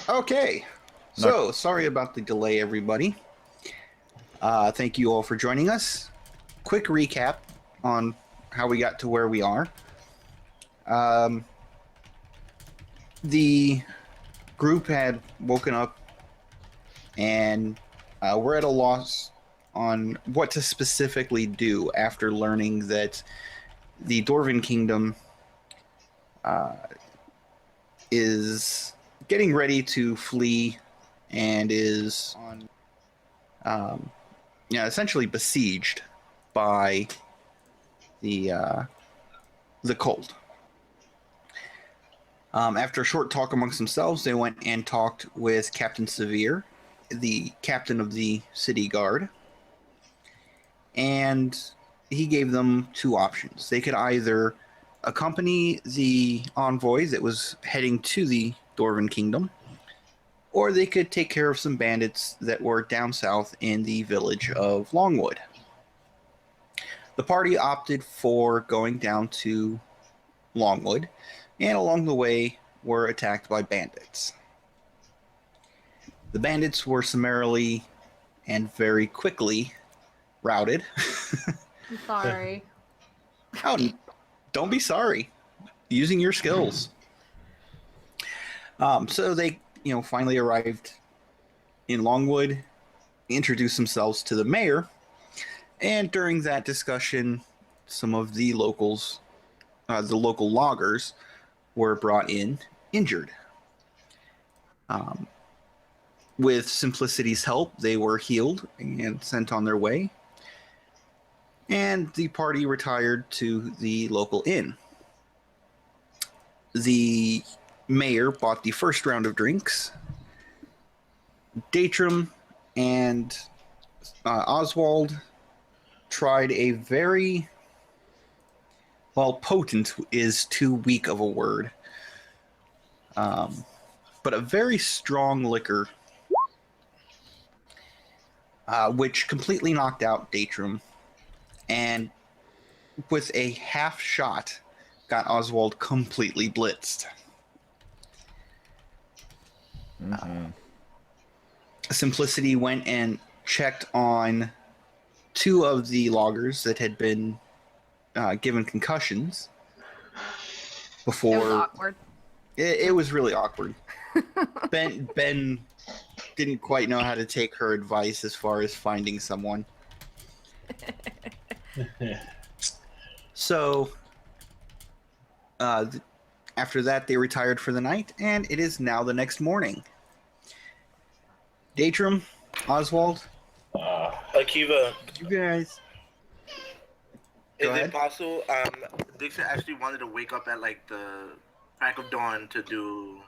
Okay, so sorry about the delay, everybody. Thank you all for joining us. Quick recap on how we got to where we are. The group had woken up and we're at a loss on what to specifically do after learning that the Dwarven Kingdom is getting ready to flee and is on, essentially besieged by the cold. After a short talk amongst themselves, they went and talked with Captain Severe, the captain of the city guard, and he gave them two options. They could either accompany the envoy that was heading to the Dwarven Kingdom, or they could take care of some bandits that were down south in the village of Longwood. The party opted for going down to Longwood, and along the way were attacked by bandits. The bandits were summarily and very quickly routed. I'm sorry. Oh, don't be sorry. Using your skills. So they, finally arrived in Longwood, introduced themselves to the mayor, and during that discussion, some of the locals, the local loggers, were brought in injured. With Simplicity's help, they were healed and sent on their way, and the party retired to the local inn. The mayor bought the first round of drinks. Datrum and Oswald tried a very, potent is too weak of a word, but a very strong liquor, which completely knocked out Datrum, and with a half shot, got Oswald completely blitzed. Simplicity went and checked on two of the loggers that had been given concussions before. It was awkward. It was really awkward. Ben didn't quite know how to take her advice as far as finding someone. So after that, they retired for the night, and it is now the next morning. Datrum, Oswald, Akiva, you guys. is it possible? Dixon actually wanted to wake up at like the crack of dawn to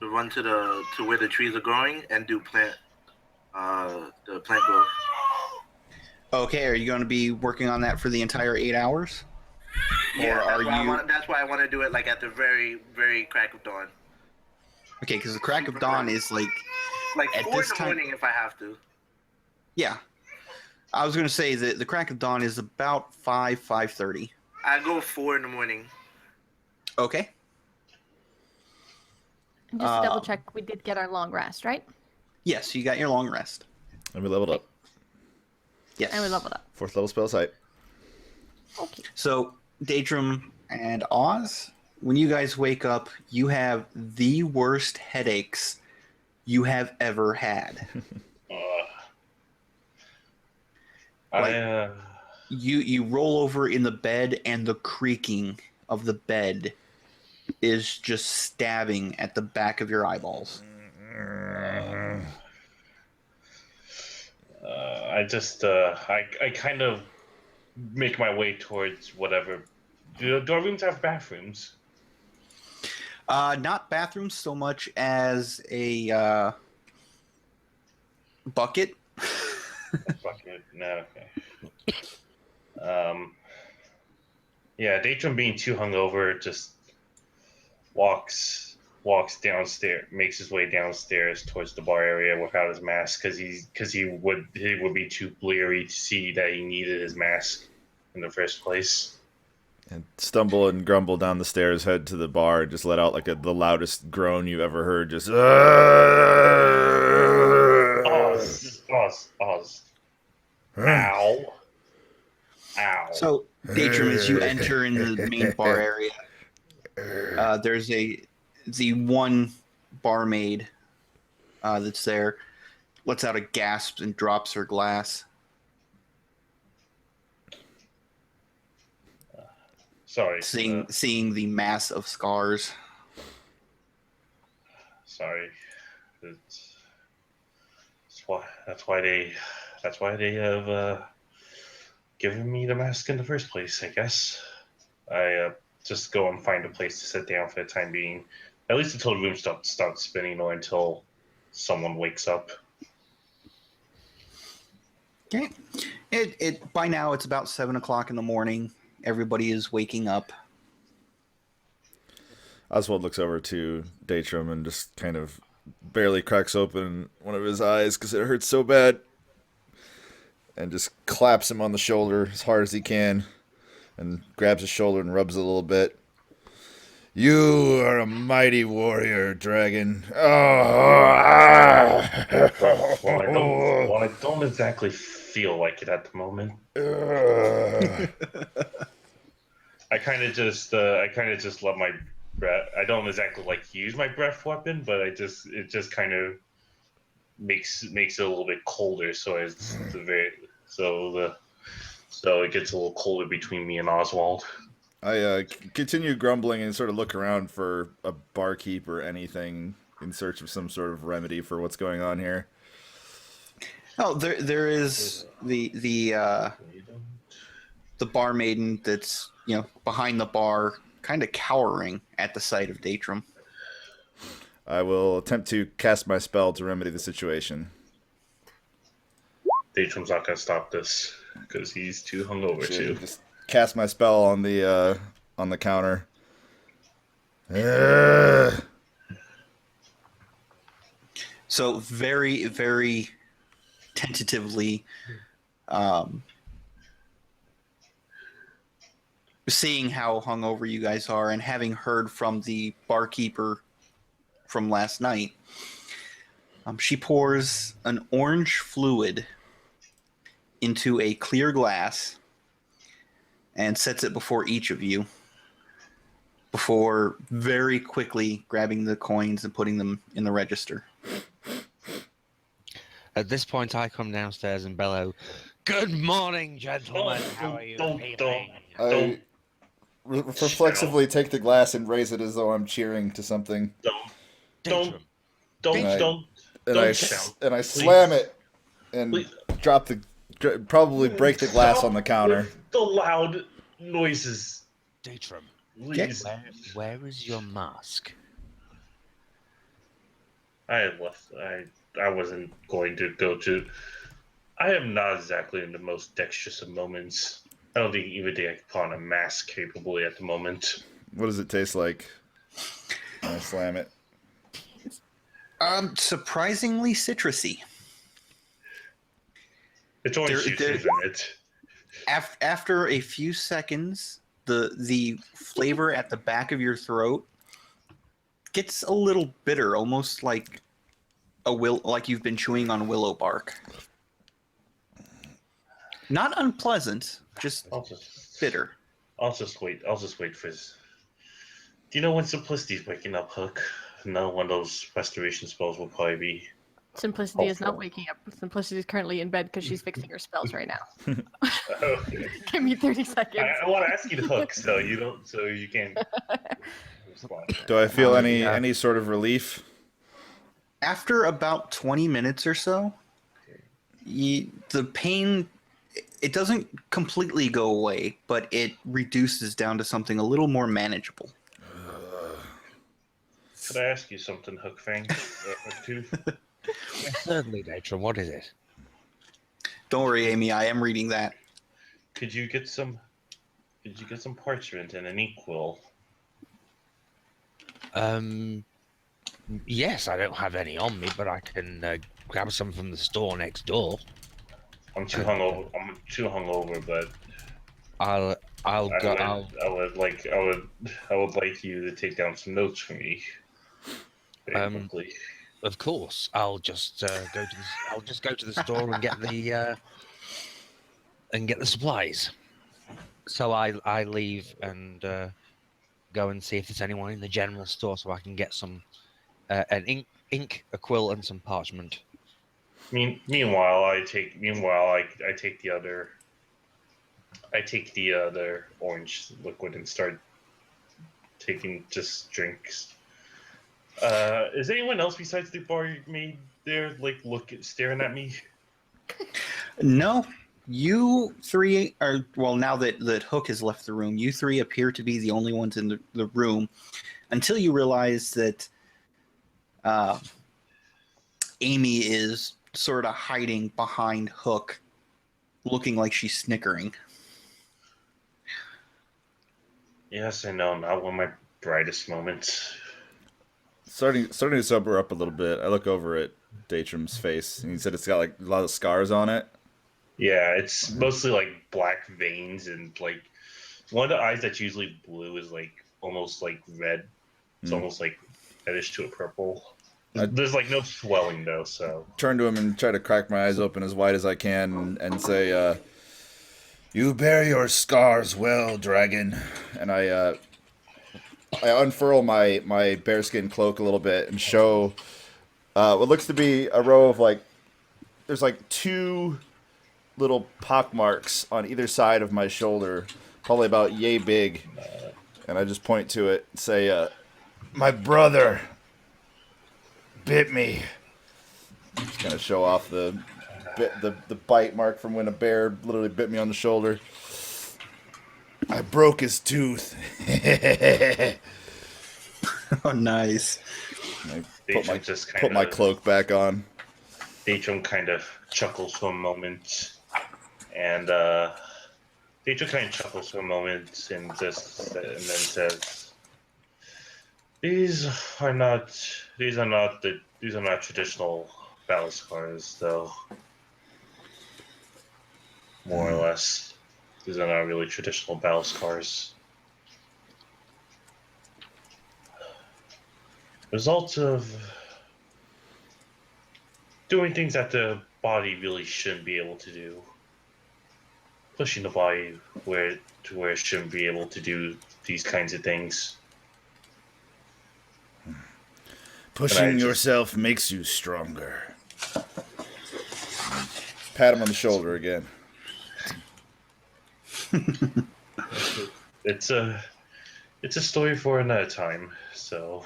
run to where the trees are growing and do the plant growth. Okay, are you going to be working on that for the entire 8 hours? Yeah, or that's why I want to do it like at the very, very crack of dawn. Okay, because the crack of dawn is like at 4 in this the time. morning if I have to. Yeah, I was going to say that the crack of dawn is about 5:30. I go 4 in the morning. Okay. Just to double check, we did get our long rest, right? Yes, you got your long rest. And we leveled up. Yes. And we leveled up. 4th level spell site. Okay. So, Datrum and Oz, when you guys wake up, you have the worst headaches you have ever had. You roll over in the bed, and the creaking of the bed is just stabbing at the back of your eyeballs. I kind of make my way towards whatever. Do rooms have bathrooms? Not bathrooms so much as a bucket. Bucket? No, okay. Yeah, Datrum being too hungover just walks downstairs, makes his way downstairs towards the bar area without his mask because he would be too bleary to see that he needed his mask in the first place. And stumble and grumble down the stairs, head to the bar, and just let out like the loudest groan you've ever heard. Just. Oz. Ow. Ow. So, Datrum, as you enter into the main bar area, there's the one barmaid that's there, lets out a gasp and drops her glass. Sorry. Seeing the mass of scars. Sorry. That's why they have given me the mask in the first place, I guess. I just go and find a place to sit down for the time being. At least until the room starts spinning or until someone wakes up. Okay. It by now it's about 7 o'clock in the morning. Everybody is waking up. Oswald looks over to Datrum and just kind of barely cracks open one of his eyes because it hurts so bad. And just claps him on the shoulder as hard as he can. And grabs his shoulder and rubs it a little bit. You are a mighty warrior, dragon. Well, I don't exactly feel like it at the moment. I kind of just let my breath. I don't exactly like use my breath weapon, but it just kind of makes it a little bit colder. So it gets a little colder between me and Oswald. I continue grumbling and sort of look around for a barkeep or anything in search of some sort of remedy for what's going on here. Oh, there is the bar maiden that's behind the bar, kind of cowering at the sight of Datrum. I will attempt to cast my spell to remedy the situation. Datrum's not gonna stop this because he's too hungover to. Just cast my spell on the counter. So very, very tentatively, seeing how hungover you guys are and having heard from the barkeeper from last night, she pours an orange fluid into a clear glass and sets it before each of you before very quickly grabbing the coins and putting them in the register. At this point, I come downstairs and bellow, "Good morning, gentlemen. How are you feeling?" I reflexively take the glass and raise it as though I'm cheering to something. Don't And I slam it and Please. probably break the glass on the counter. The loud noises. Datrum, Please. where is your mask? I wasn't going to go to. I am not exactly in the most dexterous of moments. I don't think even I can put on a mask capably at the moment. What does it taste like? I slam it. Surprisingly citrusy. It's orange juice, isn't it? After a few seconds, the flavor at the back of your throat gets a little bitter, almost like like you've been chewing on willow bark. Not unpleasant, just bitter. I'll just wait for his. Do you know when Simplicity's waking up, Hook? Another one of those restoration spells will probably be. Simplicity is not waking up. Simplicity is currently in bed because she's fixing her spells right now. Okay. Give me 30 seconds. I want to ask you to Hook, so you can. Do I feel any sort of relief? After about 20 minutes or so, the pain, it doesn't completely go away, but it reduces down to something a little more manageable. Could I ask you something, Hookfang? Hooktooth? Certainly, Datrum. What is it? Don't worry, Amy. I am reading that. Could you get some parchment and an inkwell? Yes, I don't have any on me, but I can grab some from the store next door. I'm too hungover, but I'll go. I would like you to take down some notes for me. Very quickly. Of course, I'll just go to the store and get the supplies. So I leave and go and see if there's anyone in the general store, so I can get some an ink, a quill, and some parchment. Meanwhile, I take the other orange liquid and start taking just drinks. Is anyone else besides the barmaid there, staring at me? No, you three are, well, now that Hook has left the room, you three appear to be the only ones in the room until you realize that Amy is sort of hiding behind Hook, looking like she's snickering. Yes, I know. Not one of my brightest moments. Starting to sober up a little bit. I look over at Datrum's face, and he said it's got like a lot of scars on it. Yeah, it's mostly like black veins, and like one of the eyes that's usually blue is like almost like red. It's almost like reddish to a purple. There's like no swelling though, so. Turn to him and try to crack my eyes open as wide as I can and say, "You bear your scars well, dragon." And I unfurl my bearskin cloak a little bit and show what looks to be a row of there's like 2 little pock marks on either side of my shoulder, probably about yay big. And I just point to it and say, "My brother bit me." Just kind of show off the bite mark from when a bear literally bit me on the shoulder. I broke his tooth. Oh, nice. I put my cloak back on. Datrum kind of chuckles for a moment, and Datrum kind of chuckles for a moment and then says, "These are not traditional battle scars, though. More or less, these are not really traditional battle scars. Result of doing things that the body really shouldn't be able to do. Pushing the body where it shouldn't be able to do these kinds of things. Pushing yourself makes you stronger." Pat him on the shoulder again. It's a story for another time, so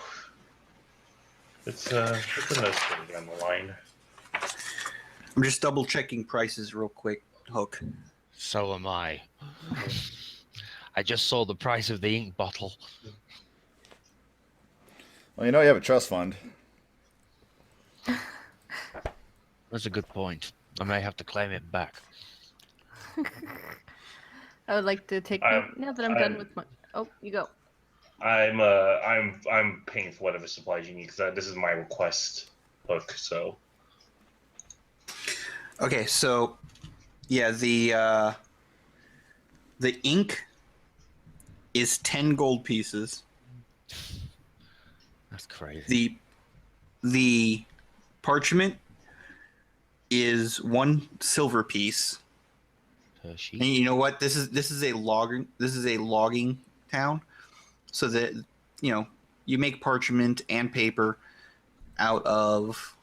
it's another story down the line. I'm just double checking prices real quick, Hook. So am I. I just saw the price of the ink bottle. Well, you have a trust fund. That's a good point. I may have to claim it back. I would like to take now that I'm done with my. Oh, you go. I'm paying for whatever supplies you need because this is my request, Hook. So. Okay, so yeah, the ink is 10 gold pieces. That's crazy. The parchment is 1 silver piece. Per sheet. And you know what? This is a logging town, so that you make parchment and paper out of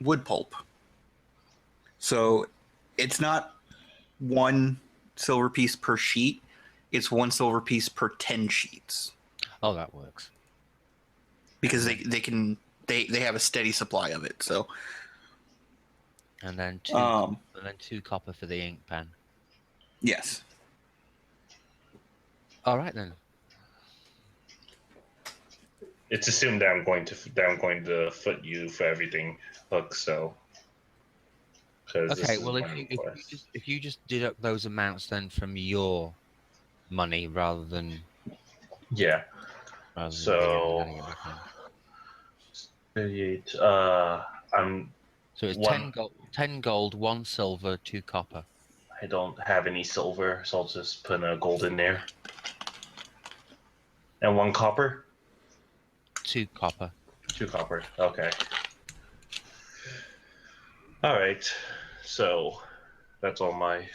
wood pulp. So it's not 1 silver piece per sheet; it's 1 silver piece per 10 sheets. Oh, that works. Because they have a steady supply of it. So. And then 2 copper for the ink pen. Yes. All right then. It's assumed that I'm going to foot you for everything, Hook. So. Okay. Well, if you just deduct those amounts then from your money rather than. Yeah. So. 38. So it's 10 gold, 1 silver, 2 copper. I don't have any silver, so I'll just put a gold in there. And 1 copper? 2 copper. 2 copper. Okay. All right. So that's all my.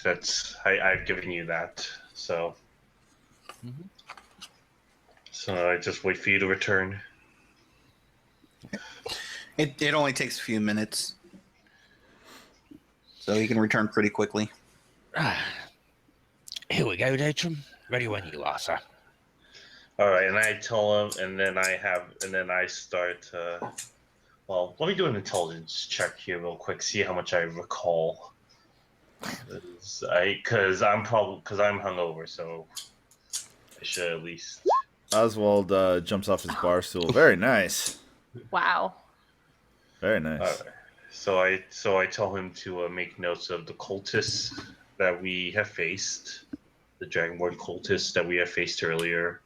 I've given you that. So. Mhm. So I just wait for you to return. It only takes a few minutes, so you can return pretty quickly. Here we go, Datrum. Ready when you are, sir. All right, and I tell him, and then I start. Well, let me do an intelligence check here real quick. See how much I recall. Because I'm hungover, so I should at least. Oswald jumps off his bar stool. Very nice. Wow. Very nice. All right. So I tell him to make notes of the cultists that we have faced, the Dragonborn cultists that we have faced earlier,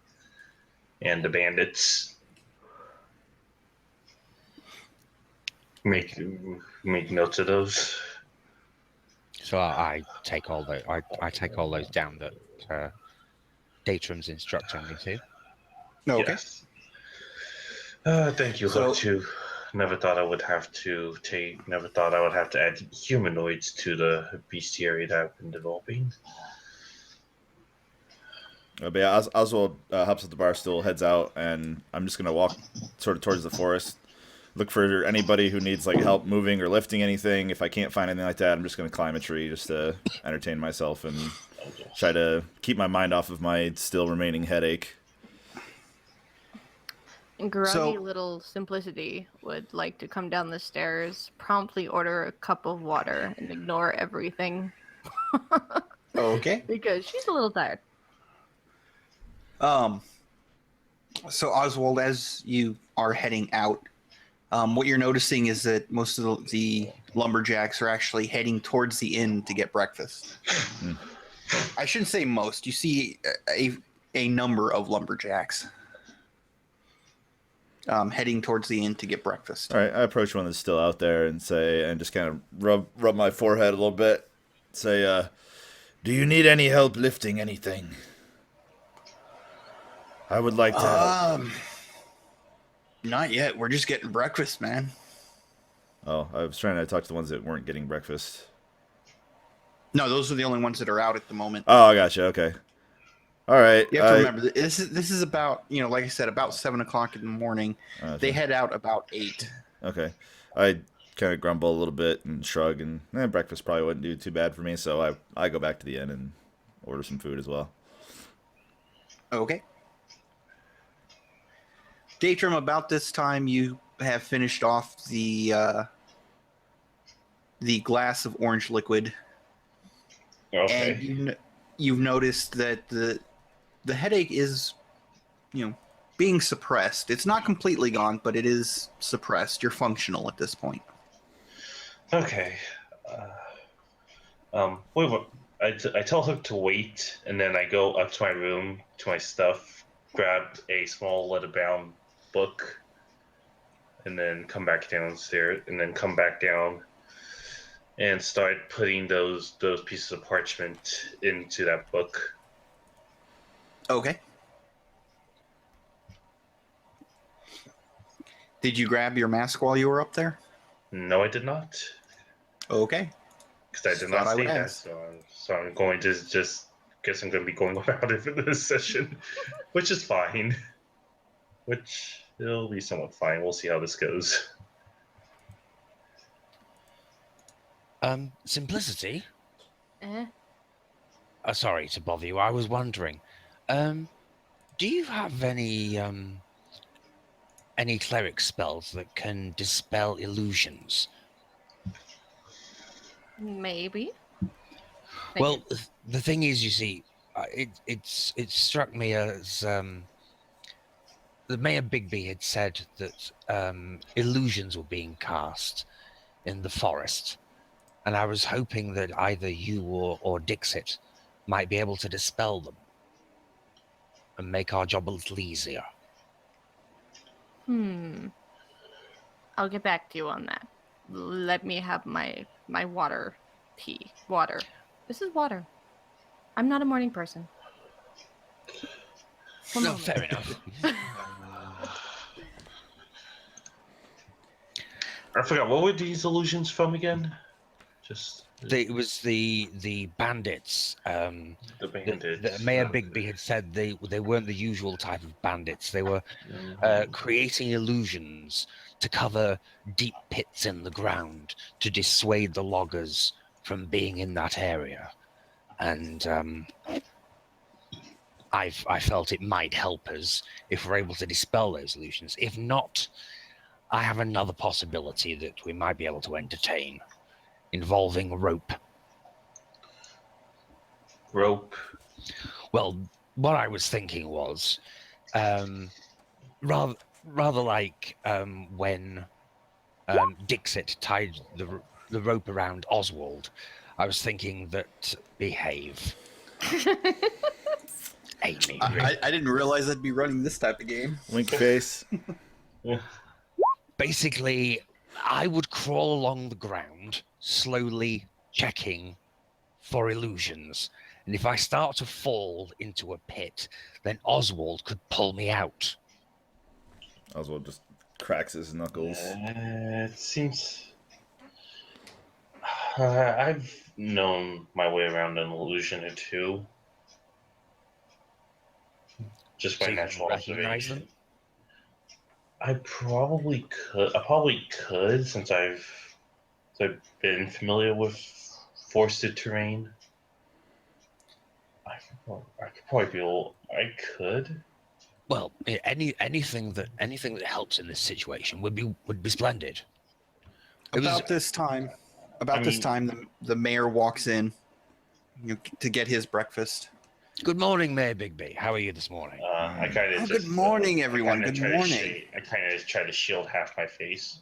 and the bandits. Make notes of those. So I take all those. I take all those down that Datrum's instructing me to. Okay. Yes. Thank you, So- Hook. Too. Never thought I would have to add humanoids to the bestiary that I've been developing. But yeah, Oswald hops at the bar stool, heads out, and I'm just gonna walk sort of towards the forest. Look for anybody who needs like help moving or lifting anything. If I can't find anything like that, I'm just gonna climb a tree just to entertain myself and try to keep my mind off of my still remaining headache. Groggy little Simplicity would like to come down the stairs, promptly order a cup of water, and ignore everything Okay. because she's a little tired. So Oswald, as you are heading out, what you're noticing is that most of the lumberjacks are actually heading towards the inn to get breakfast. I shouldn't say most. You see a number of lumberjacks heading towards the inn to get breakfast. All right, I approach one that's still out there and just kind of rub my forehead a little bit. Say, do you need any help lifting anything? I would like to help. Not yet. We're just getting breakfast, man. Oh, I was trying to talk to the ones that weren't getting breakfast. No, those are the only ones that are out at the moment. Oh, I gotcha. Okay. All right. You have to remember, this is about, like I said, about 7:00 in the morning. They head out about 8. Okay. I kind of grumble a little bit and shrug, and breakfast probably wouldn't do too bad for me, so I go back to the inn and order some food as well. Okay. Datrum, about this time you have finished off the glass of orange liquid, Okay. and you've noticed that the headache is, being suppressed. It's not completely gone, but it is suppressed. You're functional at this point. Okay. Wait. I tell Hook to wait, and then I go up to my room, to my stuff, grab a small leather-bound book, and then come back downstairs, and then come back down, and start putting those pieces of parchment into that book. Okay. Did you grab your mask while you were up there? No, I did not, Okay. because I did Thought not I say would that. ask. So I'm going to just guess I'm going to be going about it for this session, which is fine. Which it'll be somewhat fine. We'll see how this goes. Simplicity? Eh? Sorry to bother you. I was wondering, do you have any cleric spells that can dispel illusions? Maybe. Well, the thing is, you see, it struck me as the Mayor Bigby had said that illusions were being cast in the forest, and I was hoping that either you or Dixit might be able to dispel them and make our job a little easier. I'll get back to you on that. Let me have my water. This is water. I'm not a morning person. One No, moment. fair enough. I forgot, what were these illusions from again? Just It was the bandits. the bandits. Mayor Bigby had said they weren't the usual type of bandits. They were Mhm. creating illusions to cover deep pits in the ground to dissuade the loggers from being in that area. And I felt it might help us if we're able to dispel those illusions. If not, I have another possibility that we might be able to entertain, involving rope. Rope. Well, what I was thinking was, rather like when Dixit tied the rope around Oswald, I was thinking that behave. Amy, I didn't realize I'd be running this type of game. Wink face. basically, I would crawl along the ground, slowly checking for illusions. And if I start to fall into a pit, then Oswald could pull me out. Oswald just cracks his knuckles. It seems. I've known my way around an illusion or two. Just by So you natural recognize observation. them? I probably could since I've been familiar with forested terrain. I could probably be able. I could. Well, anything that helps in this situation would be splendid. About this time, the mayor walks in to get his breakfast. Good morning, Mayor Bigby. How are you this morning? I kind of. Good morning, everyone. Good morning. I kind of try to shield half my face,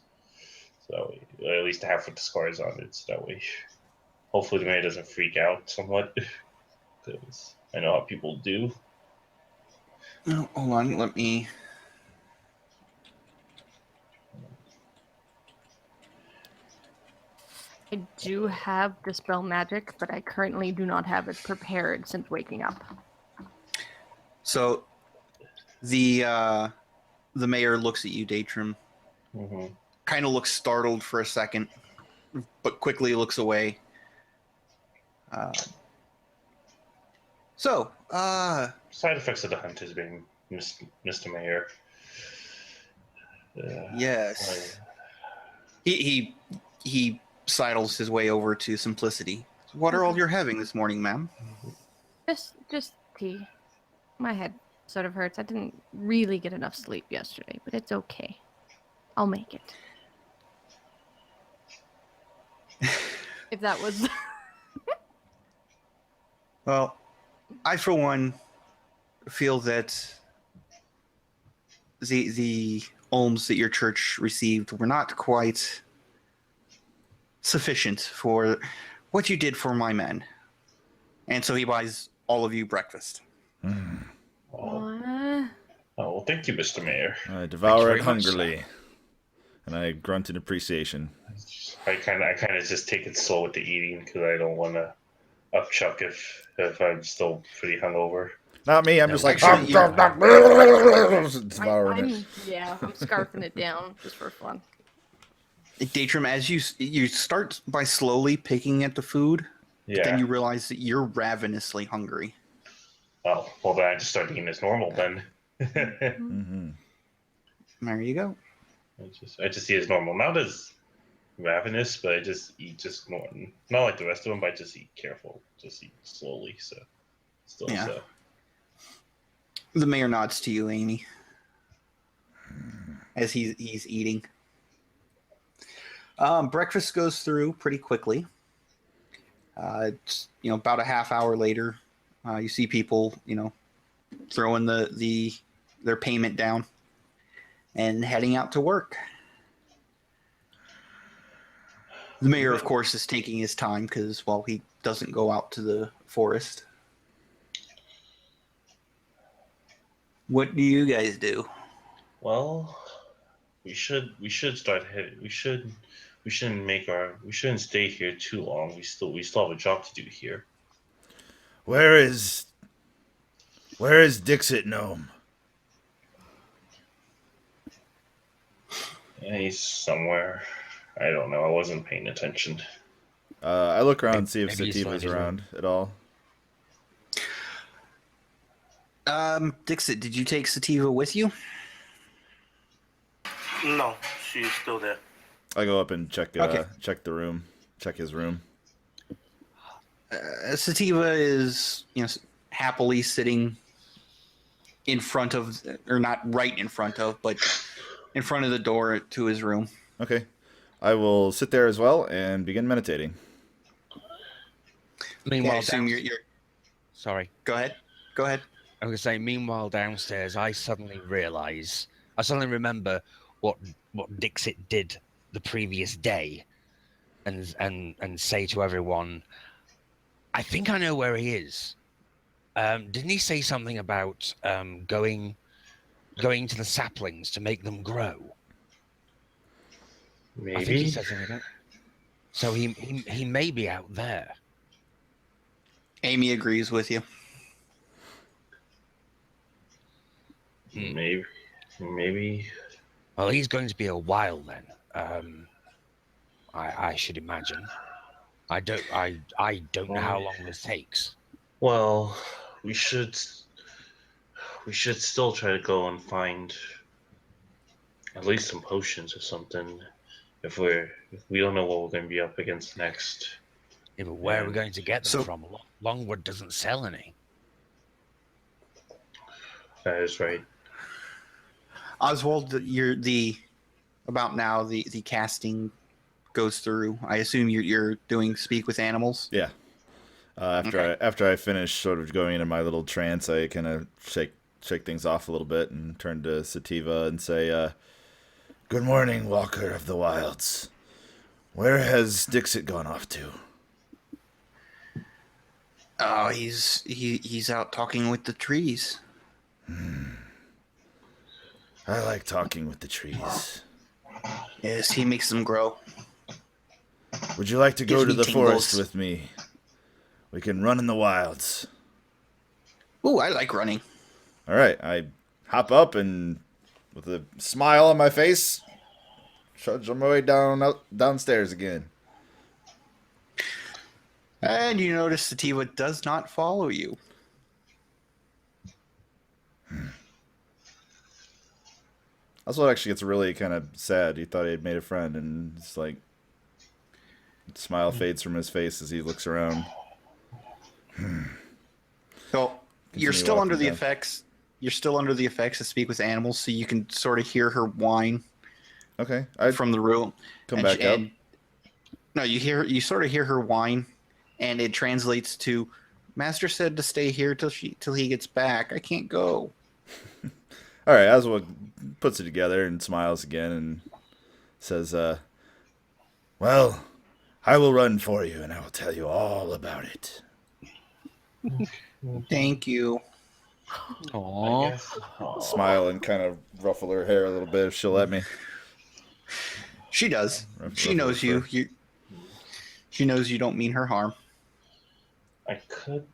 so at least half with the scars on it. So that way, hopefully, the mayor doesn't freak out somewhat. Because I know how people do. Oh, hold on, let me. I do have Dispel Magic, but I currently do not have it prepared since waking up. So, the mayor looks at you, Datrum. Mm-hmm. Kind of looks startled for a second, but quickly looks away. Side effects of the hunt has been Mr. Mayor. Yes. He sidles his way over to Simplicity. What are all you're having this morning, ma'am? Just tea. My head sort of hurts. I didn't really get enough sleep yesterday, but it's okay. I'll make it. If that was... Well, I, for one, feel that the alms that your church received were not quite sufficient for what you did for my men. And so he buys all of you breakfast. Oh, well, thank you, Mr. Mayor. I devour very it much, hungrily, and I grunt in appreciation. I kind of just take it slow with the eating because I don't want to upchuck if I'm still pretty hungover. Not me. I'm just like Actually, devouring it. Yeah, I'm scarfing it down just for fun. Datrum, as you start by slowly picking at the food, Yeah. then you realize that you're ravenously hungry. Oh, well, then I just start eating as normal then. Mm-hmm. There you go. I just eat as normal. Not as ravenous, but I just eat just normal. Not like the rest of them, but I just eat careful. Just eat slowly, so. Still, Yeah. so. The mayor nods to you, Amy, as he's eating. Breakfast goes through pretty quickly. It's about a half hour later, you see people throwing their payment down and heading out to work. The mayor, of course, is taking his time because, well, he doesn't go out to the forest. What do you guys do? Well, we should start heading. We shouldn't stay here too long. We still have a job to do here. Where is Dixit Gnome? Yeah, he's somewhere. I don't know. I wasn't paying attention. I look around and see if Maybe he's still in Sativa's his room. around at all. Dixit, did you take Sativa with you? No, she's still there. I go up and check Okay. check the room, check his room. Sativa is, happily sitting in front of, or not right in front of, but in front of the door to his room. Okay. I will sit there as well and begin meditating. Meanwhile, I assume you're. sorry. Go ahead. I was going to say, meanwhile, downstairs, I suddenly remember what Dixit did the previous day, and say to everyone, I think I know where he is. Didn't he say something about going to the saplings to make them grow? Maybe. I think he said something like that. So he may be out there. Amy agrees with you. Maybe. Well, he's going to be a while then. I should imagine. I don't know how long this takes. Well, we should still try to go and find at least some potions or something. If we don't know what we're going to be up against next. Yeah, but where are we Yeah. going to get them from? Longwood doesn't sell any. That is right. Oswald, about now the casting goes through. I assume you're doing speak with animals. Yeah. After I finish sort of going into my little trance, I kind of shake things off a little bit and turn to Sativa and say, "Good morning, Walker of the Wilds. Where has Dixit gone off to?" Oh, he's out talking with the trees. I like talking with the trees. Yes, he makes them grow. Would you like to go Gives to me the forest tingles. with me? We can run in the wilds. Ooh, I like running. All right, I hop up and, with a smile on my face, trudge on my way downstairs again. And you notice Sativa does not follow you. Oswald actually gets really kind of sad. He thought he had made a friend, and it's like, smile fades from his face as he looks around. So you're Continue still under walking the down. effects. You're still under the effects of speak with animals, so you can sort of hear her whine Okay, I from the room. come And back she- up. and- no, you sort of hear her whine, and it translates to, "Master said to stay here till he gets back. I can't go." All right, Oswald puts it together and smiles again and says, "Well, I will run for you, and I will tell you all about it." Thank you. Aww. I guess. Smile and kind of ruffle her hair a little bit if she'll let me. She does. Ruffle She her knows fur. you. She knows you don't mean her harm. I could.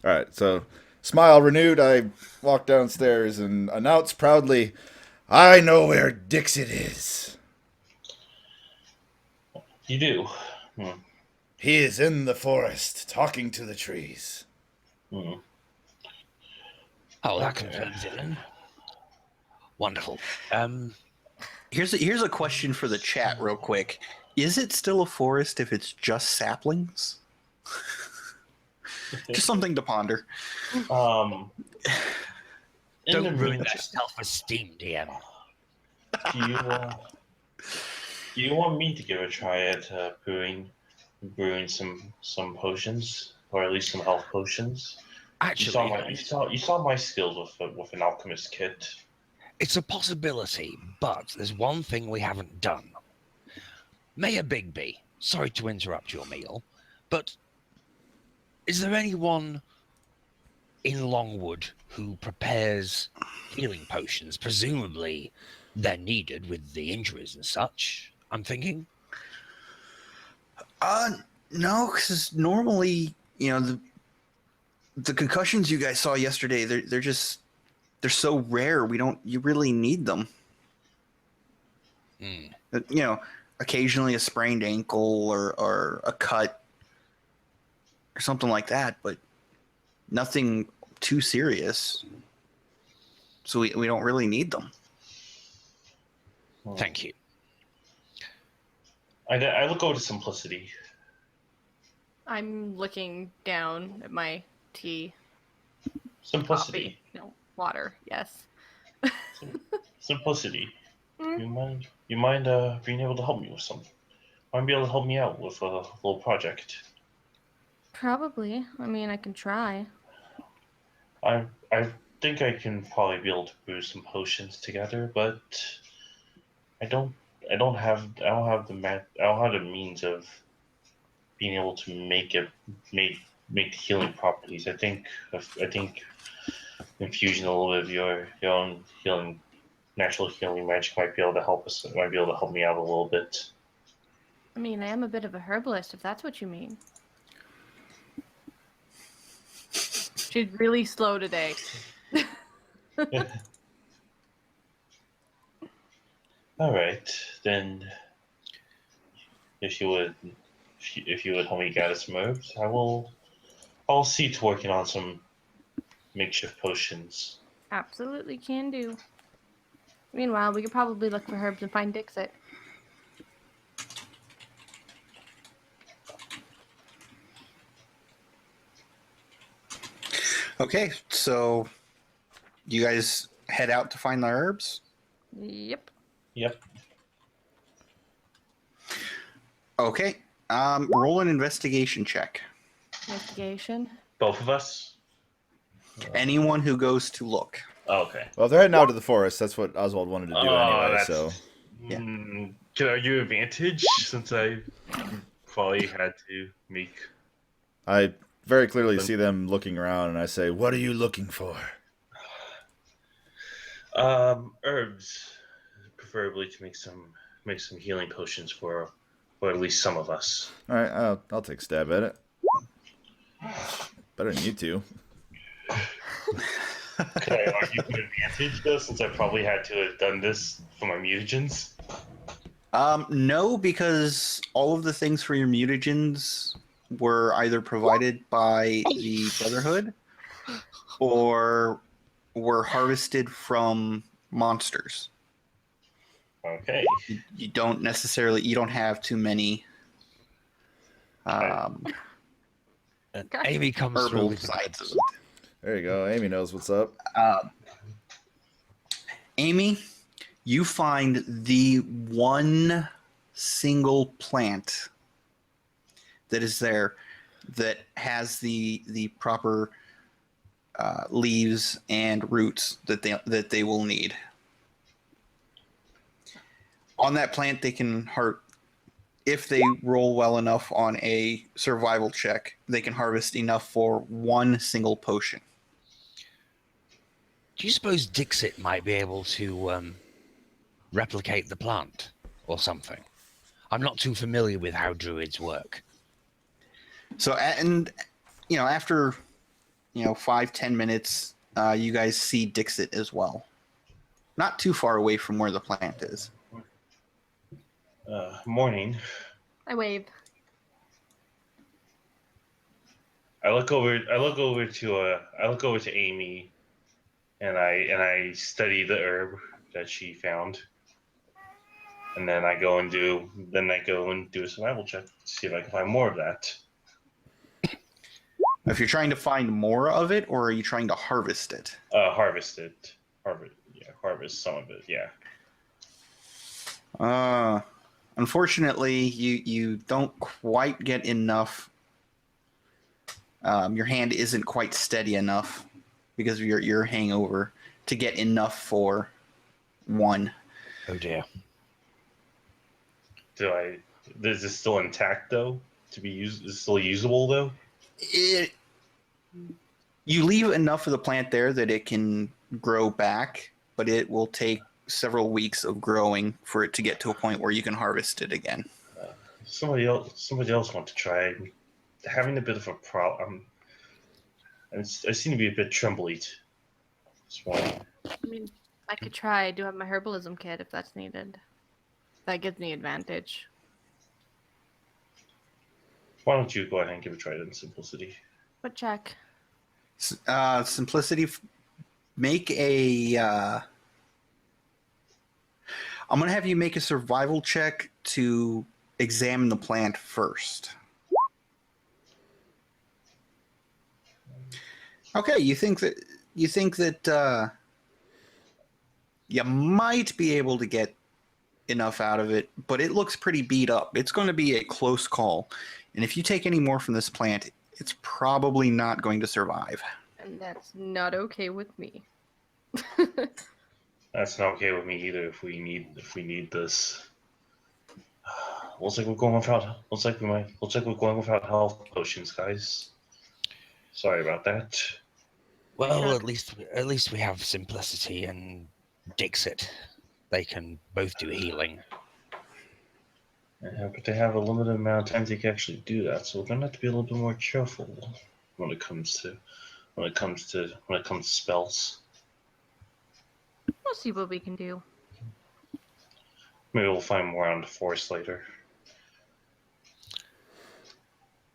All right, so smile renewed. I walk downstairs and announce proudly, "I know where Dixit is. You do. He is in the forest, talking to the trees." Hmm. Oh, that confirms it then. Wonderful. Here's a question for the chat, real quick. Is it still a forest if it's just saplings? Just something to ponder. In Don't the ruin meantime, their self-esteem, DM. do you want me to give a try at brewing some potions, or at least some health potions? Actually, You saw my skills with an alchemist kit. it's a possibility, but there's one thing we haven't done. Mayor Bigby, sorry to interrupt your meal, but is there anyone in Longwood who prepares healing potions? Presumably they're needed with the injuries and such, I'm thinking. No, because normally, the concussions you guys saw yesterday, they're so rare. You really need them. Mm. You know, occasionally a sprained ankle or a cut or something like that, but nothing too serious. So we don't really need them. Thank you. I look over to Simplicity. I'm looking down at my tea, Simplicity. coffee, no, water. Yes. Simplicity. Mm. You mind being able to help me with something? Might be able to help me out with a little project. Probably. I mean, I can try. I think I can probably be able to brew some potions together, but I don't have the means of being able to make the healing properties. I think infusing a little bit of your own healing, natural healing magic might be able to help us. Might be able to help me out a little bit. I mean, I am a bit of a herbalist, if that's what you mean. She's really slow today. All right, then. If you would help me gather some herbs, I'll see to working on some makeshift potions. Absolutely can do. Meanwhile, we could probably look for herbs and find Dixit. Okay, so you guys head out to find the herbs? Yep. Yep. Okay. Roll an investigation check. Investigation. Both of us. Anyone who goes to look. Oh, okay. Well, if they're heading out to the forest, that's what Oswald wanted to do anyway. That's, So Yeah. Can I argue advantage since I probably had to make? I very clearly see them looking around, and I say, "What are you looking for?" Herbs, preferably to make some healing potions for at least some of us. All right, I'll take a stab at it. Better than you two. Could I argue for advantage though, since I probably had to have done this for my mutagens? No, because all of the things for your mutagens were either provided by the Brotherhood or were harvested from monsters. Okay. You don't have too many And Amy comes through herbal with sides of the it. There you go. Amy knows what's up. Amy, you find the one single plant that is there that has the proper leaves and roots that they will need. On that plant, they can if they roll well enough on a survival check, they can harvest enough for one single potion. Do you suppose Dixit might be able to replicate the plant or something? I'm not too familiar with how druids work. So, and after 5-10 minutes, you guys see Dixit as well. Not too far away from where the plant is. Morning. I wave. I look over to Amy, and I study the herb that she found, and then I go and do a survival check to see if I can find more of that. If you're trying to find more of it, or are you trying to harvest it? Harvest it. Harvest some of it. Yeah. Unfortunately, you don't quite get enough. Your hand isn't quite steady enough because of your hangover to get enough for one. Oh dear. Is this still intact though? To be used, is it still usable though? You leave enough of the plant there that it can grow back, but it will take several weeks of growing for it to get to a point where you can harvest it again. Somebody else want to try. Having a bit of a problem. I seem to be a bit trembly. I mean, I could try. I do have my herbalism kit if that's needed. That gives me advantage. Why don't you go ahead and give a try then, Simplicity? But check. Simplicity, make a. I'm gonna have you make a survival check to examine the plant first. Okay, you think that you might be able to get enough out of it, but it looks pretty beat up. It's going to be a close call, and if you take any more from this plant, it's probably not going to survive. And that's not okay with me. That's not okay with me either. If we need this, looks like we're going without. Looks like we're going without health potions, guys. Sorry about that. Well, at least we have Simplicity and Dixit. They can both do healing. Yeah, but they have a limited amount of time they can actually do that, so we're gonna have to be a little bit more careful when it comes to spells. We'll see what we can do. Maybe we'll find more out in the forest later.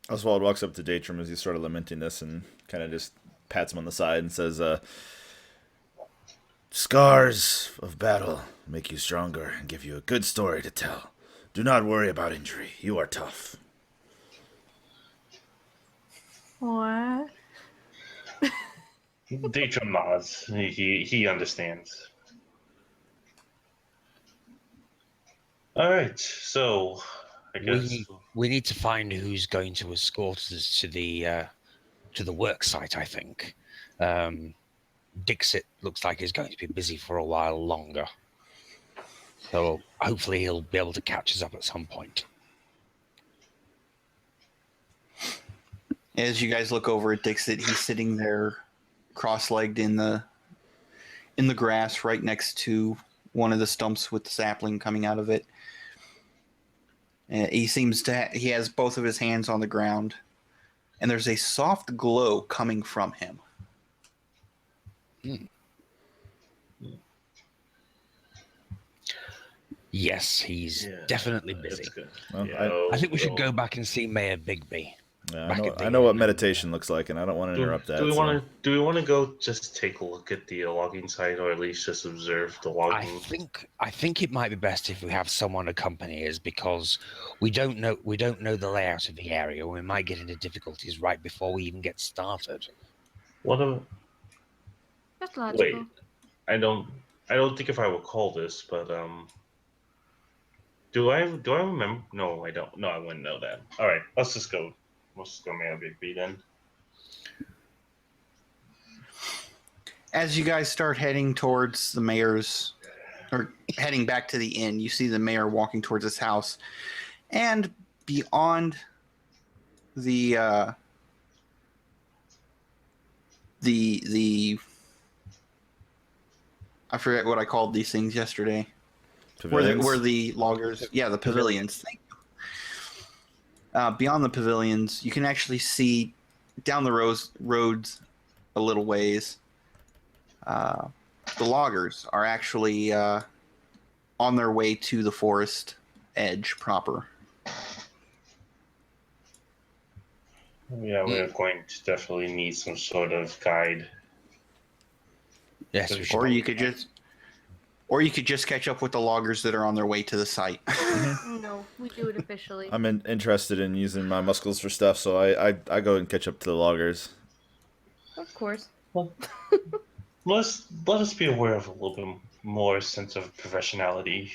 Oswald walks up to Datrum as he's sort of lamenting this and kind of just pats him on the side and says, "Scars of battle make you stronger and give you a good story to tell. Do not worry about injury. You are tough." What? Datrum nods. He understands. All right, so I guess We need to find who's going to escort us to the work site. I think Dixit looks like he's going to be busy for a while longer, so hopefully he'll be able to catch us up at some point. As you guys look over at Dixit, he's sitting there, cross-legged in the grass, right next to one of the stumps with the sapling coming out of it. He has both of his hands on the ground, and there's a soft glow coming from him. Yes, he's definitely busy. Well, I think we should go back and see Mayor Bigby. I know what meditation looks like, and I don't want to interrupt that. Do we want to go just take a look at the logging site, or at least just observe the logging? I think it might be best if we have someone accompany us, because we don't know the layout of the area. We might get into difficulties right before we even get started. That's logical. Wait, I don't think if I recall this, but do I remember? No, I don't. No, I wouldn't know that. All right, let's just go. Mayor Bigby then. As you guys start heading towards the mayor's, or heading back to the inn, you see the mayor walking towards his house, and beyond the I forget what I called these things yesterday. Where the loggers, the pavilions. Thank you. Beyond the pavilions, you can actually see down the roads a little ways. The loggers are actually on their way to the forest edge proper. Yeah, we're going to definitely need some sort of guide. Yes, or you could just catch up with the loggers that are on their way to the site. No, we do it officially. I'm interested in using my muscles for stuff, so I go and catch up to the loggers. Of course. Well, let us be aware of a little bit more sense of professionality.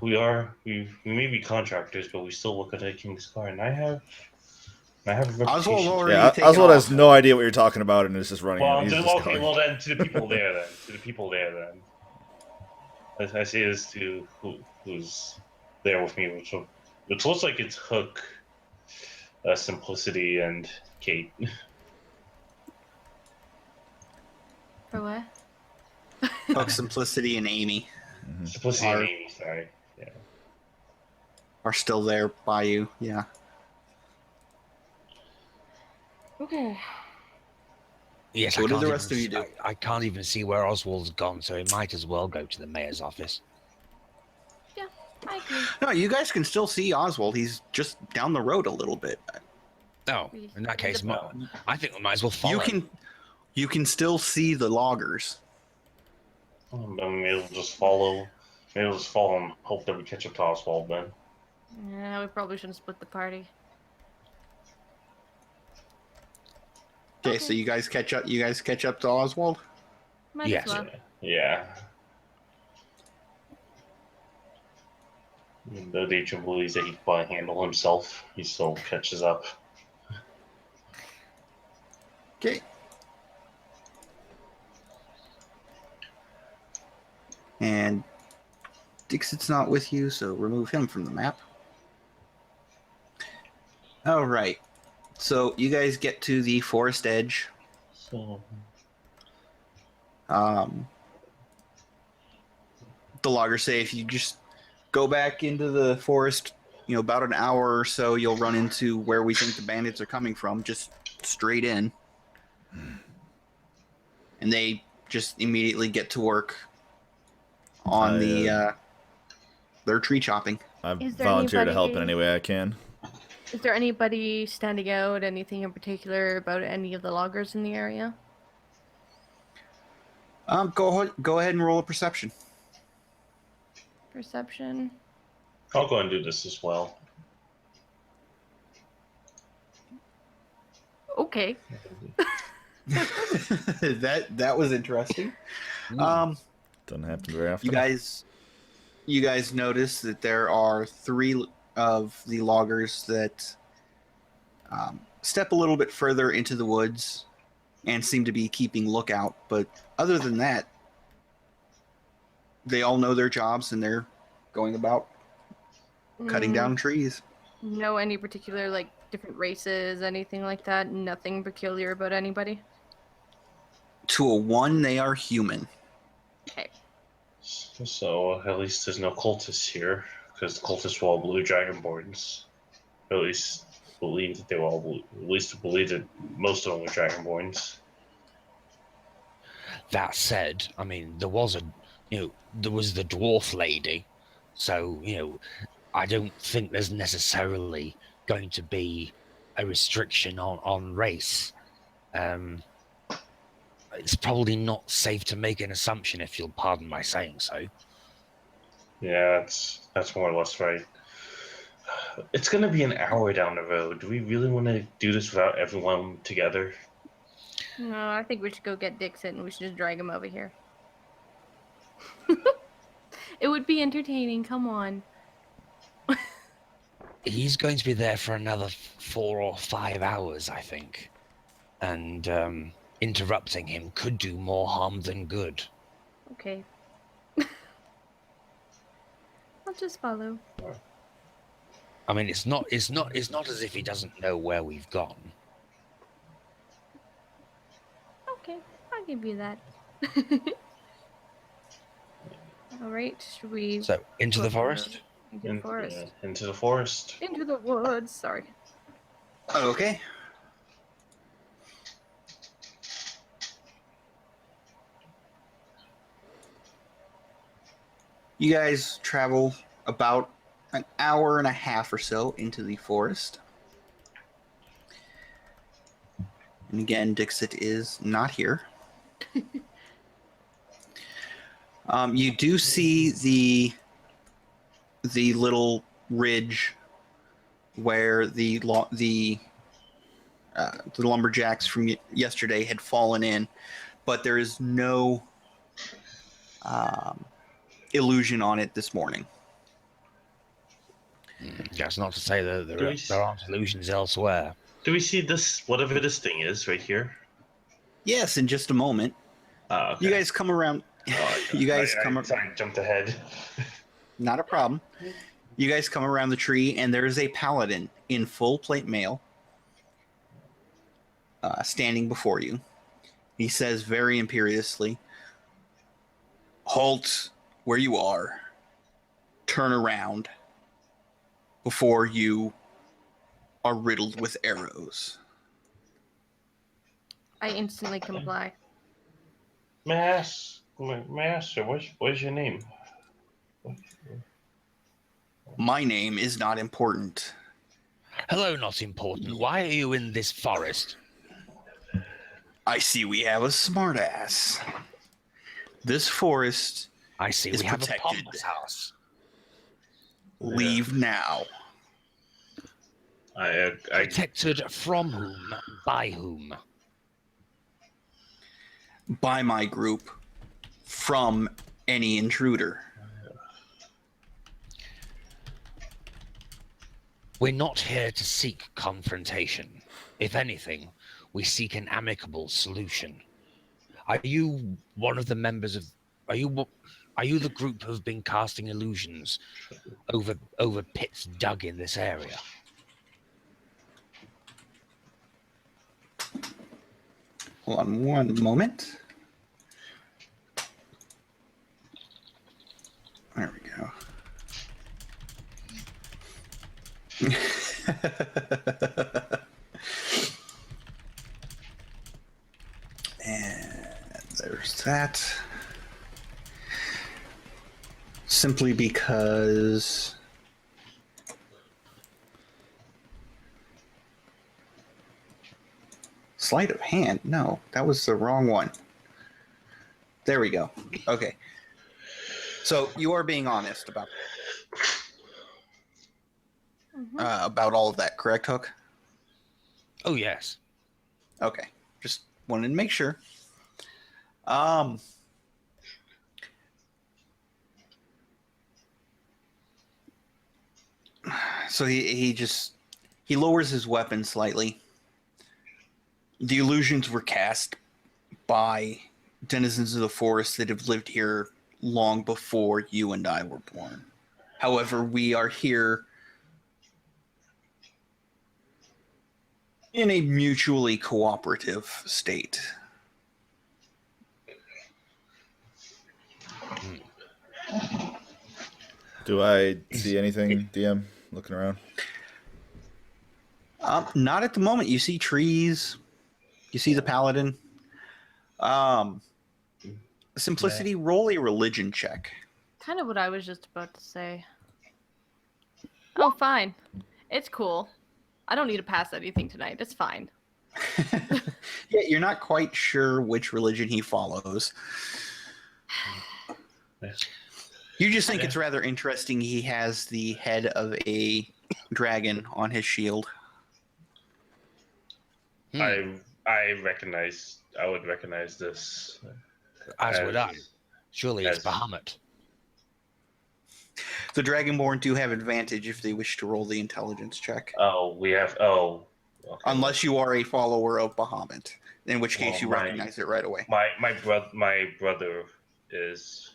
We may be contractors, but we still work at a King's Car, and I have a reputation. Oswald has no idea what you're talking about, and is just running. Well, then to the people there, then. I say this to who's there with me, which looks like it's Hook, Simplicity, and Kate. For what? Hook, Simplicity, and Amy. Mm-hmm. Simplicity and Amy, sorry. Yeah. Are still there by you, yeah. Okay. Yes, So what do the rest of you do? I can't even see where Oswald's gone, so he might as well go to the mayor's office. Yeah, I agree. No, you guys can still see Oswald. He's just down the road a little bit. Oh, in that case, I think we might as well follow. You can still see the loggers. Then maybe we'll just follow. Maybe we'll just follow and hope that we catch up to Oswald then. Yeah, we probably shouldn't split the party. Okay, so you guys catch up. You guys catch up to Oswald. Might Yes. as well. Yeah. Though Deitram believes that he can probably handle himself, he still catches up. Okay. And Dixit's not with you, so remove him from the map. All right. So you guys get to the forest edge. So The loggers say if you just go back into the forest, about an hour or so, you'll run into where we think the bandits are coming from. Just straight in. And they just immediately get to work on their tree chopping. I Is there volunteer to help in anybody- any way I can. Is there anybody standing out? Anything in particular about any of the loggers in the area? Go ahead and roll a perception. Perception. I'll go and do this as well. Okay. that was interesting. Doesn't happen very often. You guys notice that there are 3 of the loggers that step a little bit further into the woods and seem to be keeping lookout. But other than that, they all know their jobs and they're going about cutting down trees. No, any particular different races, anything like that? Nothing peculiar about anybody? To a 1, they are human. Okay. So at least there's no cultists here, because the cultists were all blue dragonborns. At least believe that they were all blue. At least believe that most of them were dragonborns. That said, I mean, there was there was the dwarf lady, so I don't think there's necessarily going to be a restriction on race. It's probably not safe to make an assumption, if you'll pardon my saying so. Yeah, that's more or less right. It's gonna be an hour down the road. Do we really want to do this without everyone together? No, I think we should go get Dixit and we should just drag him over here. It would be entertaining, come on. He's going to be there for another 4 or 5 hours, I think. And interrupting him could do more harm than good. Okay. I'll just follow. I mean, it's not as if he doesn't know where we've gone. Okay, I'll give you that. Alright, should we... So, into the forest? Into the forest. Into the forest. Into the woods, sorry. Okay. You guys travel about an hour and a half or so into the forest. And again, Dixit is not here. You do see the little ridge where the lumberjacks from yesterday had fallen in, but there is no illusion on it this morning. That's not to say that there aren't illusions elsewhere. Do we see this, whatever this thing is, right here? Yes, in just a moment. Okay. You guys come around. You guys Sorry, I jumped ahead. Not a problem. You guys come around the tree, and there is a paladin in full plate mail standing before you. He says very imperiously, "Halt where you are. Turn around before you are riddled with arrows." I instantly comply. Master, what's your name? My name is not important. Hello, not important. Why are you in this forest? I see we have a smartass. This forest I see is we have a protected. pompous house. Leave now. I Protected from whom? By whom? By my group. From any intruder. We're not here to seek confrontation. If anything, we seek an amicable solution. Are you one of the members of... Are you the group who've been casting illusions over pits dug in this area? Hold on one moment. There we go. And there's that. Simply because sleight of hand? No, that was the wrong one. There we go. Okay. So you are being honest about all of that, correct, Hook? Oh, yes. Okay. Just wanted to make sure. So he lowers his weapon slightly. The illusions were cast by denizens of the forest that have lived here long before you and I were born. However, we are here in a mutually cooperative state. Do I see anything, DM, looking around? Not at the moment. You see trees. You see the paladin. Simplicity, roll a religion check. Kind of what I was just about to say. Oh, fine. It's cool. I don't need to pass anything tonight. It's fine. Yeah, you're not quite sure which religion he follows. You just think it's rather interesting he has the head of a dragon on his shield. I would recognize this. As would I. Surely it's as- Bahamut. The Dragonborn do have advantage if they wish to roll the intelligence check. Okay. Unless you are a follower of Bahamut, in which case Well, you recognize it right away. My brother is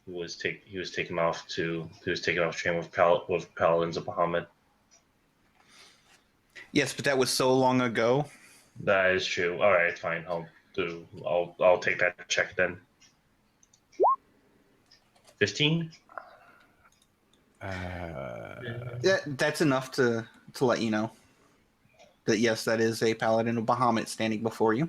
he was taken off train with paladins of Bahamut. Yes, but that was so long ago. That is true. All right, fine. I'll take that check then. 15. That's enough to let you know that yes, that is a paladin of Bahamut standing before you.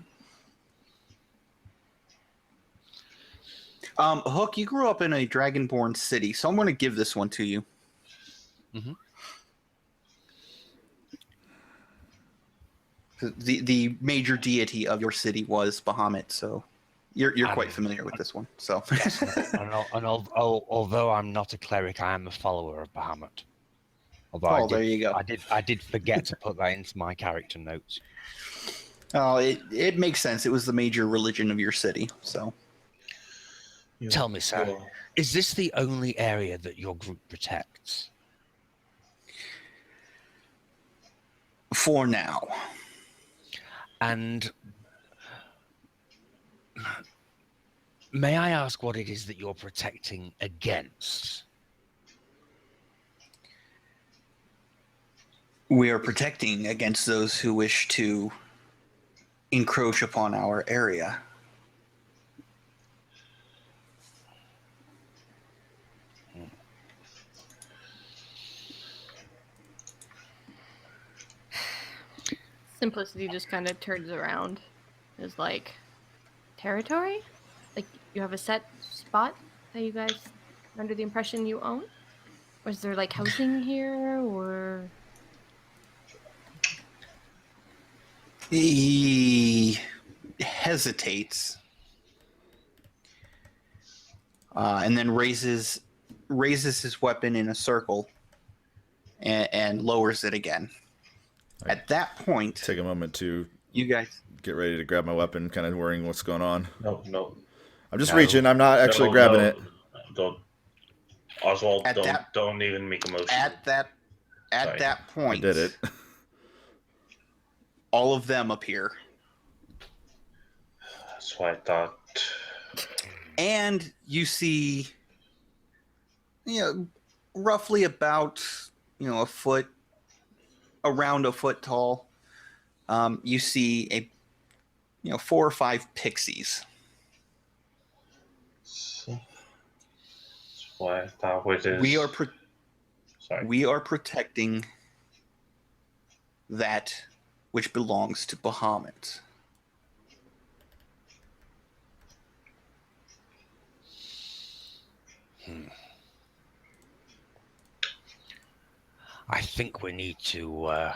Hook, you grew up in a dragonborn city, so I'm going to give this one to you. Mm-hmm. The major deity of your city was Bahamut, so you're quite familiar with this one. So Yes, although I'm not a cleric, I am a follower of Bahamut. Although there you go. I did forget to put that into my character notes. Oh, it makes sense. It was the major religion of your city, so. Tell me, sir, is this the only area that your group protects? For now. And may I ask what it is that you're protecting against? We are protecting against those who wish to encroach upon our area. Simplicity just kind of turns around is like territory? Like you have a set spot that you guys are under the impression you own? Or is there like housing here or He hesitates, and then raises his weapon in a circle and lowers it again. At that point, Take a moment to you guys get ready to grab my weapon, kind of worrying what's going on. No. I'm just reaching. I'm not actually grabbing it. Don't, Oswald. At Don't even make a motion. at that I point, did it. all of them appear, That's what I thought. and you see, roughly about a foot, around a foot tall. You see 4 or 5 pixies. That's what I thought it is. We are protecting that which belongs to Bahamut. I think we need to. I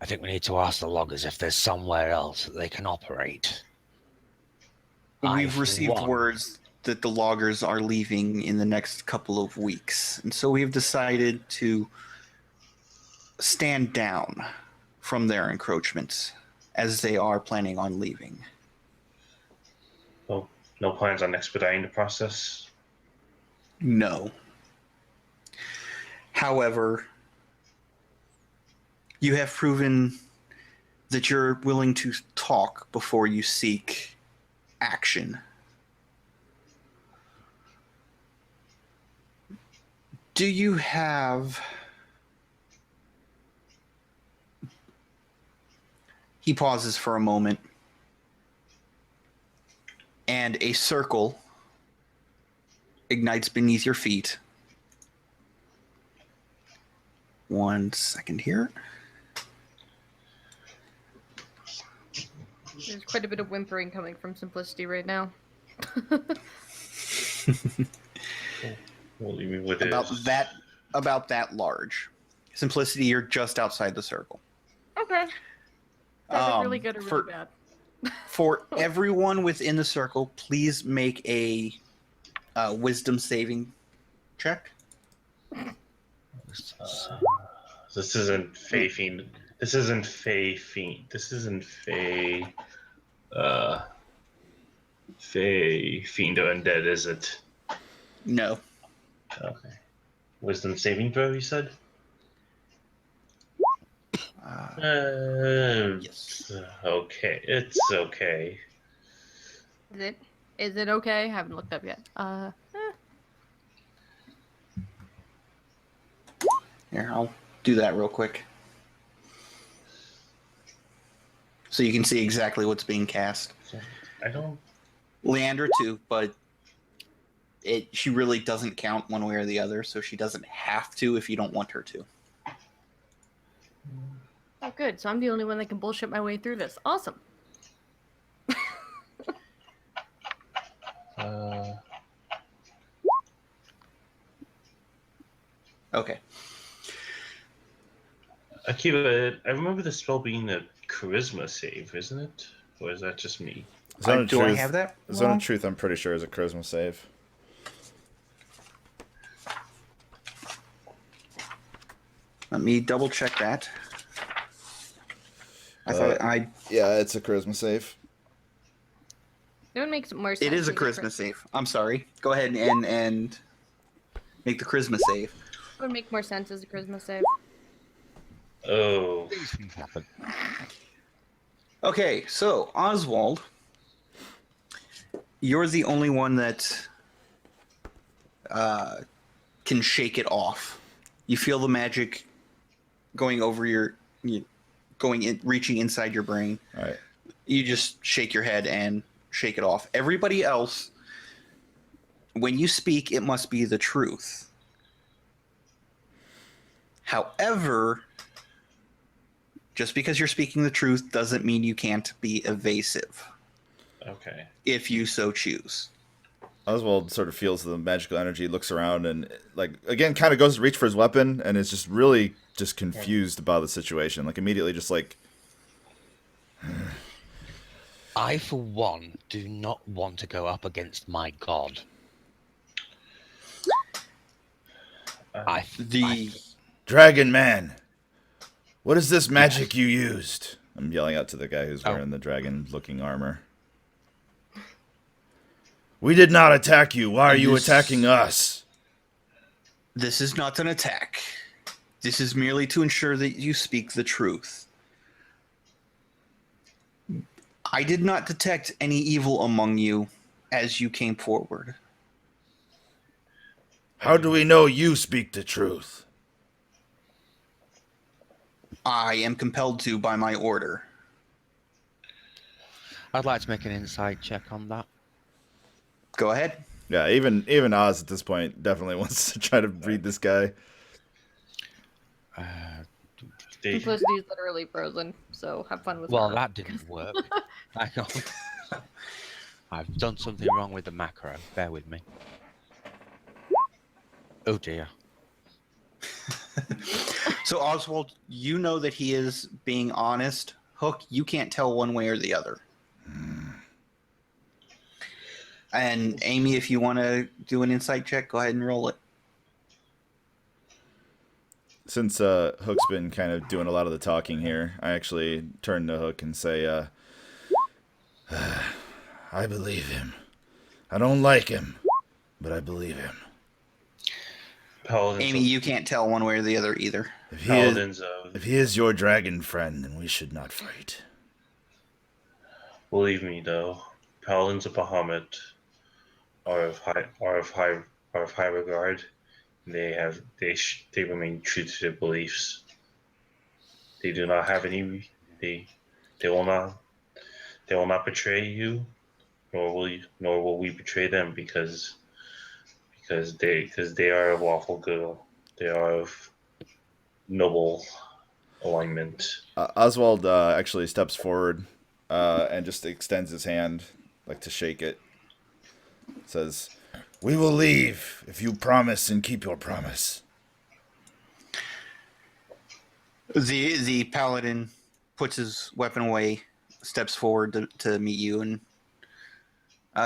think we need to ask the loggers if there's somewhere else that they can operate. We've received words that the loggers are leaving in the next couple of weeks, and so we've decided to stand down from their encroachments as they are planning on leaving. Oh, no plans on expediting the process? No. However, you have proven that you're willing to talk before you seek action. Do you have... He pauses for a moment, and a circle ignites beneath your feet. 1 second here. there's quite a bit of whimpering coming from Simplicity right now. We'll leave me with about that large. Simplicity, you're just outside the circle. Okay. That's really good or really bad. For everyone within the circle, please make a wisdom saving check. This isn't Fey Fiend. This isn't Fey Fiend. This isn't Fey. Fey Fiend or Undead, is it? No. Okay. Wisdom saving throw, you said? Yes. Okay. It's okay. Is it okay? I haven't looked up yet. Here, I'll do that real quick. So you can see exactly what's being cast. I don't... Leandra too, but she really doesn't count one way or the other, so she doesn't have to if you don't want her to. Oh, good. So I'm the only one that can bullshit my way through this. Awesome. Okay. Akiva, I remember the spell being a charisma save, isn't it? Or is that just me? Do I have that? Zone of Truth, I'm pretty sure, is a charisma save. Let me double check that. Yeah, it's a charisma save. It would make more sense. It is a charisma save. I'm sorry. Go ahead and make the charisma save. It would make more sense as a charisma save. Oh. Okay, so Oswald, you're the only one that can shake it off. You feel the magic going over reaching inside your brain. All right. You just shake your head and shake it off. Everybody else, when you speak, it must be the truth. However, Just because you're speaking the truth doesn't mean you can't be evasive. Okay. If you so choose. Oswald sort of feels the magical energy, looks around, and like again, kind of goes to reach for his weapon, and is just really just confused about the situation. Like immediately, just like. I, for one, do not want to go up against my god. Dragon Man, what is this magic you used? I'm yelling out to the guy who's wearing the dragon-looking armor. We did not attack you. Why are you attacking us? This is not an attack. This is merely to ensure that you speak the truth. I did not detect any evil among you as you came forward. How do we know you speak the truth? I am compelled to by my order. I'd like to make an insight check on that. Go ahead. Yeah, even Oz at this point definitely wants to try to read this guy. Simplicity is literally frozen, so have fun with Well, that. that didn't work. Hang on. I've done something wrong with the macro. Bear with me. Oh dear. So Oswald, you know that he is being honest. Hook, you can't tell one way or the other. And Amy, if you want to do an insight check, go ahead and roll it. Since Hook's been kind of doing a lot of the talking here, I actually turn to Hook and say, I believe him. I don't like him, but I believe him. Amy, you can't tell one way or the other either. If he is your dragon friend, then we should not fight. Believe me, though, Paladins of Bahamut are of high regard. They remain true to their beliefs. They do not have any. They will not betray you, nor will we betray them because they are of lawful good. They are of noble alignment. Oswald actually steps forward and just extends his hand, like to shake it. Says, "We will leave if you promise and keep your promise." The paladin puts his weapon away, steps forward to meet you, and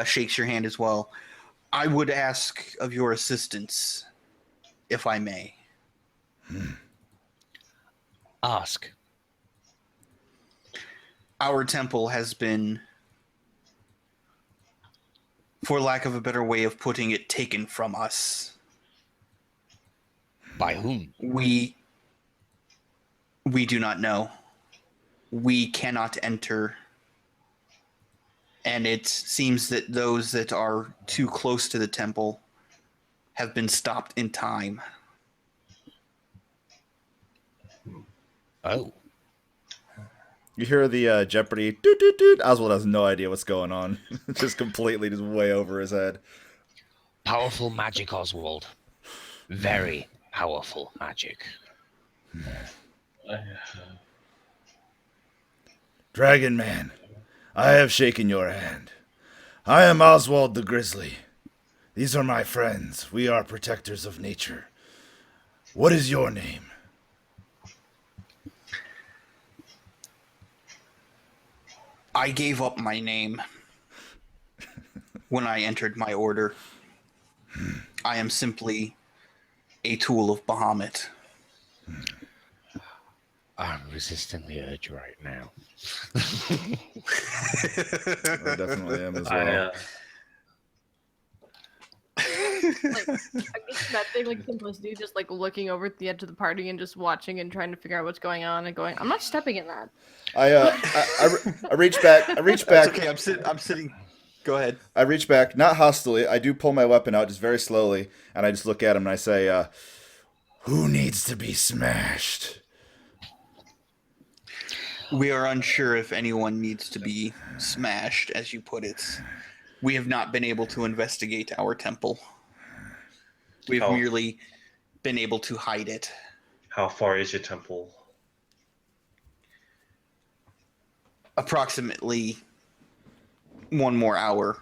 shakes your hand as well. I would ask of your assistance, if I may. Ask. Our temple has been, for lack of a better way of putting it, taken from us. By whom? We do not know. We cannot enter. And it seems that those that are too close to the temple have been stopped in time. Oh. You hear the Jeopardy doot doot doot. Oswald has no idea what's going on. Just completely just way over his head. Powerful magic, Oswald. Very powerful magic. Dragon Man, I have shaken your hand. I am Oswald the Grizzly. These are my friends. We are protectors of nature. What is your name? I gave up my name when I entered my order. I am simply a tool of Bahamut. I'm resisting the urge right now. I definitely am as well. Like, I guess that thing, like Simplicity, just like looking over at the edge of the party and just watching and trying to figure out what's going on and going, I'm not stepping in that. I reach back. That's okay, I'm sitting. Go ahead. I reach back, not hostily. I do pull my weapon out just very slowly, and I just look at him and I say, "Who needs to be smashed?" We are unsure if anyone needs to be smashed, as you put it. We have not been able to investigate our temple. We've merely been able to hide it. How far is your temple? approximately one more hour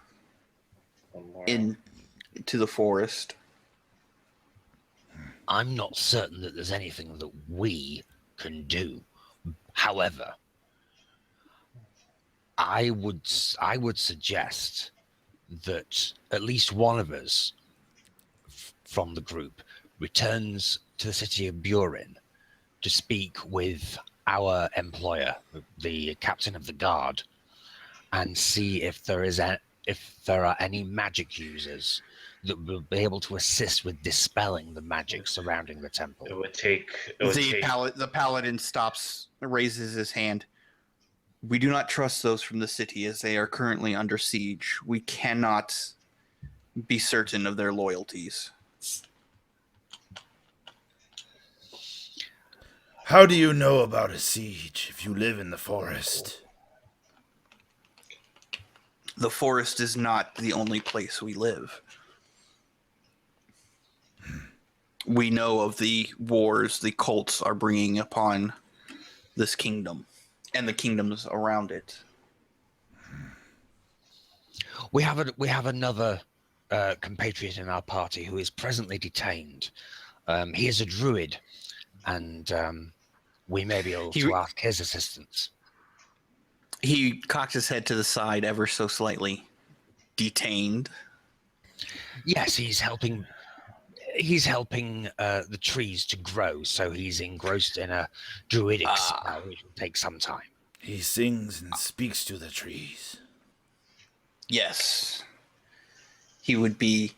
into the forest. I'm not certain that there's anything that we can do. However, I would suggest that at least one of us from the group returns to the city of Burin to speak with our employer, the captain of the guard, and see if there are any magic users that will be able to assist with dispelling the magic surrounding the temple. The paladin raises his hand. We do not trust those from the city as they are currently under siege. We cannot be certain of their loyalties. How do you know about a siege if you live in the forest? The forest is not the only place we live. We know of the wars the cults are bringing upon this kingdom and the kingdoms around it. We have another compatriot in our party who is presently detained. He is a druid, and we may be able to ask his assistance. He cocked his head to the side ever so slightly. Detained? Yes, he's helping. He's helping the trees to grow, so he's engrossed in a druidic spell, which will take some time. He sings and speaks to the trees. Yes. He would be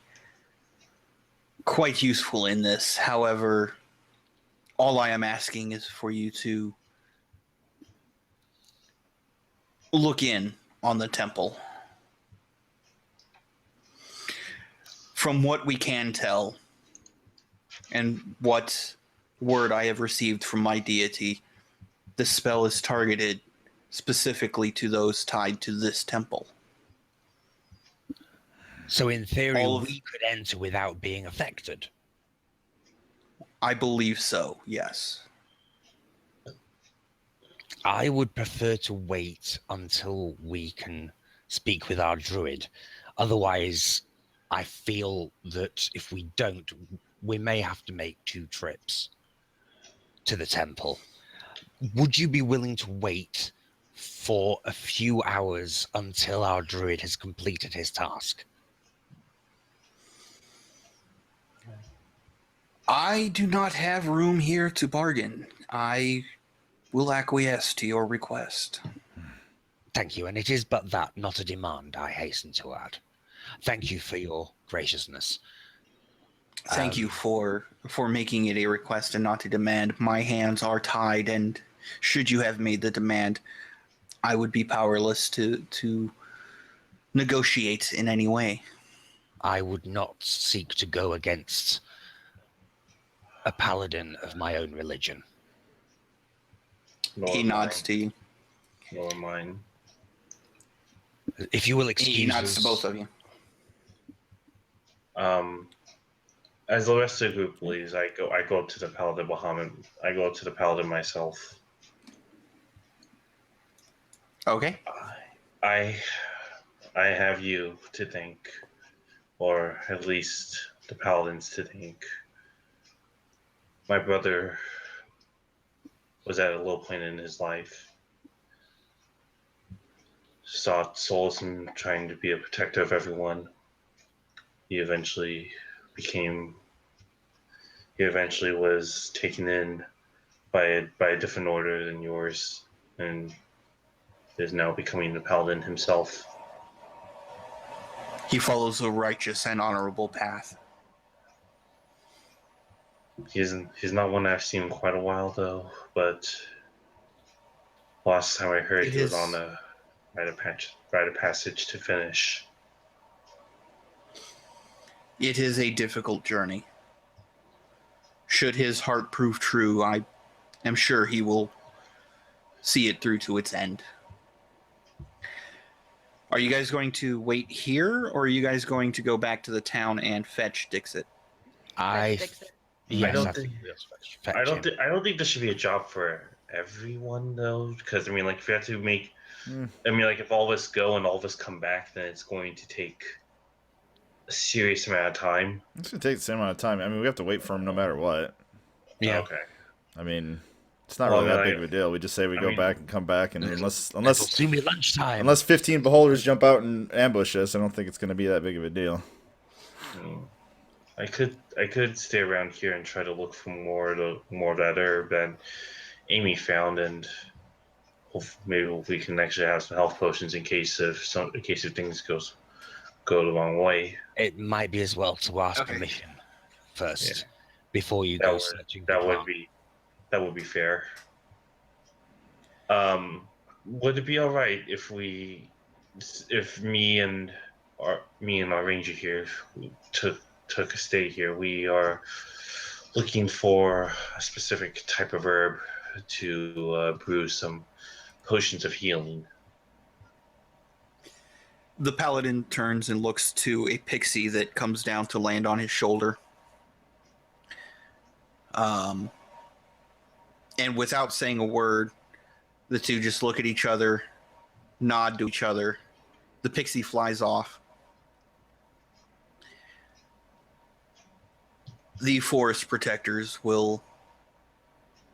quite useful in this. However, all I am asking is for you to look in on the temple. From what we can tell, and what word I have received from my deity, the spell is targeted specifically to those tied to this temple. So in theory, we could enter without being affected. I believe so, yes. I would prefer to wait until we can speak with our druid. Otherwise, I feel that if we don't, we may have to make 2 trips to the temple. Would you be willing to wait for a few hours until our druid has completed his task? I do not have room here to bargain. I will acquiesce to your request. Thank you, and it is but that, not a demand, I hasten to add. Thank you for your graciousness. Thank you for making it a request and not a demand. My hands are tied, and should you have made the demand, I would be powerless to negotiate in any way. I would not seek to go against a paladin of my own religion. He nods to you. Nor mine. If you will excuse He nods us, to both of you. As the rest of the group leaves, I go to the Paladin Bahamut. I go to the Paladin myself. Okay. I have you to thank, or at least the Paladins to thank. My brother was at a low point in his life. Sought solace in trying to be a protector of everyone. He eventually was taken in by a different order than yours, and is now becoming the paladin himself. He follows a righteous and honorable path. He's not one I've seen in quite a while, though. But last time I heard, he was on a rite of passage to finish. It is a difficult journey. Should his heart prove true, I am sure he will see it through to its end. Are you guys going to wait here, or are you guys going to go back to the town and fetch Dixit? I don't think this should be a job for everyone, though, because I mean, like, if you have to make I mean, like, if all of us go and all of us come back, then it's going to take a serious amount of time. It's going to take the same amount of time. I mean, we have to wait for him no matter what. Yeah. Okay. I mean, it's not really that big of a deal. We just say we go back and come back, and It'll unless soon be lunchtime. unless 15 beholders jump out and ambush us, I don't think it's going to be that big of a deal. I could stay around here and try to look for more of that herb that Amy found, and maybe we can actually have some health potions in case if things go the wrong way. It might be as well to ask permission first before you go searching. That would be fair. Would it be all right if me and our ranger here took a stay here? We are looking for a specific type of herb to brew some potions of healing. The paladin turns and looks to a pixie that comes down to land on his shoulder. And without saying a word, the two just look at each other, nod to each other. The pixie flies off. The forest protectors will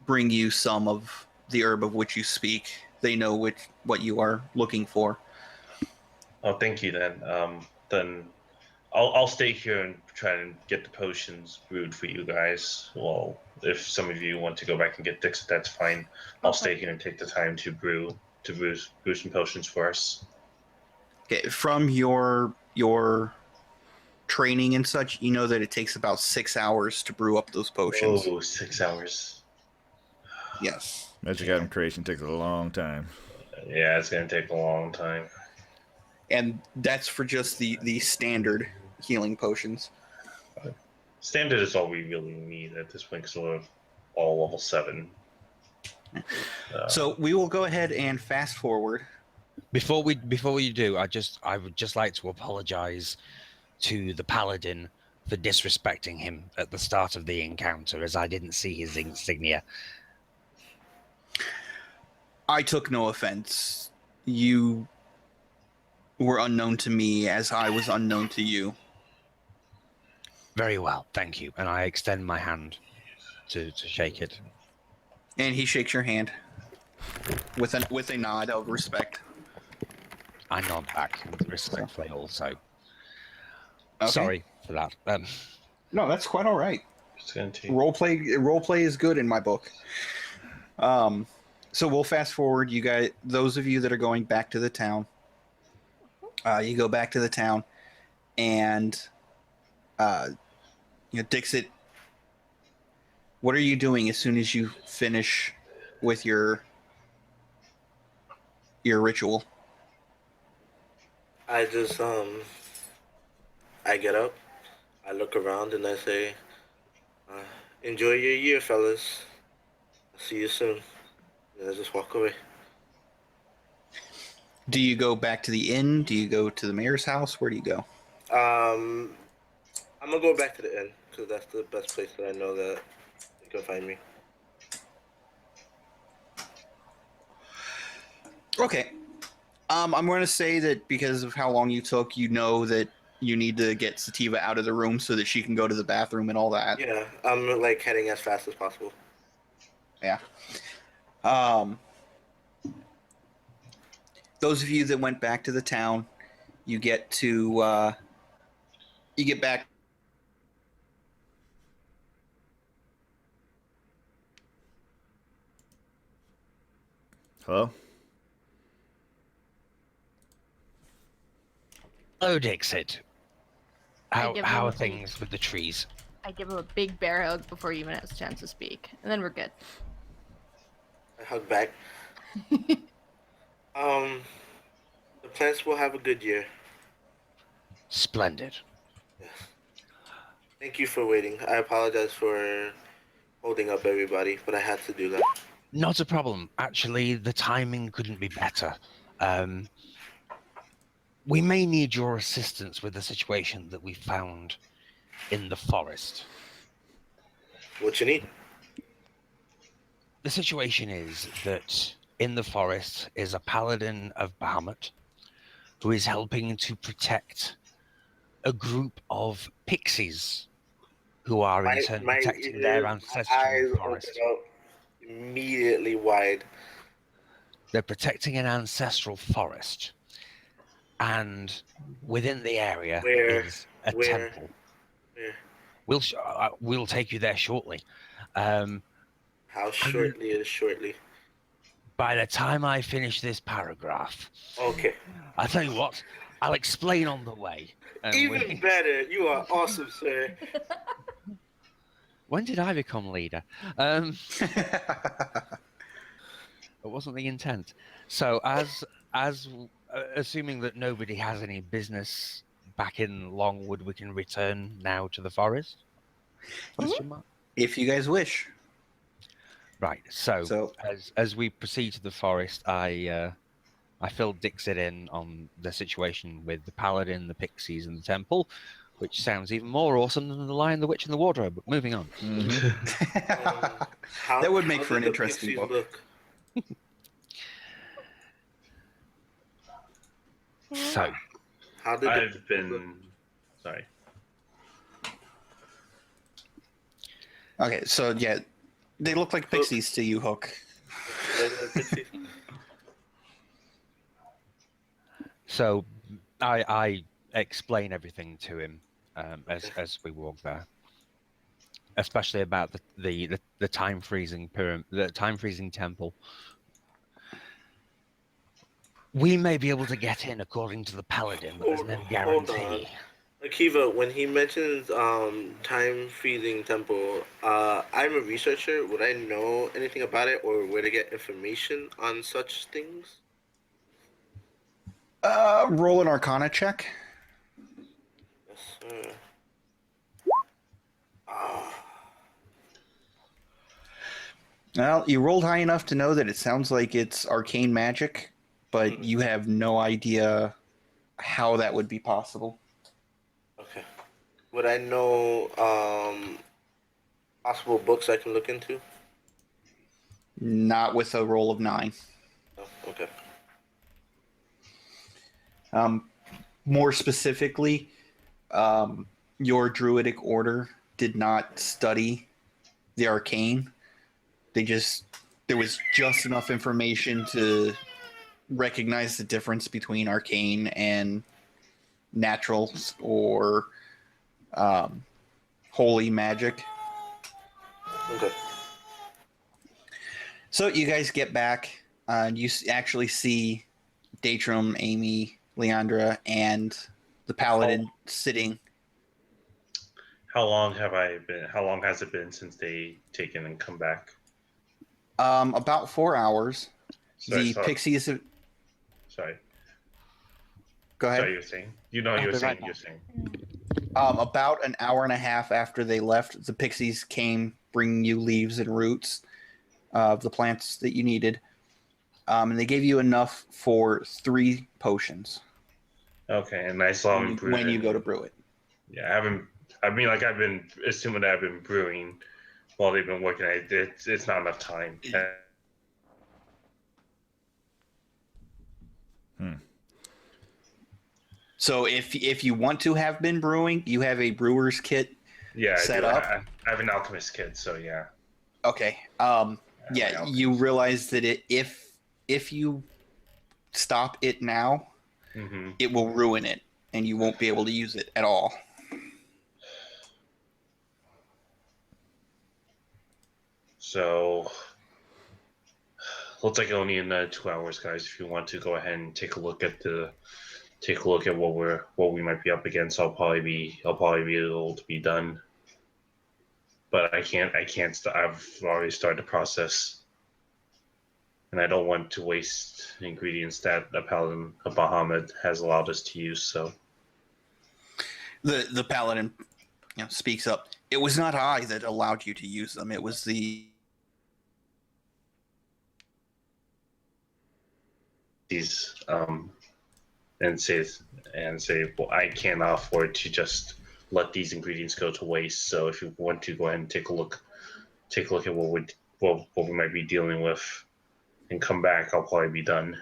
bring you some of the herb of which you speak. They know what you are looking for. Oh, thank you. Then I'll stay here and try and get the potions brewed for you guys. Well, if some of you want to go back and get Dixit, that's fine. I'll stay here and take the time to brew some potions for us. Okay, from your training and such, you know that it takes about 6 hours to brew up those potions. Oh, 6 hours. Yes. Magic item creation takes a long time. Yeah, it's going to take a long time. And that's for just the standard healing potions. Standard is all we really need at this point, because we're all level 7. So we will go ahead and fast forward. Before we do, I would just like to apologize to the paladin for disrespecting him at the start of the encounter, as I didn't see his insignia. I took no offense. You were unknown to me as I was unknown to you. Very well, thank you. And I extend my hand to shake it. And he shakes your hand with a nod of respect. I nod back respectfully also. Okay. Sorry for that. No, that's quite all right. Roleplay is good in my book. So we'll fast forward. You guys, those of you that are going back to the town, you go back to the town, and Dixit, what are you doing as soon as you finish with your ritual? I just I get up, I look around, and I say, enjoy your year, fellas. I'll see you soon. And I just walk away. Do you go back to the inn? Do you go to the mayor's house? Where do you go? I'm gonna go back to the inn, because that's the best place that I know that you can find me. Okay. I'm going to say that because of how long you took, you know that you need to get Sativa out of the room so that she can go to the bathroom and all that. Yeah, I'm heading as fast as possible. Yeah. Those of you that went back to the town, you get back. Hello? Hello, Dixit. How give are him a- things with the trees? I give him a big bear hug before he even has a chance to speak, and then we're good. I hug back. The plants will have a good year. Splendid. Yes. Thank you for waiting. I apologize for holding up everybody, but I had to do that. Not a problem. Actually, the timing couldn't be better. We may need your assistance with the situation that we found in the forest. What you need? The situation is that in the forest is a paladin of Bahamut who is helping to protect a group of pixies who are in turn protecting their ancestral eyes forest. open up immediately wide. They're protecting an ancestral forest, and within the area is a temple. We'll take you there shortly. How shortly is shortly? By the time I finish this paragraph, okay. I'll tell you what. I'll explain on the way. Even better. You are awesome, sir. When did I become leader? It wasn't the intent. So, as assuming that nobody has any business back in Longwood, we can return now to the forest? Question mark? If you guys wish. Right. So as we proceed to the forest, I filled Dixit in on the situation with the paladin, the pixies, and the temple, which sounds even more awesome than the Lion, the Witch, and the Wardrobe. But moving on. That would make for an interesting book. Look? So, How did I've been sorry. Okay, so yeah, they look like pixies to you, Hook. So I explain everything to him as we walk there, especially about the time freezing the time freezing temple. We may be able to get in according to the paladin, but there's no guarantee. Akiva, when he mentions time freezing temple, I'm a researcher. Would I know anything about it, or where to get information on such things? Roll an Arcana check. Yes, sir. Well, you rolled high enough to know that it sounds like it's arcane magic, but you have no idea how that would be possible. Okay. Would I know possible books I can look into? Not with a roll of 9. Oh, okay. More specifically, your druidic order did not study the arcane. There was just enough information to recognize the difference between arcane and natural or holy magic. Okay. So you guys get back, and you actually see Datrum, Amy, Leandra, and the paladin sitting. How long has it been since they taken and come back? About 4 hours. Sorry. Pixies have... Sorry. Go ahead. Sorry, you were saying? You were saying. About an hour and a half after they left, the pixies came bringing you leaves and roots of the plants that you needed. And they gave you enough for 3 potions. Okay, and I saw them brew when you go to brew it. Yeah, I've been assuming that I've been brewing while they've been working. It's not enough time. So if you want to have been brewing, you have a brewer's kit set up. I have an alchemist kit, so yeah. Okay. Yeah, you realize that if you stop it now, it will ruin it, and you won't be able to use it at all. So looks like only in 2 hours, guys. If you want to go ahead and take a look at what we might be up against, I'll probably be able to be done. But I can't. I've already started the process, and I don't want to waste ingredients that the paladin of Bahamut has allowed us to use. So the paladin, speaks up. It was not I that allowed you to use them. It was the these and say, well, I cannot afford to just let these ingredients go to waste. So if you want to go ahead and take a look at what we might be dealing with, and come back, I'll probably be done.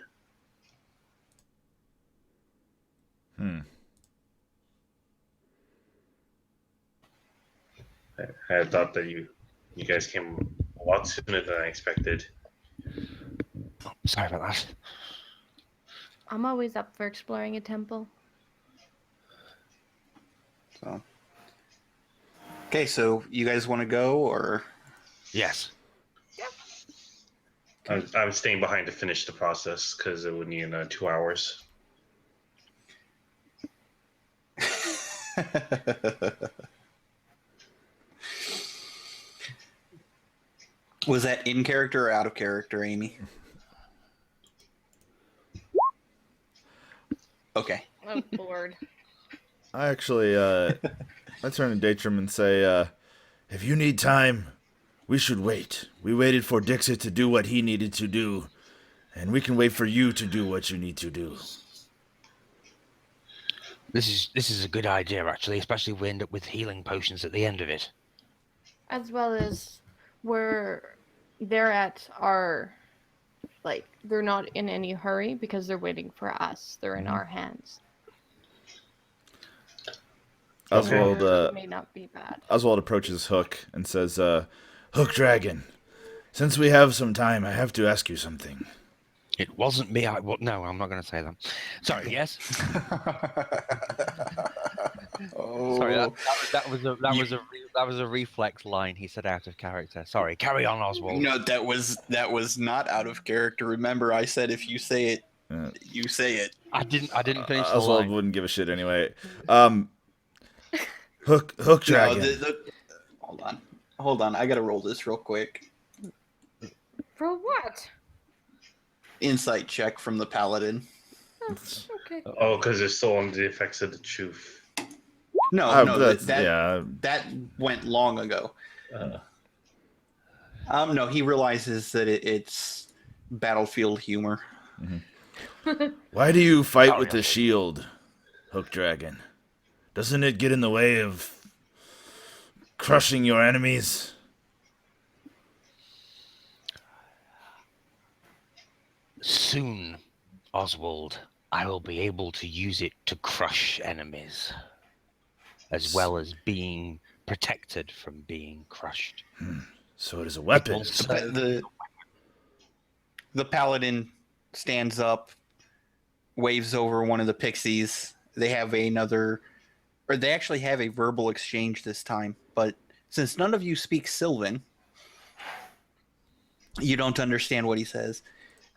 I had thought that you guys came a lot sooner than I expected. Sorry about that. I'm always up for exploring a temple. So, okay, so you guys want to go, or Yes. I'm staying behind to finish the process because it would need 2 hours. Was that in character or out of character, Amy? Okay. I'm bored. I actually, I turn to Datrum and say, if you need time, we should wait. We waited for Dixit to do what he needed to do, and we can wait for you to do what you need to do. This is a good idea, actually, especially if we end up with healing potions at the end of it. As well as they're at our, like, they're not in any hurry because they're waiting for us. They're in our hands. Oswald, It may not be bad. Oswald approaches Hook and says, Hook Dragon, since we have some time, I have to ask you something. It wasn't me. No, I'm not going to say that. Sorry. Yes. Oh. Sorry. That was a reflex line he said out of character. Sorry. Carry on, Oswald. No, that was not out of character. Remember, I said if you say it, you say it. I didn't finish the Oswald line. wouldn't give a shit anyway. Hook Dragon. No, hold on. I gotta roll this real quick. For what? Insight check from the paladin. Oh, okay. Oh, because they're still under the effects of the truth. No, yeah. that went long ago. No, he realizes that it's battlefield humor. Mm-hmm. Why do you fight with the shield, Hook Dragon? Doesn't it get in the way of crushing your enemies? Soon, Oswald, I will be able to use it to crush enemies, as well as being protected from being crushed. So it is a weapon. The paladin stands up, waves over one of the pixies. They actually have a verbal exchange this time, but since none of you speak Sylvan, you don't understand what he says.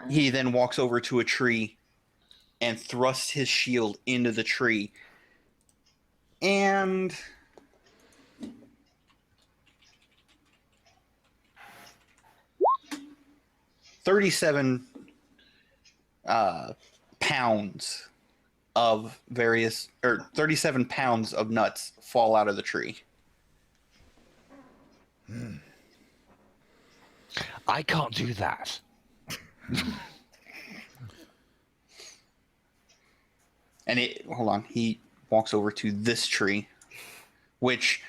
He then walks over to a tree and thrusts his shield into the tree. And $37 pounds of 37 pounds of nuts fall out of the tree. I can't do that. And he walks over to this tree, which,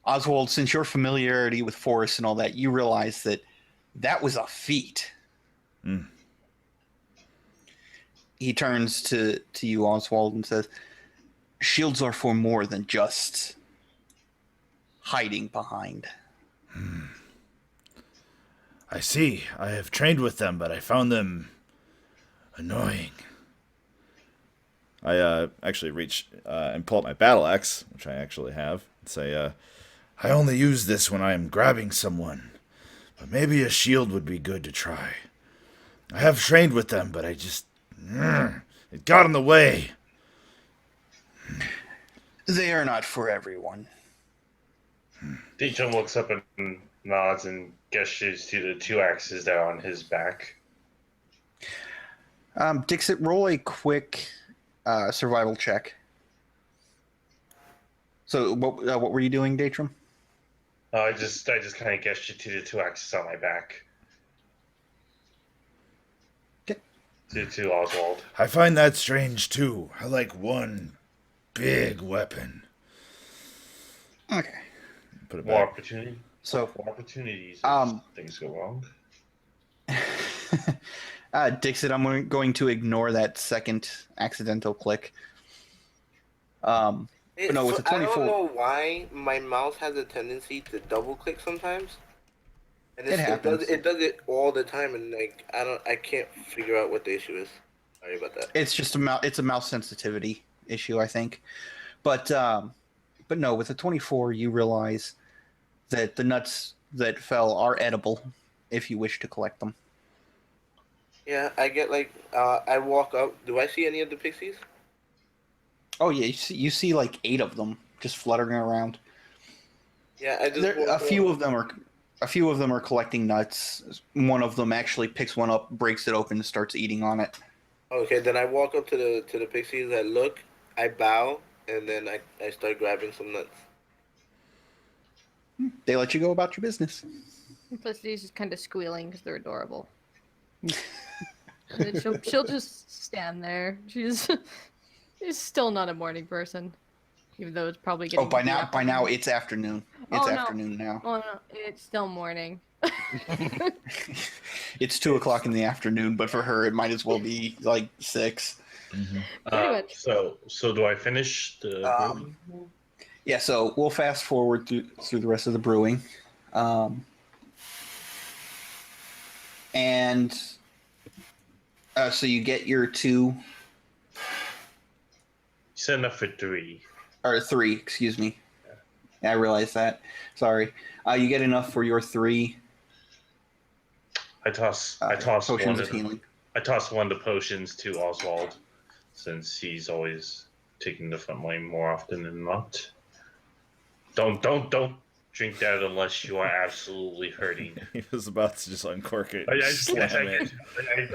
Oswald, since your familiarity with forests and all that, you realize that was a feat. He turns to you, Oswald, and says, shields are for more than just hiding behind. I see. I have trained with them, but I found them annoying. I actually reach and pull out my battle axe, which I actually have, and say, I only use this when I am grabbing someone, but maybe a shield would be good to try. I have trained with them, but it got in the way. They are not for everyone. Deacon looks up and nods and gestures to the 2 axes that are on his back. Dixit, roll a quick survival check. So what were you doing, Datrum? I just kind of gestured to the 2 axes on my back. Okay. To Oswald. I find that strange, too. I like one big weapon. Okay. Put it More back. opportunity. So, more opportunities. If things go wrong. Dixit, I'm going to ignore that second accidental click. But no, with the I 24, don't know why my mouse has a tendency to double click sometimes, and It happens. It does it all the time, and like I can't figure out what the issue is. Sorry about that. it's just it's a mouse sensitivity issue, I think. But no, with the 24, you realize that the nuts that fell are edible if you wish to collect them. Yeah, I get like I walk up. Do I see any of the pixies? Oh yeah, you see like 8 of them just fluttering around. Yeah, I just There, walk a up. few of them are collecting nuts. One of them actually picks one up, breaks it open, and starts eating on it. Okay, then I walk up to the pixies. I look, I bow, and then I start grabbing some nuts. They let you go about your business. Felicity's just kind of squealing because they're adorable. And then she'll just stand there. She's still not a morning person, even though it's probably getting. Oh, by now it's afternoon. It's afternoon now. Oh no, it's still morning. It's 2:00 in the afternoon, but for her it might as well be like 6. Pretty much. So do I finish the brewing? Yeah, so we'll fast forward through the rest of the brewing. And so you get your 2, You said enough for 3. or 3, excuse me. Yeah, I realized that. Sorry. You get enough for your 3 I toss potions of healing. I toss one of the potions to Oswald, since he's always taking the front line more often than not. Don't drink that unless you are absolutely hurting. He was about to just uncork it. I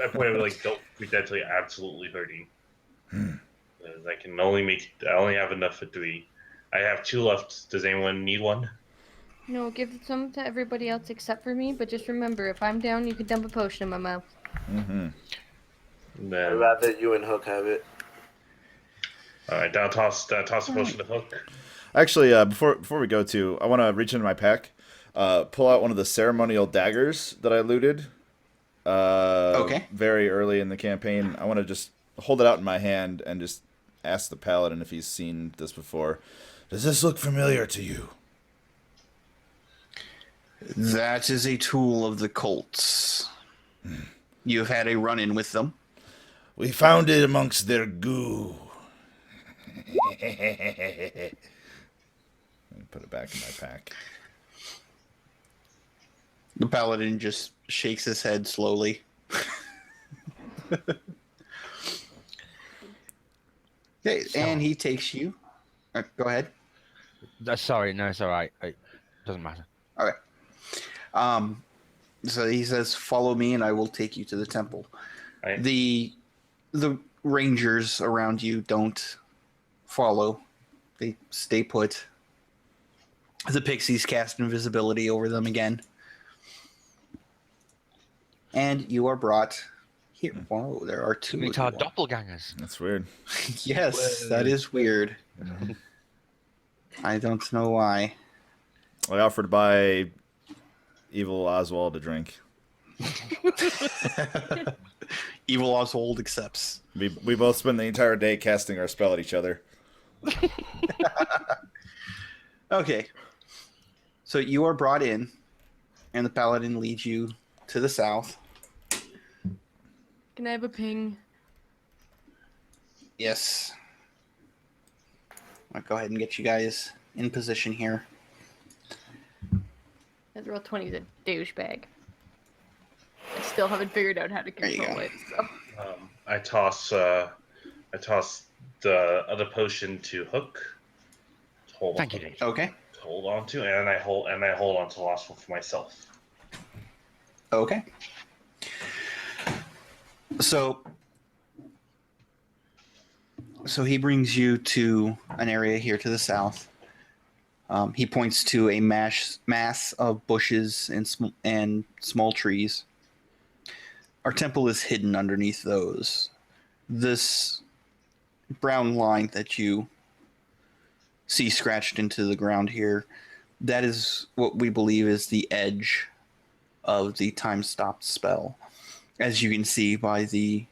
point out like, don't drink that until you're absolutely hurting. I only have enough for 3. I have 2 left. Does anyone need one? No, give some to everybody else except for me. But just remember, if I'm down, you can dump a potion in my mouth. I'd rather you and Hook have it. All right, I'll toss a potion to Hook. Actually, before we go to, I want to reach into my pack, pull out one of the ceremonial daggers that I looted. Okay. Very early in the campaign, I want to just hold it out in my hand and just ask the paladin if he's seen this before. Does this look familiar to you? That is a tool of the cults. You've had a run-in with them. We found it amongst their goo. Put it back in my pack. The paladin just shakes his head slowly. Okay, and he takes you. Go ahead. Sorry, no, it's all right. It doesn't matter. Okay. So he says, "Follow me, and I will take you to the temple." Right. The rangers around you don't follow; they stay put. The pixies cast invisibility over them again, and you are brought here. Whoa, there are 2. It's our doppelgangers. That's weird. Yes, that is weird. I don't know why. I offered to buy Evil Oswald a drink. Evil Oswald accepts. We both spend the entire day casting our spell at each other. Okay. So you are brought in, and the paladin leads you to the south. Can I have a ping? Yes. I'll go ahead and get you guys in position here. That roll 20 is a douchebag. I still haven't figured out how to There you control go. it. So. I toss the other potion to Hook. Thank you, Dave. Okay. Hold on to, and I hold on to the last one for myself. Okay. So he brings you to an area here to the south. He points to a mass of bushes and small trees. Our temple is hidden underneath those. This brown line that you see scratched into the ground here, that is what we believe is the edge of the time-stopped spell. as you can see by the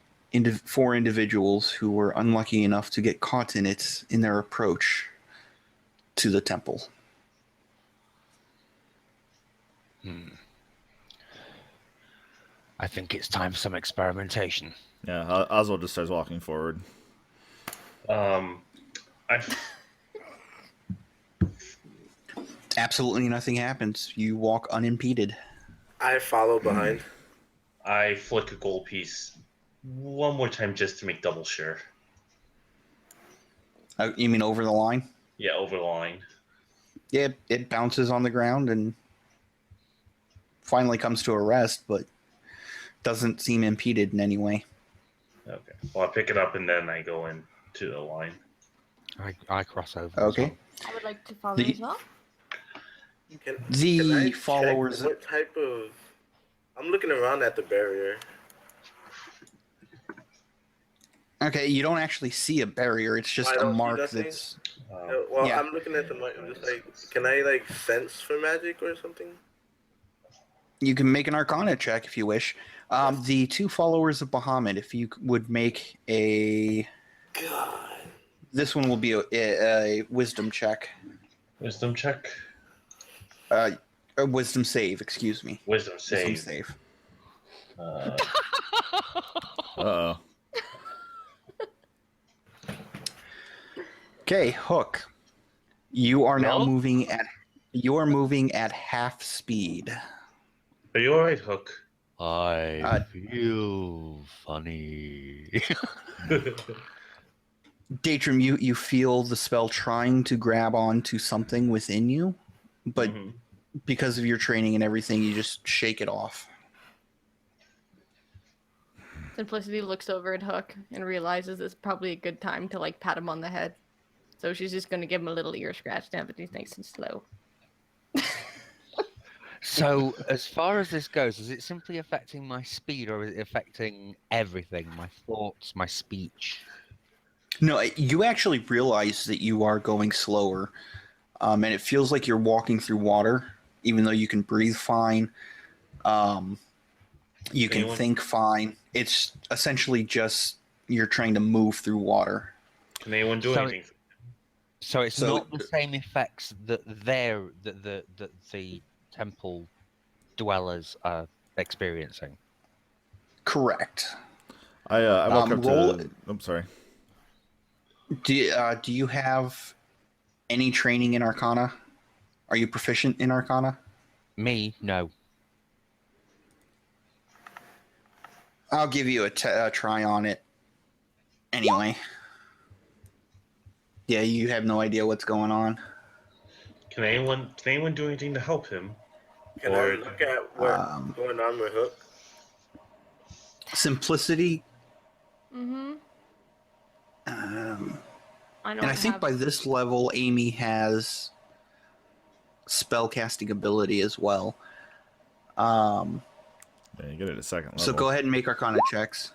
4 individuals who were unlucky enough to get caught in it in their approach to the temple. I think it's time for some experimentation. Yeah, Oswald just starts walking forward. Absolutely nothing happens. You walk unimpeded. I follow behind. I flick a gold piece one more time just to make double sure. You mean over the line? Yeah, over the line. Yeah, it bounces on the ground and finally comes to a rest, but doesn't seem impeded in any way. Okay. Well, I pick it up and then I go into the line. I cross over. Okay. I would like to follow The- as well. Can The I followers. check what type of? I'm looking around at the barrier. Okay, you don't actually see a barrier. It's just I a don't see mark nothing? that's. Well, Yeah. I'm looking at the mic. I'm just like, can I like sense for magic or something? You can make an Arcana check if you wish. The 2 followers of Bahamut, if you would make a. God. This one will be a wisdom check. Wisdom check. A wisdom save, excuse me. Wisdom Wisdom save. save. Uh-oh. Okay, Hook. You are now No? moving at half speed. Are you alright, Hook? I feel funny. Datrum, you feel the spell trying to grab onto something within you, but Mhm. because of your training and everything, you just shake it off. Simplicity looks over at Hook and realizes it's probably a good time to like pat him on the head. So she's just gonna give him a little ear scratch now, but he's nice and slow. So, as far as this goes, is it simply affecting my speed, or is it affecting everything? My thoughts, my speech? No, you actually realize that you are going slower, and it feels like you're walking through water, even though you can breathe fine. You can think fine. It's essentially just you're trying to move through water. Can anyone do So- anything? So it's So- not the same effects that the temple dwellers are experiencing. Correct. I walk up roll- to. I'm sorry. Do you have any training in Arcana? Are you proficient in Arcana? Me, no. I'll give you a try on it. Anyway. Yeah, you have no idea what's going on. Can anyone do anything to help him? Can I look at what's going on with Hook? Simplicity. Mm-hmm. I don't And I think have... by this level, Amy has spellcasting ability as well. Yeah, you get it at second level. So go ahead and make Arcana checks.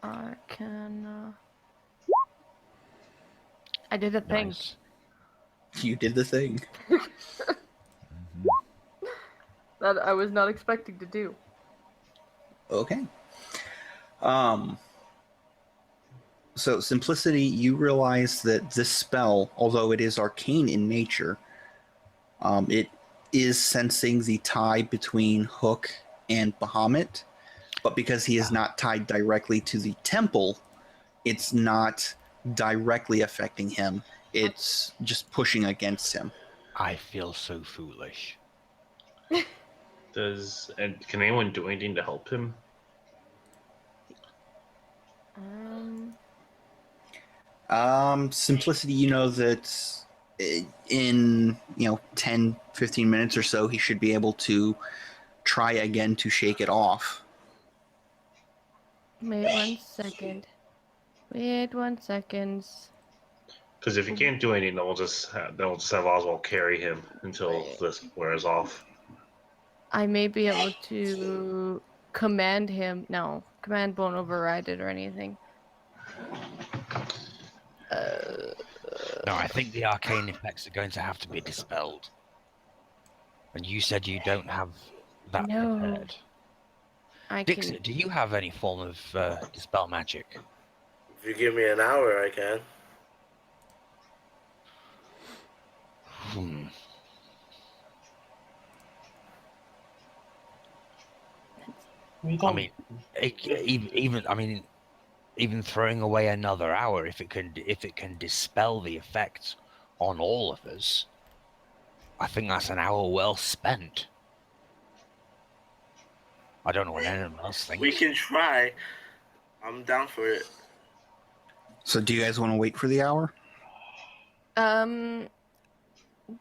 Arcana. I did a thing. Nice. You did the thing. That I was not expecting to do. Okay. So Simplicity, you realize that this spell, although it is arcane in nature, it is sensing the tie between Hook and Bahamut, but because he is not tied directly to the temple, it's not directly affecting him. It's just pushing against him. I feel so foolish. Can anyone do anything to help him? Simplicity, you know that in 10, 15 minutes or so, he should be able to try again to shake it off. Wait 1 second. Wait 1 second. Because if he can't do anything, then we'll just have Oswald carry him until this wears off. I may be able to command him. No, command won't override it or anything. No, I think the arcane effects are going to have to be dispelled. And you said you don't have that No. prepared. I Dixon, can. do you have any form of dispel magic? If you give me an hour, I can. Hmm. We I don't. mean, even throwing away another hour, if it can dispel the effect on all of us, I think that's an hour well spent. I don't know what anyone else thinks. We can try. I'm down for it. So do you guys want to wait for the hour?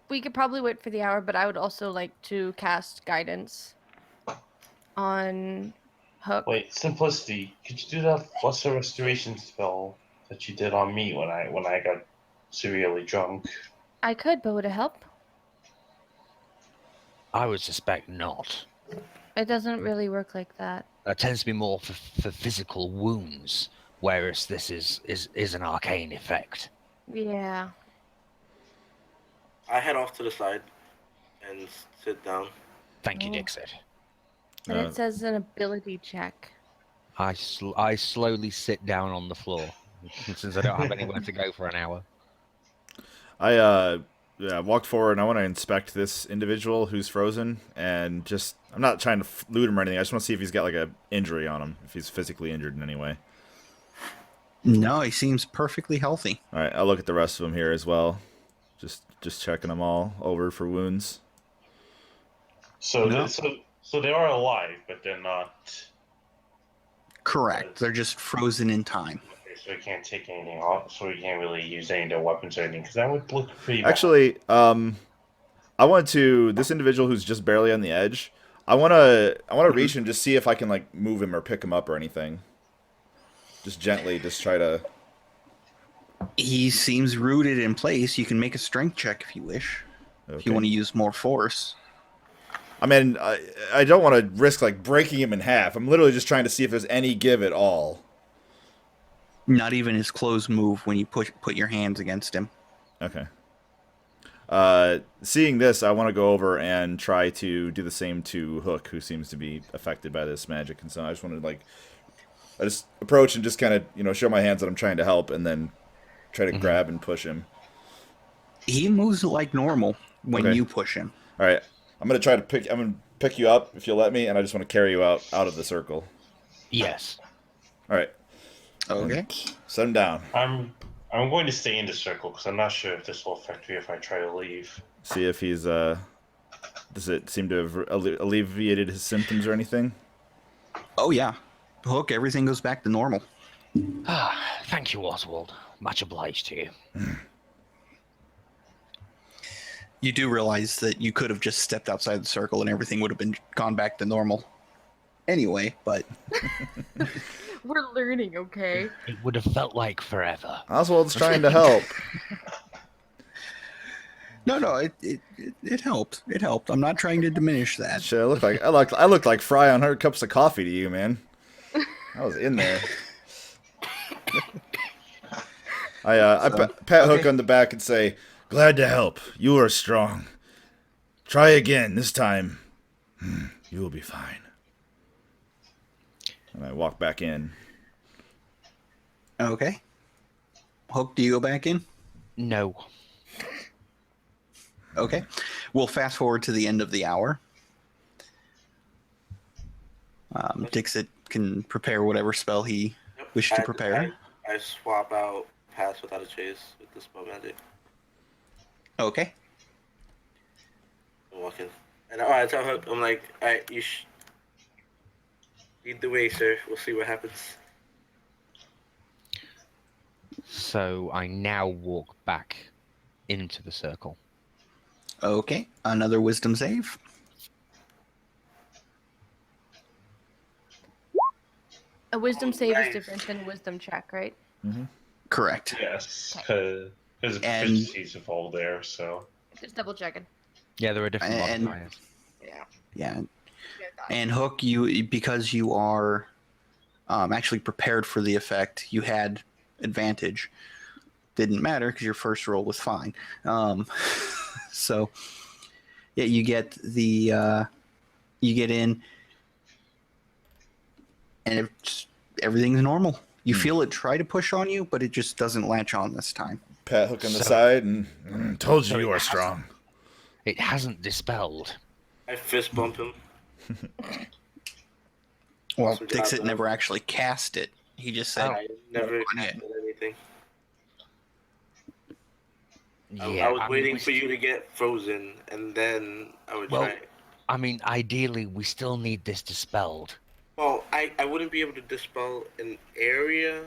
We could probably wait for the hour, but I would also like to cast guidance on Hook. Wait, simplicity. Could you do that lesser restoration spell that you did on me when I got severely drunk? I could, but would it help? I would suspect not. It doesn't really work like that. That tends to be more for physical wounds, whereas this is an arcane effect. Yeah. I head off to the side and sit down. Thank you, Oh. Dixit. And it says an ability check. I slowly sit down on the floor since I don't have anywhere to go for an hour. I walked forward and I want to inspect this individual who's frozen and just I'm not trying to loot him or anything. I just want to see if he's got like a injury on him, if he's physically injured in any way. No, he seems perfectly healthy. All right, I'll look at the rest of them here as well. Just checking them all over for wounds. So No. so they are alive, but they're not. Correct. They're just frozen in time. Okay, so we can't take anything off. So we can't really use any of their weapons or anything because that would look pretty bad. Actually, I want to this individual who's just barely on the edge. I want to reach him, just see if I can like move him or pick him up or anything. Just gently, just try to. He seems rooted in place. You can make a strength check if you wish. Okay. If you want to use more force. I mean, I don't want to risk like breaking him in half. I'm literally just trying to see if there's any give at all. Not even his clothes move when you put your hands against him. Okay. Seeing this, I want to go over and try to do the same to Hook, who seems to be affected by this magic. And so I just want to I just approach and just kind of show my hands that I'm trying to help, and then try to grab and push him. He moves like normal when Okay. you push him. All right, I'm gonna try to pick you up if you'll let me, and I just want to carry you out of the circle. Yes. All right. Okay. Set him down. I'm going to stay in the circle because I'm not sure if this will affect me if I try to leave. See if he's does it seem to have alleviated his symptoms or anything? Oh yeah. Hook, everything goes back to normal. Thank you, Oswald. Much obliged to you. You do realize that you could have just stepped outside the circle and everything would have gone back to normal. Anyway, but We're learning, okay? It would have felt like forever. Oswald's trying to help. no, it helped. It helped. I'm not trying to diminish that. Shit, I looked like Fry on 100 cups of coffee to you, man. I was in there. I pat Hook on the back and say, "Glad to help. You are strong. Try again. This time, you will be fine." And I walk back in. Okay. Hook, do you go back in? No. Okay. We'll fast forward to the end of the hour. Dixit can prepare whatever spell he wished to prepare. I swap out Pass Without a Trace with the spell magic. Okay. I'm walking. And I tell Hook, I'm like, alright, lead the way, sir. We'll see what happens. So I now walk back into the circle. Okay. Another wisdom save. A wisdom save Nice. is different than a wisdom check, right? Correct. Yes, because And- efficiencies involved there. So Just double checking. Yeah, there are different And- modifiers. Yeah. And Hook, because you are actually prepared for the effect, you had advantage. Didn't matter because your first roll was fine. So, yeah, you get the You get in, and everything's normal. You feel it try to push on you, but it just doesn't latch on this time. Pat Hook on the So- side and told you So you it are hasn't- strong. It hasn't dispelled. I fist bump him. Well, Awesome job, Dixit dog. never actually cast it. He just said, I never on it. casted anything. Yeah, I was waiting we for you to get frozen, and then I would Well- try it. I mean, ideally, we still need this dispelled. Well, I wouldn't be able to dispel an area.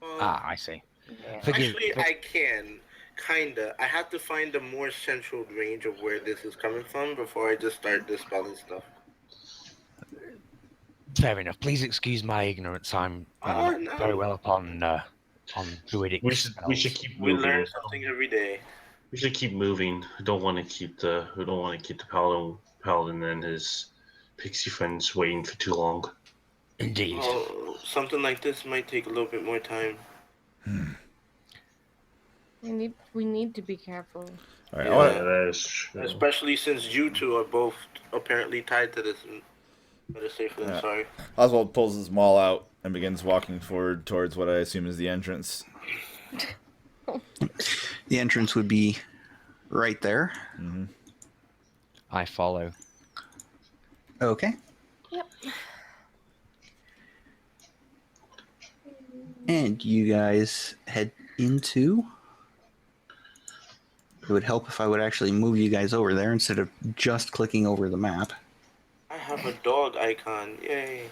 I see. Yeah. Actually, I can. Kinda. I have to find a more central range of where this is coming from before I just start dispelling stuff. Fair enough. Please excuse my ignorance. I'm not no. very well up on druidic We should spells. keep We moving. learn something every day. We should keep moving. We don't want to keep the paladin and his pixie friends waiting for too long. Indeed. Oh, something like this might take a little bit more time. We need to be careful. All right, Yeah. I wanna- that is true. Especially since you two are both apparently tied to this. Better safe than Yeah. sorry. Oswald pulls his maul out and begins walking forward towards what I assume is the entrance. the entrance would be right there. I follow. Okay. Yep. And you guys head into... It would help if I would actually move you guys over there instead of just clicking over the map. I have a dog icon. Yay.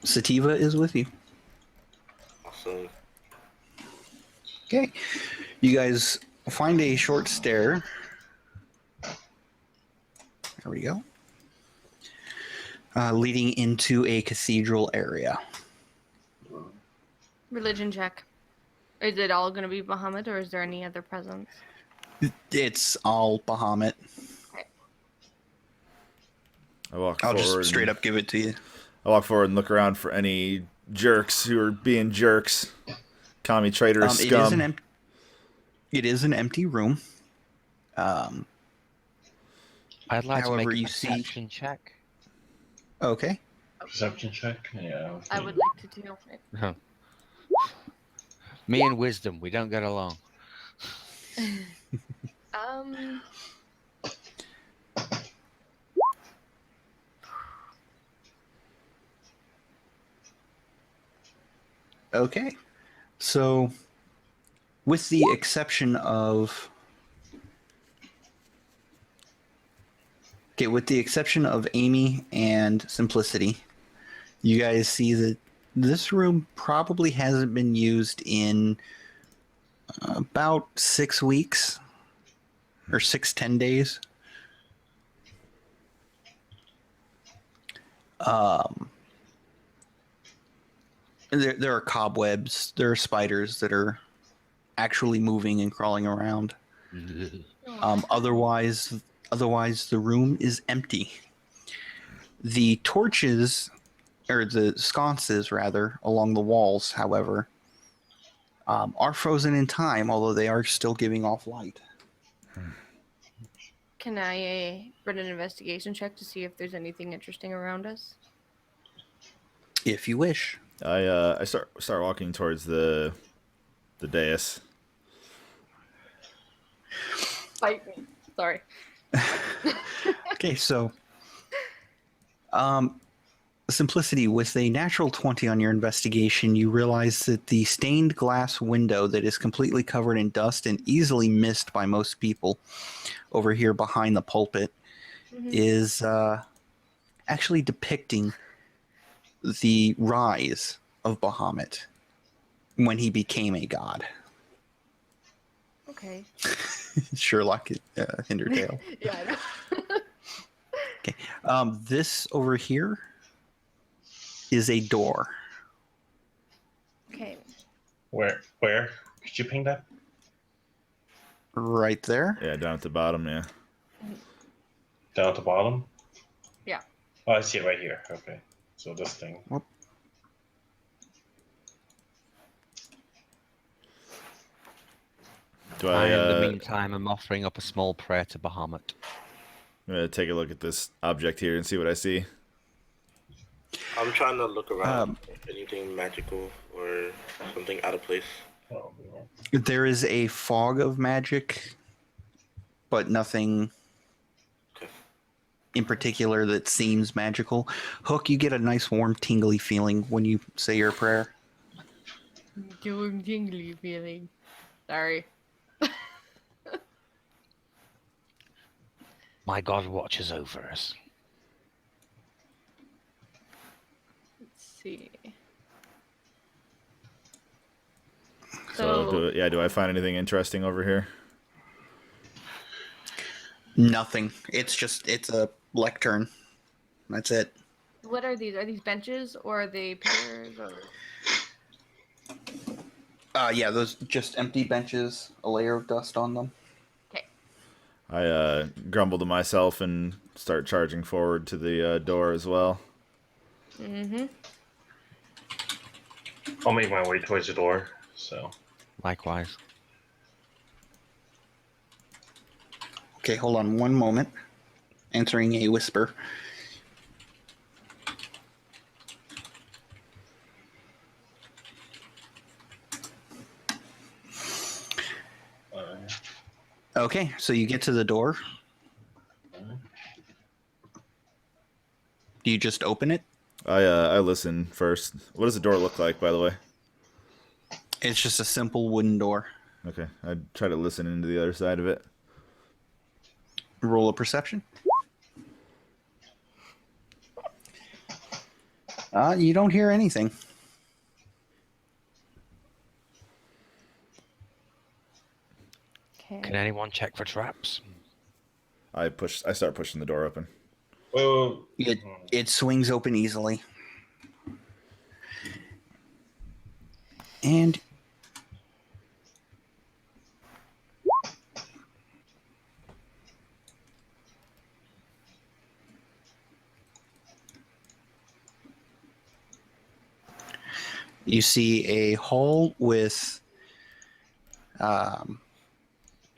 Sativa is with you. Awesome. Okay. You guys find a short stair. There we go. Leading into a cathedral area. Religion check. Is it all going to be Bahamut, or is there any other presence? It's all Bahamut. I walk I'll forward. just straight up give it to you. I walk forward and look around for any jerks who are being jerks. Commie traitorous scum. It is an empty room. I'd like to however, make a you see- perception check. Okay. Perception check? Yeah. I would like to do. Me and wisdom, we don't get along. Okay. So, with the exception of... Okay, with the exception of Amy and Simplicity, you guys see that this room probably hasn't been used in about 6 weeks or 10 days. There are cobwebs, there are spiders that are actually moving and crawling around. Otherwise, the room is empty. The torches, or the sconces rather, along the walls, however, are frozen in time, although they are still giving off light. Can I run an investigation check to see if there's anything interesting around us? If you wish. I start walking towards the dais. Bite me. Sorry. Okay, so Simplicity, with a natural 20 on your investigation, you realize that the stained glass window that is completely covered in dust and easily missed by most people over here behind the pulpit is actually depicting the rise of Bahamut when he became a god. Okay. Sherlock Hinderdale. Yeah, I know. Okay. This over here is a door. Okay. Where? Could you ping that? Right there. Yeah, down at the bottom, yeah. Down at the bottom? Yeah. Oh, I see it right here. Okay. So this thing. Whoop. Do I, in the I, meantime, am offering up a small prayer to Bahamut. I'm gonna take a look at this object here and see what I see. I'm trying to look around for anything magical or something out of place. Oh, man. There is a fog of magic, but nothing in particular that seems magical. Hook, you get a nice warm tingly feeling when you say your prayer. Doing tingly feeling. Sorry. My God watches over us. Let's see. So do I find anything interesting over here? Nothing. It's a lectern. That's it. What are these? Are these benches or are they pillars? Or... Yeah, those just empty benches, a layer of dust on them. Okay. I grumble to myself and start charging forward to the door as well. Mm-hmm. I'll make my way towards the door. So. Likewise. Okay, hold on one moment. Answering a whisper. Okay, so you get to the door. Do you just open it? I listen first. What does the door look like, by the way? It's just a simple wooden door. Okay, I try to listen into the other side of it. Roll a perception. You don't hear anything. Okay. Can anyone check for traps? I start pushing the door open. Well, It swings open easily. And you see a hall with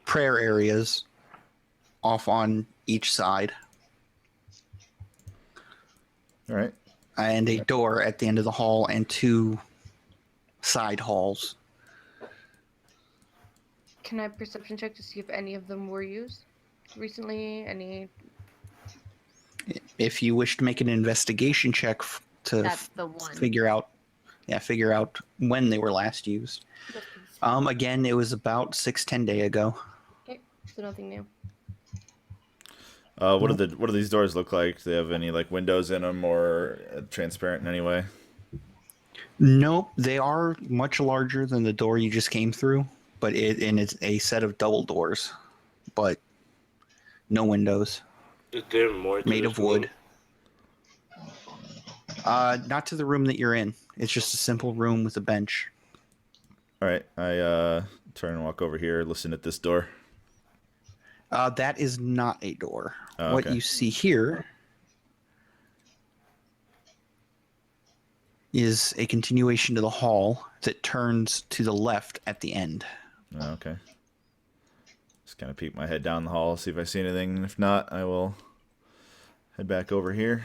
prayer areas off on each side. All right. And a door at the end of the hall and two side halls. Can I perception check to see if any of them were used recently? Any? If you wish to make an investigation check to That's the one. figure out when they were last used. Yes, please. Again, it was about 6-10 days ago. Okay, so nothing new. What do these doors look like? Do they have any like windows in them or transparent in any way? Nope, they are much larger than the door you just came through, but it's a set of double doors, but no windows. Is there more to Made this of wood. room? Not to the room that you're in. It's just a simple room with a bench. All right. I turn and walk over here. Listen at this door. That is not a door. Oh, What okay. you see here is a continuation to the hall that turns to the left at the end. Oh, okay. Just kind of peek my head down the hall, see if I see anything. And if not, I will head back over here.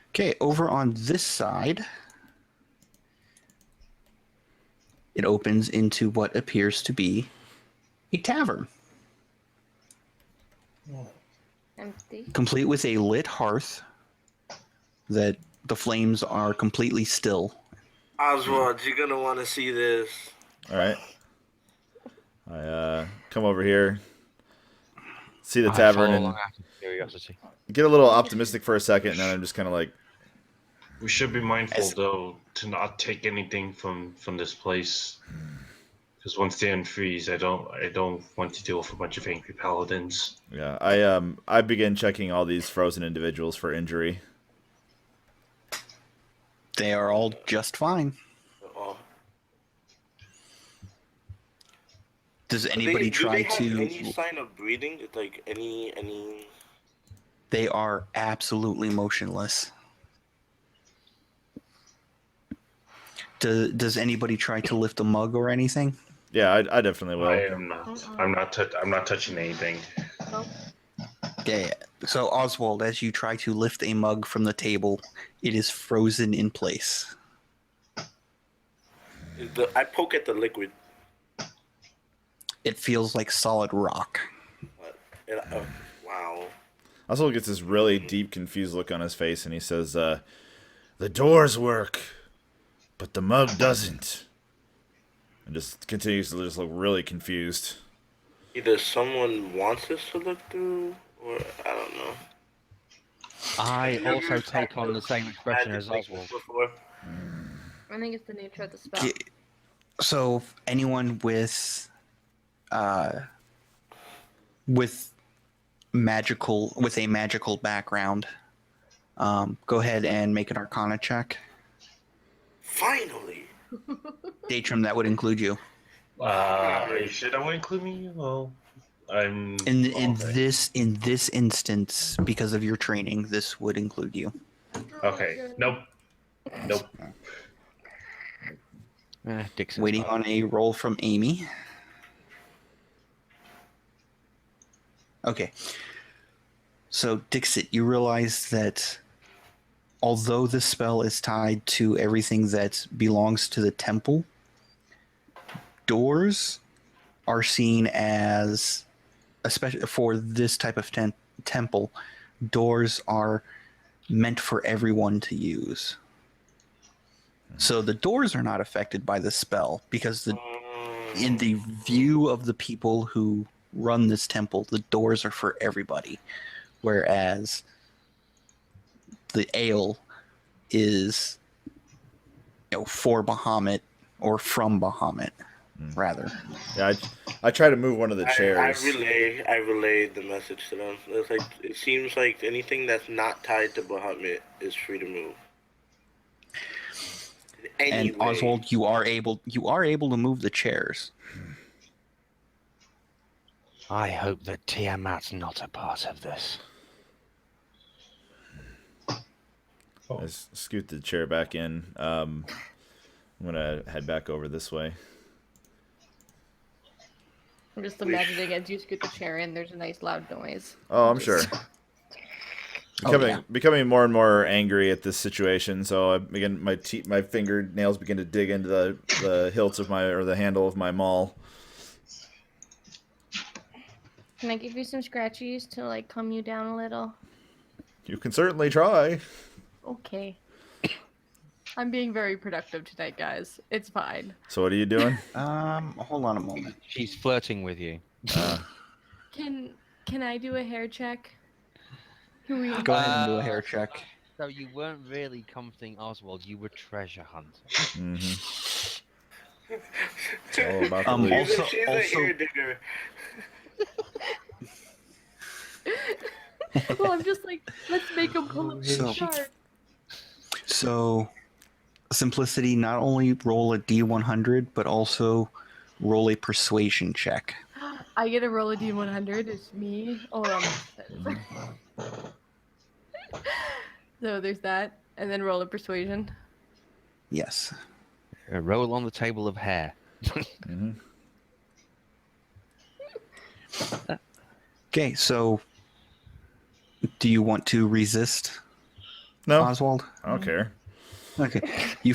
Okay, over on this side, it opens into what appears to be a tavern, Empty. complete with a lit hearth that the flames are completely still. Oswald, you're gonna want to see this. All right. I come over here, see the I tavern, follow and along out of curiosity. get a little optimistic for a second, and then I'm just kind of like, we should be mindful though to not take anything from this place, because once they unfreeze, I don't want to deal with a bunch of angry paladins. yeah. I begin checking all these frozen individuals for injury. They are all just fine. Oh. Does anybody try do they to... have any sign of breathing? It's like any... They are absolutely motionless. Does anybody try to lift a mug or anything? Yeah, I definitely will. I am not. I'm not touching anything. Nope. Okay, so Oswald, as you try to lift a mug from the table, it is frozen in place. I poke at the liquid. It feels like solid rock. Wow. Oswald gets this really deep, confused look on his face, and he says, "The doors work, but the mug doesn't." And just continues to just look really confused. Either someone wants us to look through, or I don't know. I also take on the same expression as Oswald. Before. I think it's the nature of the spell. Okay, so anyone with a magical background, go ahead and make an Arcana check. Finally. Datrum, that would include you. You sure that would include me? Well, I'm In this instance, because of your training, this would include you. okay. Nope. Dixon. Waiting on a roll from Amy. Okay. So, Dixit, you realize that although the spell is tied to everything that belongs to the temple, doors are seen as, especially for this type of temple, doors are meant for everyone to use. So the doors are not affected by the spell because in the view of the people who run this temple, the doors are for everybody. Whereas the ale is, for Bahamut, or from Bahamut, rather. Yeah, I try to move one of the chairs. I relay the message to them. It's like it seems like anything that's not tied to Bahamut is free to move. Anyway. And Oswald, you are able to move the chairs. I hope that Tiamat's not a part of this. I scoot the chair back in. I'm gonna head back over this way. I'm just imagining as you scoot the chair in, there's a nice loud noise. Oh, I'm sure. Becoming more and more angry at this situation, so I begin my fingernails begin to dig into the hilts of the handle of my maul. Can I give you some scratchies to calm you down a little? You can certainly try. Okay. I'm being very productive tonight, guys. It's fine. So what are you doing? Hold on a moment. She's flirting with you. Can I do a hair check? Go ahead and do a hair check. So you weren't really comforting Oswald, you were treasure hunting. Mm-hmm. It's all about the loot. She's a hair digger. Well, I'm just like, let's make him pull up his chart. So, Simplicity, not only roll a D100, but also roll a persuasion check. I get to roll a D100. It's me. Oh, so there's that, and then roll a persuasion. Yes. A roll on the table of hair. Mm-hmm. Okay, so do you want to resist, No, Oswald? I don't care. Okay, you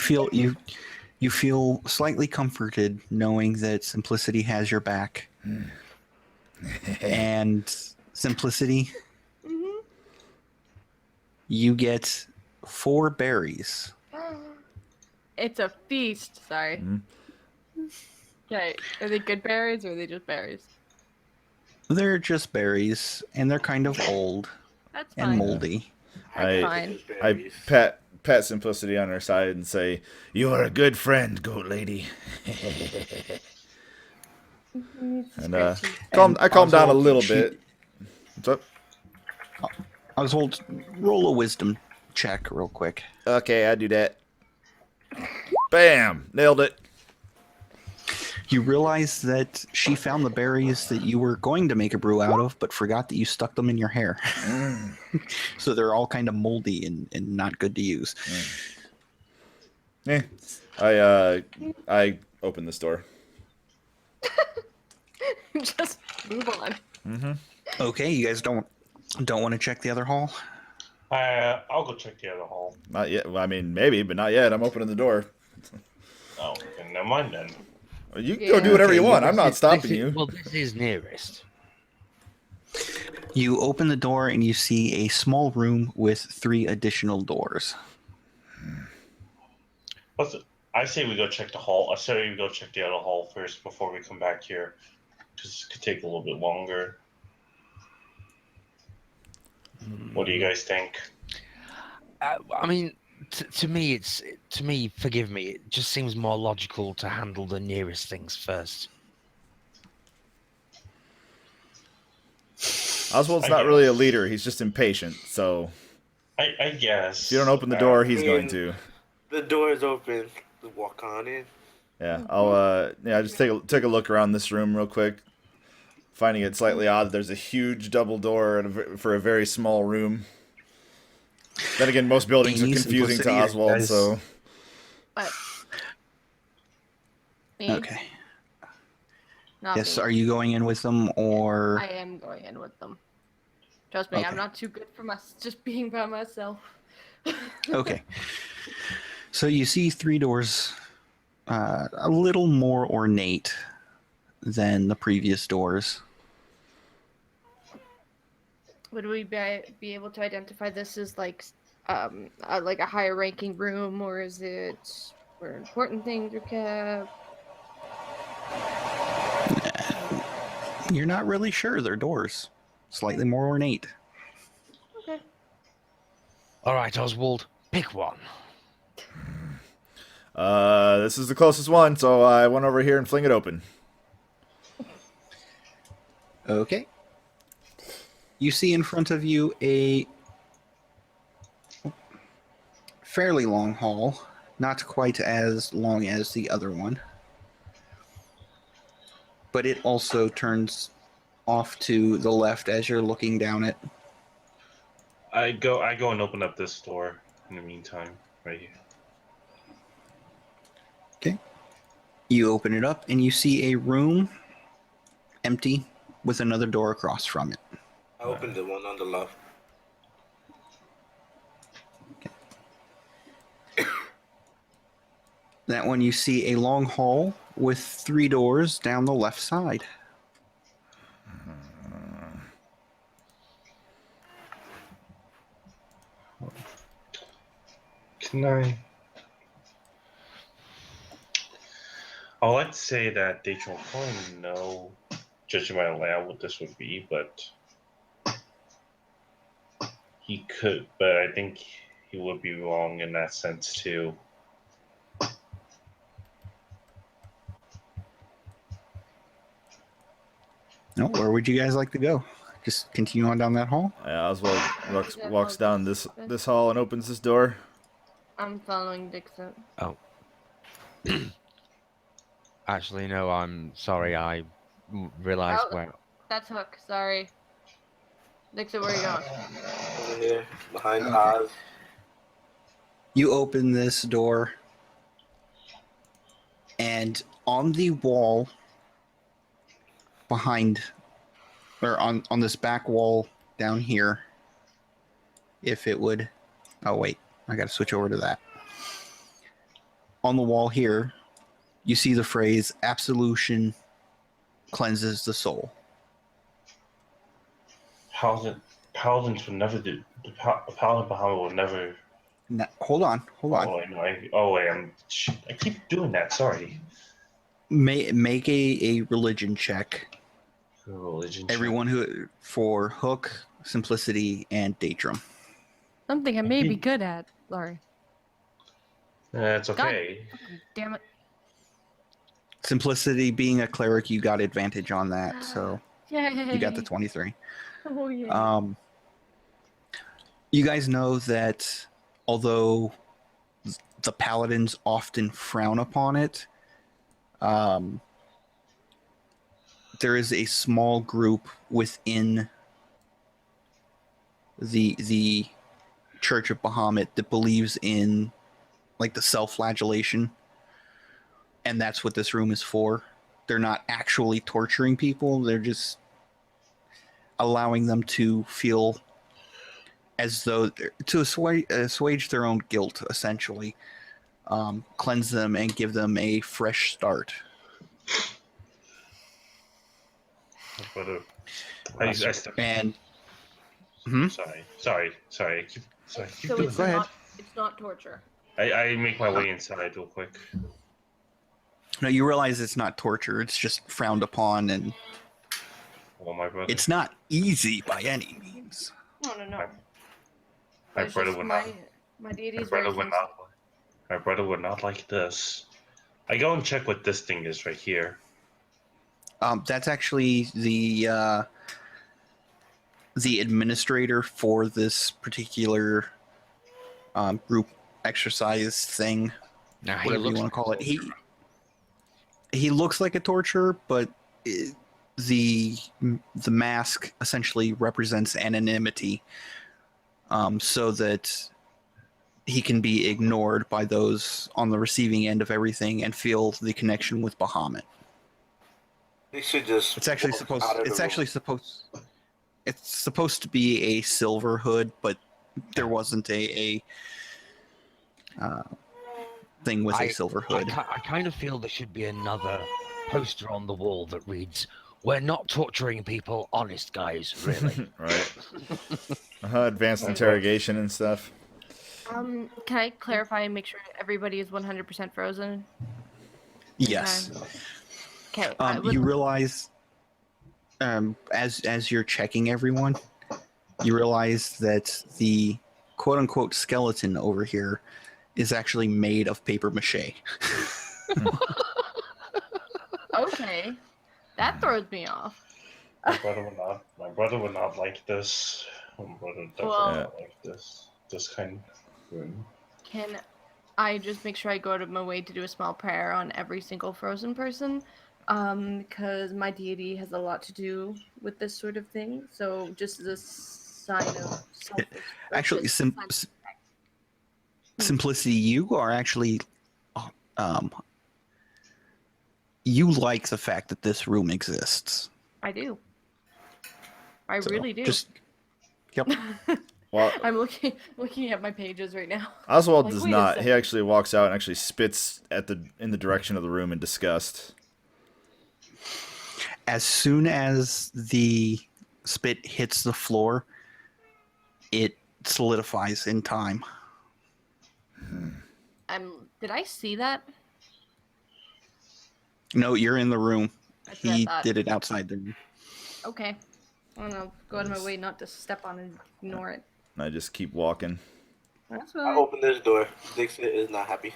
feel slightly comforted knowing that Simplicity has your back, and Simplicity, you get 4 berries. It's a feast. Sorry. Okay, are they good berries or are they just berries? They're just berries, and they're kind of old That's fine. and moldy. That's fine. I pat Simplicity on her side and say, "You are a good friend, goat lady." And I calm down a little bit. What's up? Oswald, roll a wisdom check real quick. Okay, I do that. Bam! Nailed it. You realize that she found the berries that you were going to make a brew out of, but forgot that you stuck them in your hair. So they're all kind of moldy and not good to use. I open this door. Just move on. Mm-hmm. Okay, you guys don't want to check the other hall? I'll go check the other hall. Not yet. Well, I mean, maybe, but not yet. I'm opening the door. Oh, okay, never mind then. You can Yeah. go do whatever Okay, you want. I'm not This stopping is- you. Well, this is nearest. You open the door and you see a small room with 3 additional doors. I say we go check the hall. I say we go check the other hall first before we come back here, because it could take a little bit longer. What do you guys think? I mean, to me, forgive me, it just seems more logical to handle the nearest things first. Oswald's I not really a guess. leader. He's just impatient. So I guess. if you don't open the door, he's I going mean- to. The door is open. Just walk on in. Yeah, I'll just take a look around this room real quick, finding it slightly odd that there's a huge double door for a very small room. Then again, most buildings are Amy, confusing to Simplicity, Oswald, guys. so But me? Okay. Not Yes, me. are you going in with them or... I am going in with them. Trust me, Okay. I'm not too good for just being by myself. Okay. So you see 3 doors, a little more ornate than the previous doors. Would we be able to identify this as like a higher ranking room, or is it where important things are kept? You're not really sure. They're doors. Slightly more ornate. Okay. All right, Oswald, pick one. this is the closest one, so I went over here and fling it open. Okay. You see in front of you a fairly long hall, not quite as long as the other one. But it also turns off to the left as you're looking down it. I go and open up this door in the meantime, right here. Okay. You open it up and you see a room empty with another door across from it. I opened the one on the left. That one you see a long hall with 3 doors down the left side. Can I? I would like to say that they don't probably know, judging by the layout, what this would be, but he could. But I think he would be wrong in that sense too. No, where would you guys like to go? Just continue on down that hall? Yeah, Oswald walks down this hall and opens this door. I'm following Dixon. Actually, no, I'm sorry. I realized Oh. where. That's Hook. Sorry. Dixon, where are you going? Over here, behind Okay. Oz. You open this door, and on the wall behind, or on this back wall down here, if it would... Oh, wait. I got to switch over to that. On the wall here, you see the phrase, absolution cleanses the soul. Paladins would never do. The Paladin Bahamut would never. Now, hold on. Oh wait, no, I keep doing that. Sorry. Make a religion check. Religion. check. Everyone who for Hook, Simplicity, and Datrum. Something I may be good at. Sorry. It's okay. Damn it. Simplicity being a cleric, you got advantage on that, so Yay. you got the 23. Oh yeah. You guys know that although the paladins often frown upon it, there is a small group within the Church of Bahamut that believes in like the self-flagellation, and that's what this room is for. they're not actually torturing people. They're just allowing them to feel as though to assuage their own guilt, essentially, cleanse them and give them a fresh start. But And sorry. So Keep it's doing not it's not torture. I make my way inside real quick. no, you realize it's not torture. It's just frowned upon, and Oh, my brother. it's not easy by any means. No. My It's brother just would my not. my My deity's brother very would not. My brother would not like this. I go and check what this thing is right here. That's actually the administrator for this particular group exercise thing, Now he whatever you looks want to like call a it. He looks like a torturer, but the mask essentially represents anonymity, so that he can be ignored by those on the receiving end of everything and feel the connection with Bahamut. They should just. It's actually walk supposed. out of It's the actually room. supposed. It's supposed to be a silver hood, but there wasn't a thing with a silver hood. I kind of feel there should be another poster on the wall that reads, "We're not torturing people, honest guys, really." Right. Advanced interrogation and stuff. Can I clarify and make sure everybody is 100% frozen? Yes. Okay. You realize, as you're checking everyone, you realize that the quote unquote skeleton over here is actually made of paper mache. Okay. That throws me off. My brother would not like this. My brother definitely Well- not like this. This kind of room. Can I just make sure I go to my way to do a small prayer on every single frozen person? Because my deity has a lot to do with this sort of thing. So just as a sign of self-respect. Actually, Simplicity, you are actually, you like the fact that this room exists. I do. I So, really do. Yep. Well, I'm looking at my pages right now. Oswald Like, does wait a not. He second. actually walks out and actually spits in the direction of the room in disgust. As soon as the spit hits the floor, it solidifies in time. Did I see that? No, you're in the room. That's what He I thought. did it outside the room. Okay. I don't know. Go out of my way not to step on and ignore it. And I just keep walking. That's I fine. open this door. Dixon is not happy.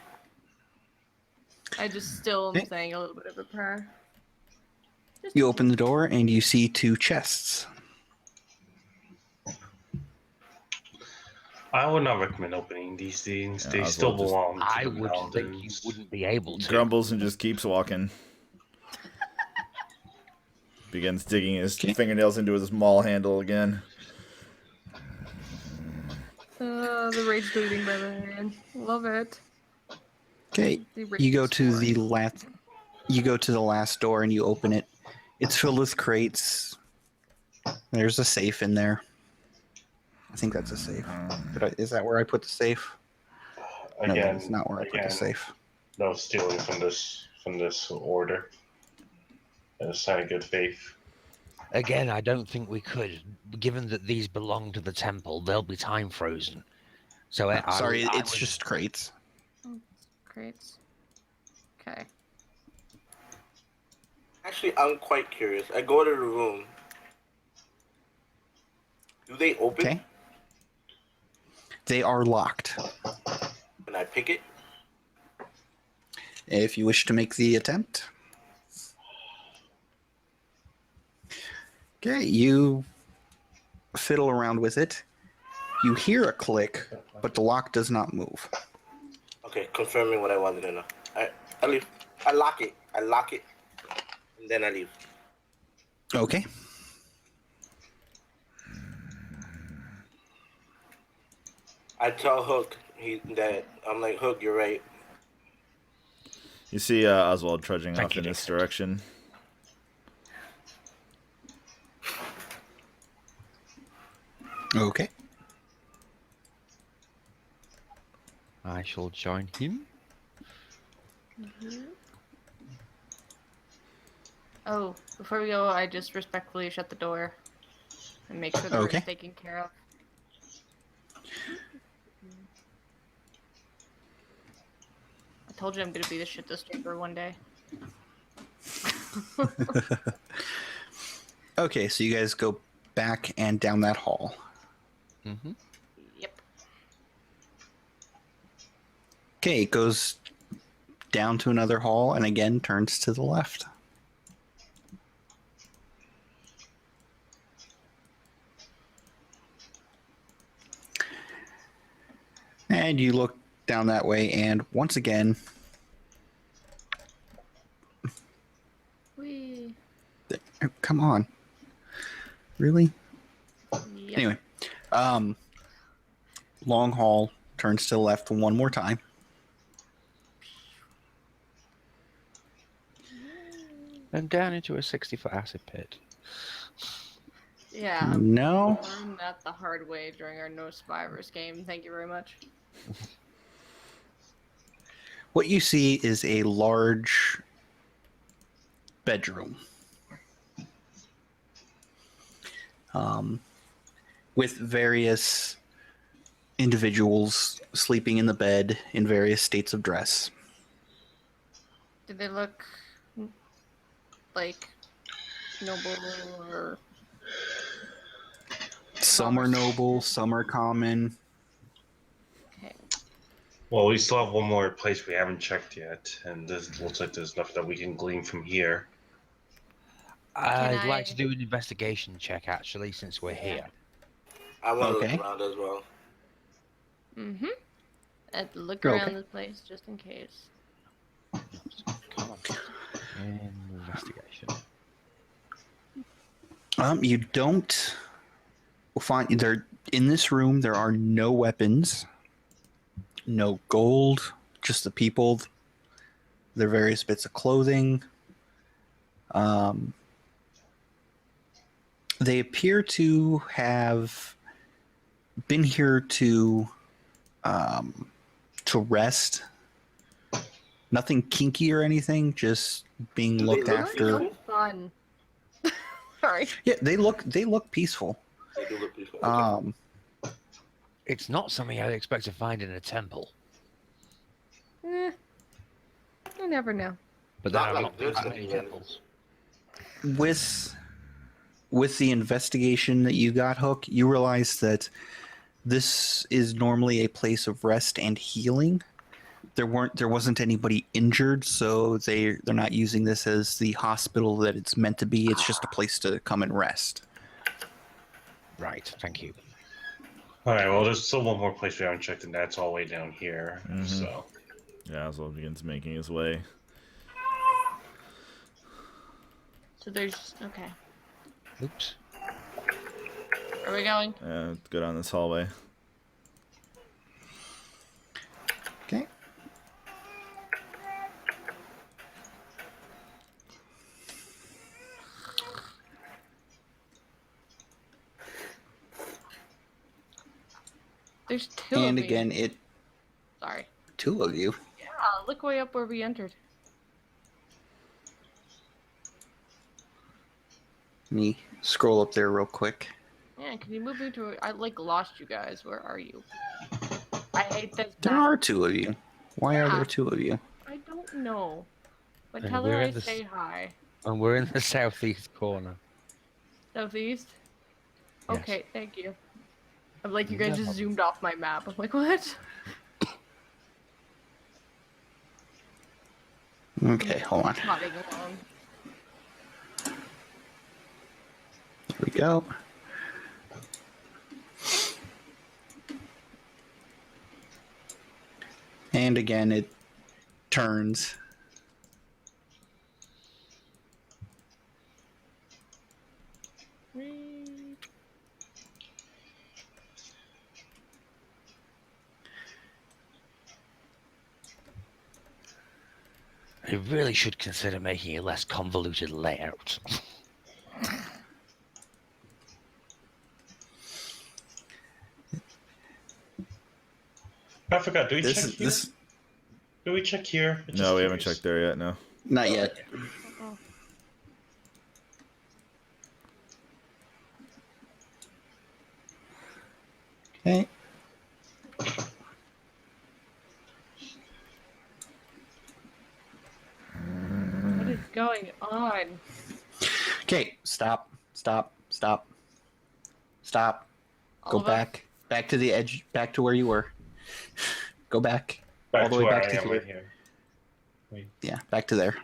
I just still am Okay. saying a little bit of a prayer. Just You open the door and you see two chests. I would not recommend opening these things. Yeah, they Oswald still just- belong to I the would think you mountains. wouldn't be able to. Grumbles and just keeps walking. Begins digging his fingernails into his maul handle again. The rage bleeding by the hand. Love it. Okay. The You go rage to story. the last. You go to the last door and you open it. It's filled with crates. There's a safe in there. I think that's a safe. Is that where I put the safe? No, Again, that's not where I put the safe. No stealing from this order. And a sign of good faith. Again, I don't think we could. Given that these belong to the temple, they'll be time frozen. So Sorry, I it's would- just crates. Crates. Okay. Actually, I'm quite curious. I go to the room. Do they open? Okay. They are locked. And I pick it? If you wish to make the attempt. Okay, you fiddle around with it. You hear a click, but the lock does not move. Okay, confirming what I wanted to know. I leave. I lock it. And then I leave. Okay. I tell Hook that I'm like, Hook, you're right. You see Oswald trudging Thank off you, in this Dixon. direction. Okay. I shall join him. Oh, before we go, I just respectfully shut the door and make sure the Okay. room's taken care of. I told you I'm gonna be the shit disturber one day. Okay, so you guys go back and down that hall. Mm-hmm. Yep. Okay, it goes down to another hall and again turns to the left. And you look down that way, and once again, Whee. come on. Really? Yep. Anyway, long hall turns to the left one more time. And down into a 60-foot acid pit. Yeah. No. Learned that the hard way during our No Survivors game. Thank you very much. What you see is a large bedroom. With various individuals sleeping in the bed in various states of dress. Did they look like noble or Some are noble, some are common. okay? Well, we still have one more place we haven't checked yet, and this looks like there's enough that we can glean from here. I'd like I- to do an investigation check, actually, since we're here. I want to Okay. look around as well. Mm-hmm. And look Okay. around this place just in case. Come on. Investigation. You don't find there in this room. There are no weapons, no gold, just the people, their various bits of clothing. They appear to have been here to rest. Nothing kinky or anything, just being Do they looked look after. peaceful? Fun. Sorry. Yeah, they look peaceful. They do look peaceful. Okay. It's not something I'd expect to find in a temple. You never know. But then Not I've like not been this to many anyway. temples. With the investigation that you got, Hook, you realize that this is normally a place of rest and healing. There wasn't anybody injured, so they're not using this as the hospital that it's meant to be. It's just a place to come and rest. Right, thank you. All right. Well, there's still one more place we haven't checked, and that's all the way down here. Mhm. So. Yeah, Oswald begins making his way. So there's okay. Oops. Where are we going? Go down this hallway. Okay. There's two And of again, me. Sorry. two of you. Yeah, look way up where we entered. Let me scroll up there real quick. Yeah, can you move me to? I like lost you guys. Where are you? I hate this. There map. are two of you. Why are Yeah. there two of you? I don't know. But And tell her we're I in the say hi. And we're in the southeast corner. Southeast? Yes. Okay, thank you. I'm like, you guys No just problem. zoomed off my map. I'm like, what? Okay, hold on. Plodding along. Here we go. And again, it turns. I really should consider making a less convoluted layout. I forgot. Do we check here? This Do we check here? No, we haven't checked there yet. No. not yet. Oh. Okay. What is going on? Okay. Stop. All Go of us? back to the edge. Back to where you were. Go back. Back all the to way where back I to am here. right here. Wait. Yeah, back to there.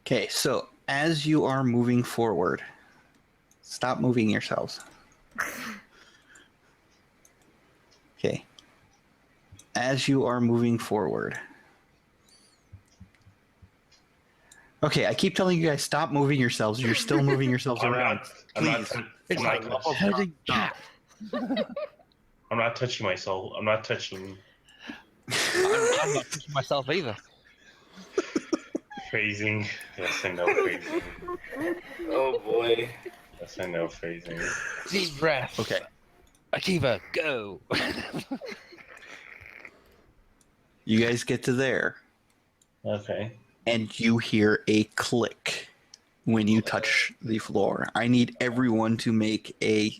Okay, so as you are moving forward, stop moving yourselves. Okay. As you are moving forward. Okay, I keep telling you guys stop moving yourselves. You're still moving yourselves around. Please. It's like a herding cat. I'm not touching myself. I'm not touching. I'm not touching myself either. Phrasing. Yes, I know phrasing. Oh boy. Yes, I know phrasing. Deep breath. Okay. Akiva, go. You guys get to there, Okay. and you hear a click when you touch the floor. I need everyone to make a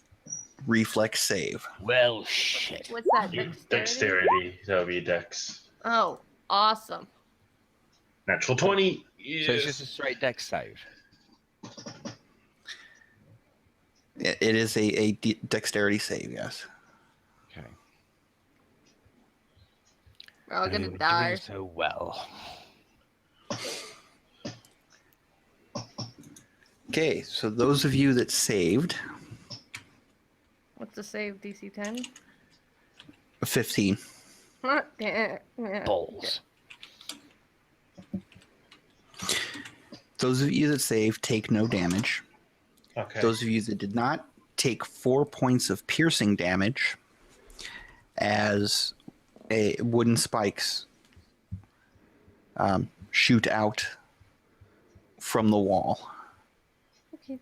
reflex save. Well, shit. What's that? Dexterity. That would be dex. Oh, awesome. Natural 20. So it's just a straight dex save. It is a dexterity save, yes. Okay. We're all gonna Doing die. so well. Okay, so those of you that saved, What's the save? DC 10? 15. Balls. Those of you that saved take no damage. Okay. Those of you that did not take 4 points of piercing damage as wooden spikes shoot out from the wall. Okay.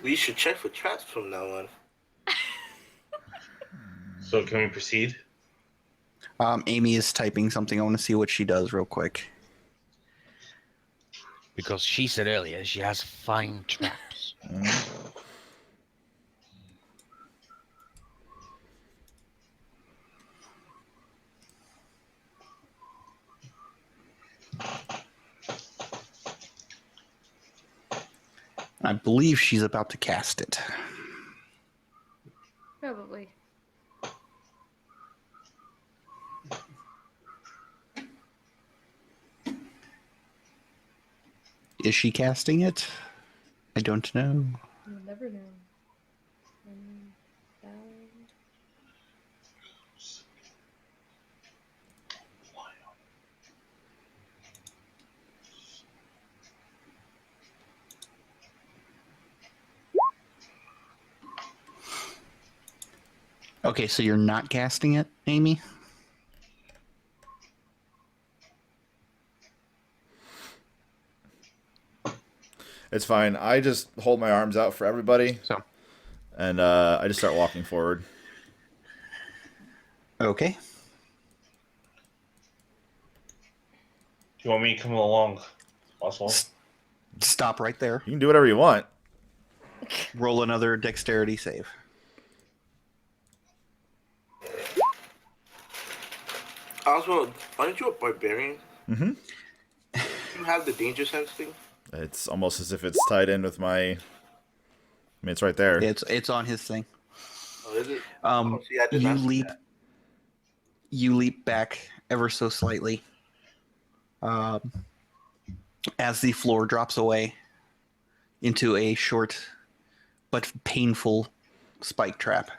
We should check for traps from now on. So can we proceed? Amy is typing something. I want to see what she does real quick. Because she said earlier she has fine traps. I believe she's about to cast it. Probably. Is she casting it? I don't know. You'll never know. Okay, so you're not casting it, Amy? It's fine. I just hold my arms out for everybody. So. And I just start walking forward. Okay. Do you want me to come along, Oswald? Stop right there. You can do whatever you want. Roll another dexterity save. Oswald, aren't you a barbarian? Mm-hmm. Do you have the danger sense thing? It's almost as if it's tied in with my... I mean, it's right there. It's on his thing. Oh, is it? See, I did You not see leap. that. You leap back ever so slightly. As the floor drops away into a short but painful spike trap.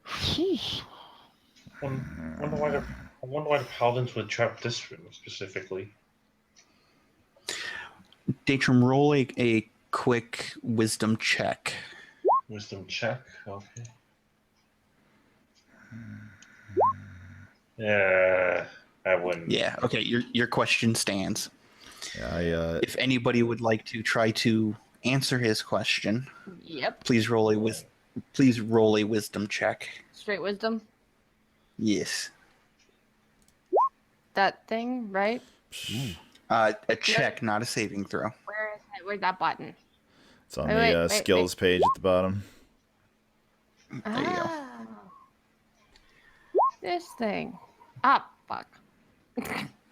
I wonder why the paladins would trap this room specifically. Datrum, roll a quick wisdom check. Wisdom check. Okay. Yeah, I wouldn't. Yeah. Okay. Your question stands. Yeah, If anybody would like to try to answer his question, Yep. please roll a wisdom check. Straight wisdom. Yes. That thing, right? A check, not a saving throw. Where is it? Where's that button? It's on Wait, the wait, skills page at the bottom. There you go. Ah. This thing. Ah, fuck.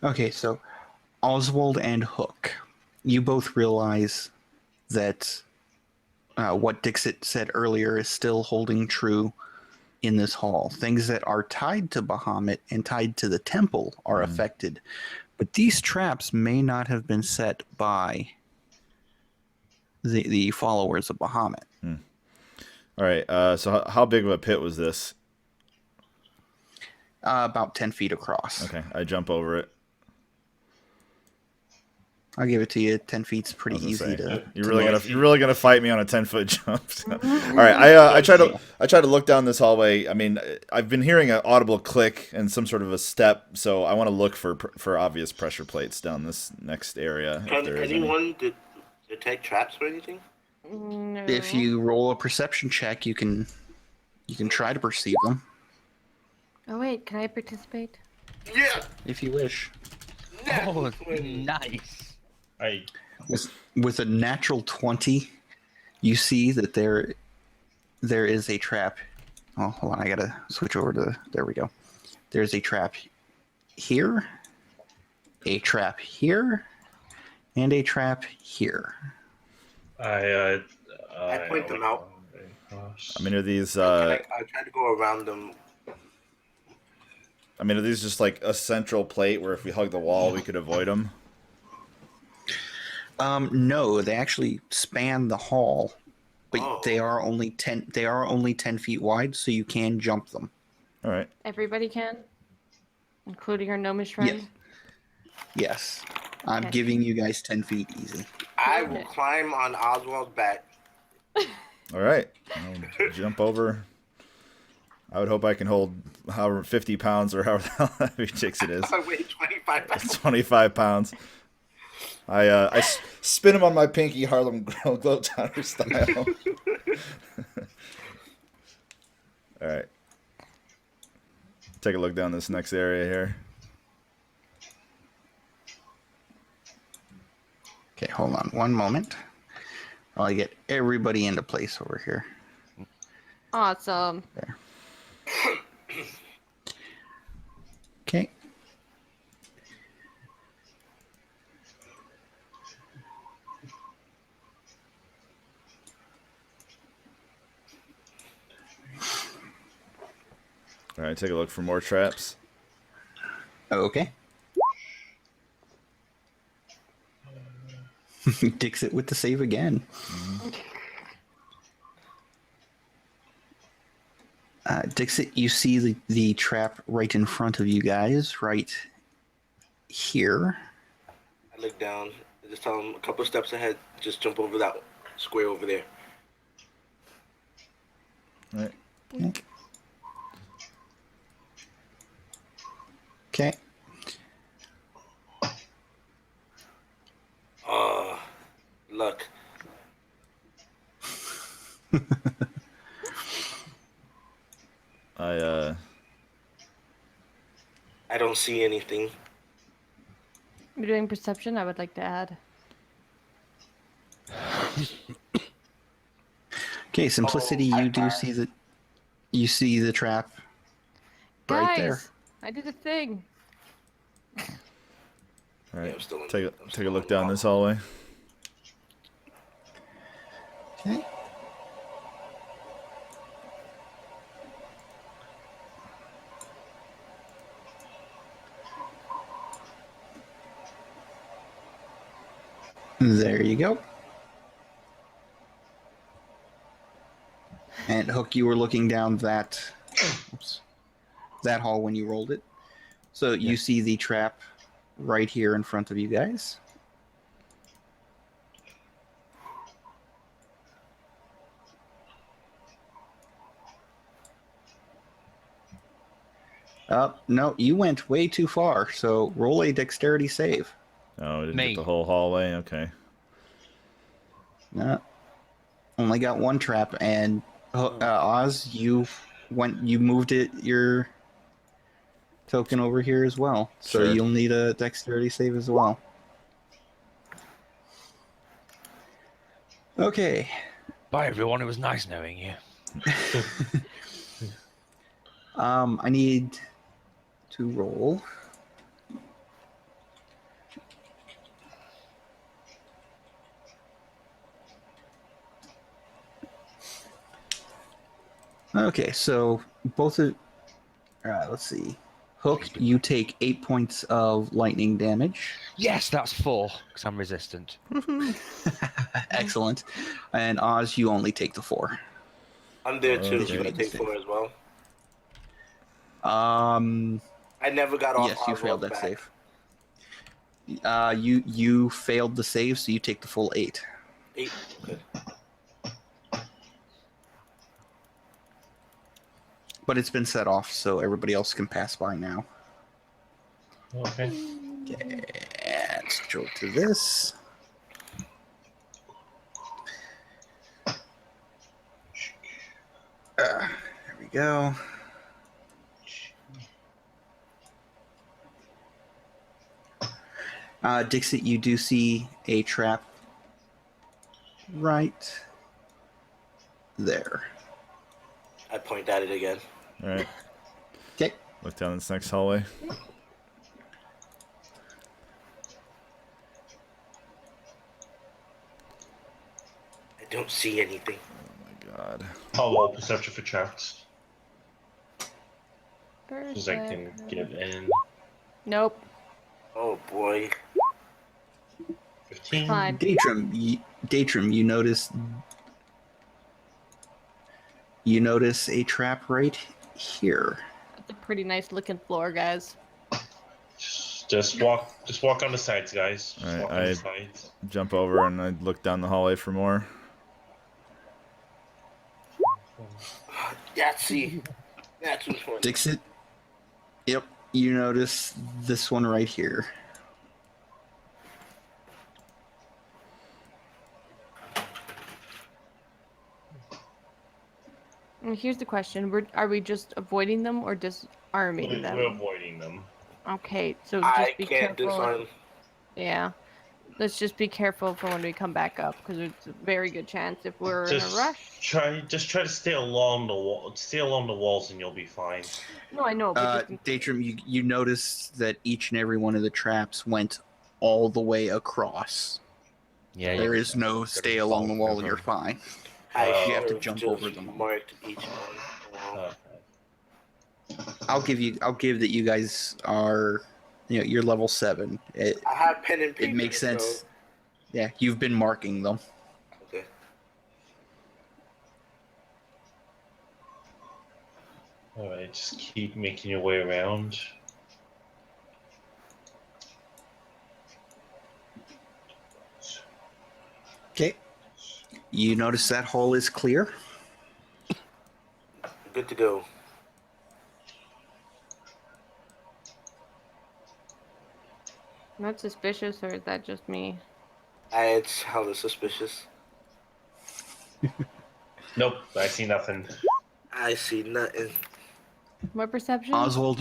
Okay, so Oswald and Hook, you both realize that what Dixit said earlier is still holding true in this hall. Things that are tied to Bahamut and tied to the temple are affected, but these traps may not have been set by the followers of Bahamut. All right. So how big of a pit was this? About 10 feet across. Okay, I jump over it. I'll give it to you. 10 feet's I pretty was gonna easy say, to. you're really gonna fight me on a 10-foot jump. All right, I try to look down this hallway. I mean, I've been hearing an audible click and some sort of a step, so I want to look for obvious pressure plates down this next area. Can anyone detect traps or anything? No. If you roll a perception check, you can try to perceive them Oh wait, can I participate? Yeah. if you wish. Oh, nice. With a natural 20, you see that there is a trap. Oh, hold on, I gotta switch over to. There we go. There's a trap here, a trap here, and a trap here. I point them out. I mean, are these? I try to go around them. I mean, are these just like a central plate where if we hug the wall, we could avoid them? No, they actually span the hall, but they are only 10. They are only 10 feet wide, so you can jump them. All right. Everybody can, including our gnomish friend. Yes, I'm Okay. giving you guys 10 feet easy. I will climb on Oswald's back. All right. I'll jump over. I would hope I can hold however 50 pounds or however heavy Dixit is. I weigh 25 pounds. 25 pounds. I spin him on my pinky, Harlem Globetrotter style. All right. Take a look down this next area here. Okay, hold on one moment while I get everybody into place over here. Awesome. There. Okay. All right, take a look for more traps. Okay. Dixit with the save again. Dixit, you see the trap right in front of you guys, right here. I look down. I just tell him a couple steps ahead. Just jump over that square over there. All right. Okay. Luck. I don't see anything. You're doing perception, I would like to add. Okay, simplicity. You do see the. You see the trap. Right Guys, there. I did a thing. All right. I'm still in- Take I'm a still look in down the this hallway. Okay. There you go. And Hook, you were looking down that hall when you rolled it. So you see the trap right here in front of you guys. No, you went way too far. So roll a dexterity save. Oh, I didn't Me. get the whole hallway. Okay. No, only got one trap, and Oz, you moved your token over here as well, so Sure. you'll need a dexterity save as well. Okay. Bye, everyone. It was nice knowing you. I need to roll. Okay, so both of. Let's see. Hook, you take 8 points of lightning damage. Yes, that's 4, because I'm resistant. Excellent. And Oz, you only take the 4. I'm there too. Did you I make take the 4 as well. I never got off. Yes, you failed that back. save. You failed the save, so you take the full 8. 8. Okay. But it's been set off, so everybody else can pass by now. Okay. Okay, let's go to this. There we go. Dixit, you do see a trap right there. I point at it again. All right. Okay. Look down this next hallway. I don't see anything. Oh my god. I'll roll perception for traps. Perfect. Because I can get in. Nope. Oh boy. 15. Fine. Datrum, you notice a trap right here. That's a pretty nice looking floor, guys. Just walk on the sides, guys. Just Alright, walk on the sides. Jump over and I look down the hallway for more. Yahtzee. That's which one. Dixit. Yep, you notice this one right here. And here's the question: are we just avoiding them or disarming them? We're avoiding them. Okay, so I just be can't careful. disarm. Yeah, let's just be careful for when we come back up, because there's a very good chance if we're in a rush. Try to stay along the wall. Stay along the walls, and you'll be fine. No, I know, but just Datrum, you notice that each and every one of the traps went all the way across. Yeah. There is no stay along the wall. You're fine. You have to jump over them all. Marked each one. I'll give that you guys are, you're level 7. I have pen and paper. It makes sense. So... Yeah, you've been marking them. Okay. Alright, just keep making your way around. Okay. You notice that hall is clear. Good to go. not suspicious, or is that just me? It's hella suspicious. Nope, I see nothing. I see nothing. More perception? Oswald,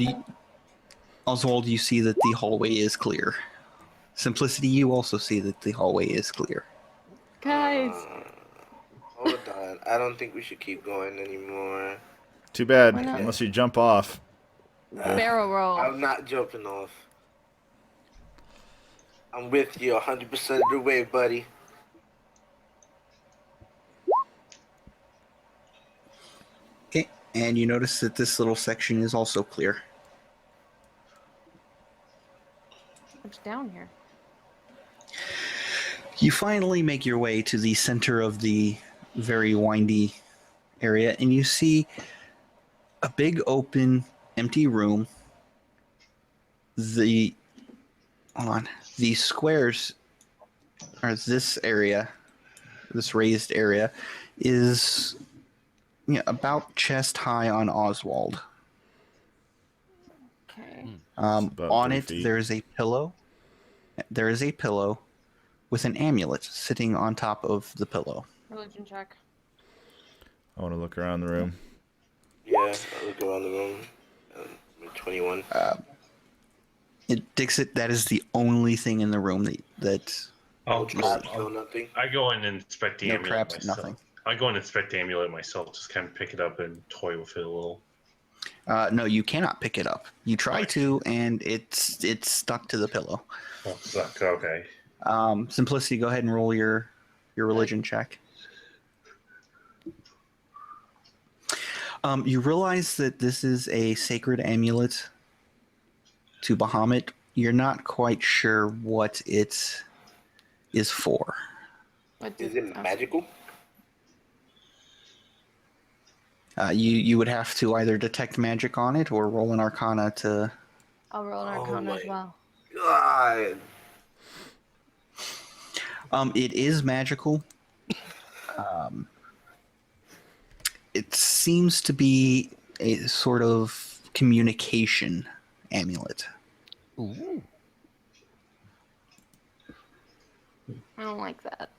you see that the hallway is clear. Simplicity, you also see that the hallway is clear. Guys! Hold on. I don't think we should keep going anymore. Too bad, Why not? unless you jump off. Barrel roll. I'm not jumping off. I'm with you 100% of the way, buddy. Okay, and you notice that this little section is also clear. What's down here? You finally make your way to the center of the very windy area, and you see a big open, empty room. The squares, or this area, this raised area, is about chest high on Oswald. Okay. On 30 it, feet. there is a pillow. There is a pillow with an amulet sitting on top of the pillow. Religion check. I want to look around the room. Yeah, I look around the room. 21. Dixit, that is the only thing in the room that I'll, you I'll, see. I'll, nothing. I go in and inspect the No amulet traps, myself. nothing. I go in and inspect the amulet myself, just kind of pick it up and toy with it a little. No, you cannot pick it up. You try to, and it's stuck to the pillow. Oh, suck. Okay. Simplicity, go ahead and roll your religion check. You realize that this is a sacred amulet to Bahamut. You're not quite sure what it is for. Is it magical? You would have to either detect magic on it or roll an arcana to... I'll roll an arcana as well. God. It is magical. It seems to be a sort of communication amulet. Ooh. I don't like that.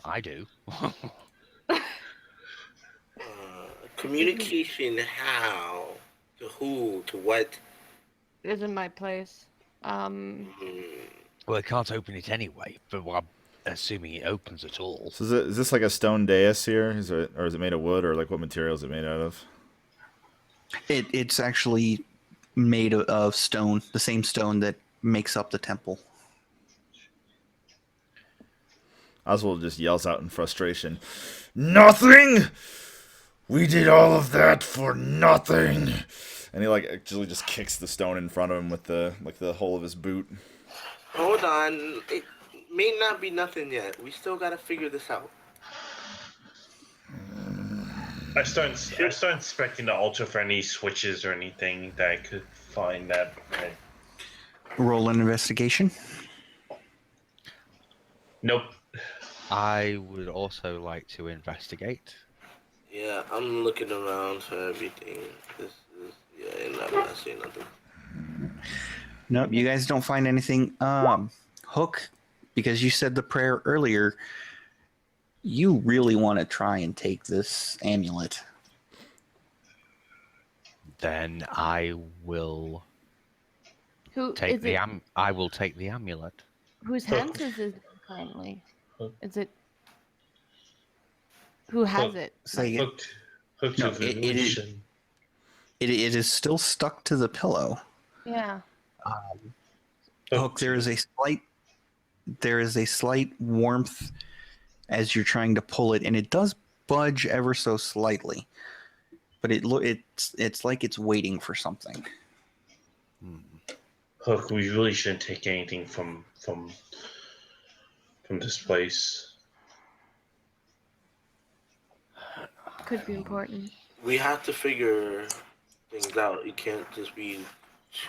I do. Communication, how? To who? To what? Isn't my place. Well, I can't open it anyway, but I'm assuming it opens at all. So is this like a stone dais here? Or is it made of wood, or like what material is it made out of? It's actually made of stone, the same stone that makes up the temple. Oswald just yells out in frustration, "Nothing! We did all of that for nothing!" And he like actually just kicks the stone in front of him with the hole of his boot. Hold on. It may not be nothing yet. We still gotta figure this out. I start inspecting the altar for any switches or anything that I could find that. Roll an investigation. Nope. I would also like to investigate. Yeah, I'm looking around for everything. I'm not seeing nothing. Nope, you guys don't find anything. Hook, because you said the prayer earlier, you really want to try and take this amulet. Then I will Who take is the it? I will take the amulet. Whose hands is it currently? Is it? Who has it? Say it. Hooked No, to it is still stuck to the pillow. Yeah. Hook, there is a slight warmth as you're trying to pull it, and it does budge ever so slightly. But it's like it's waiting for something. Hook, we really shouldn't take anything from this place. Could be important. We have to figure things out. It can't just be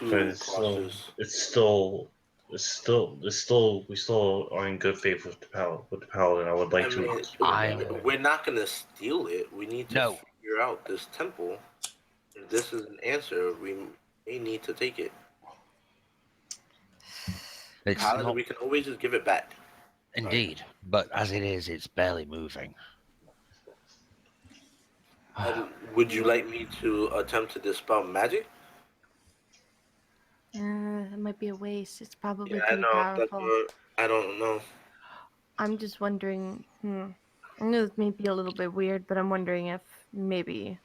But two it's crosses. we still are in good faith with the paladin. I would like to. We're not gonna steal it. We need to No. figure out this temple. If this is an answer, we may need to take it. It's Paladin, not we can always just give it back. indeed, but as it is, it's barely moving. Would you like me to attempt to dispel magic? It might be a waste. It's probably Yeah, I pretty know. That's powerful. what I don't know. I'm just wondering. I know this may be a little bit weird, but I'm wondering if maybe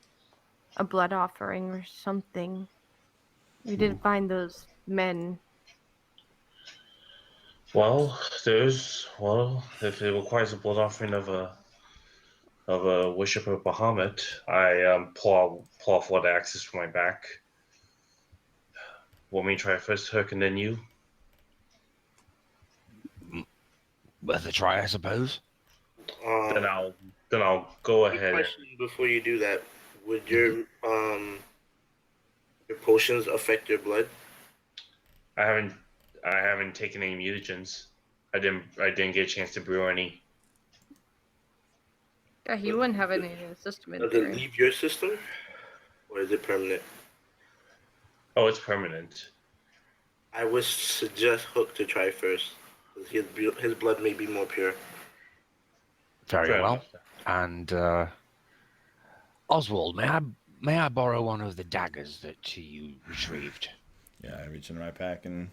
a blood offering or something. We didn't find those men. Well, if it requires a blood offering of a worshipper of Bahamut, I pull off blood axes from my back. Want me to try first, Hook, and then you? Worth a try, I suppose. Then I'll go ahead. Question before you do that: would your potions affect your blood? I haven't taken any mutagens. I didn't get a chance to brew any. Yeah, he wouldn't have any in his system Does it anyway. leave your system, or is it permanent? Oh, it's permanent. I would suggest Hook to try first. His blood may be more pure. Very Fair well. enough. And Oswald, may I borrow one of the daggers that you retrieved? Yeah, I reach into my pack and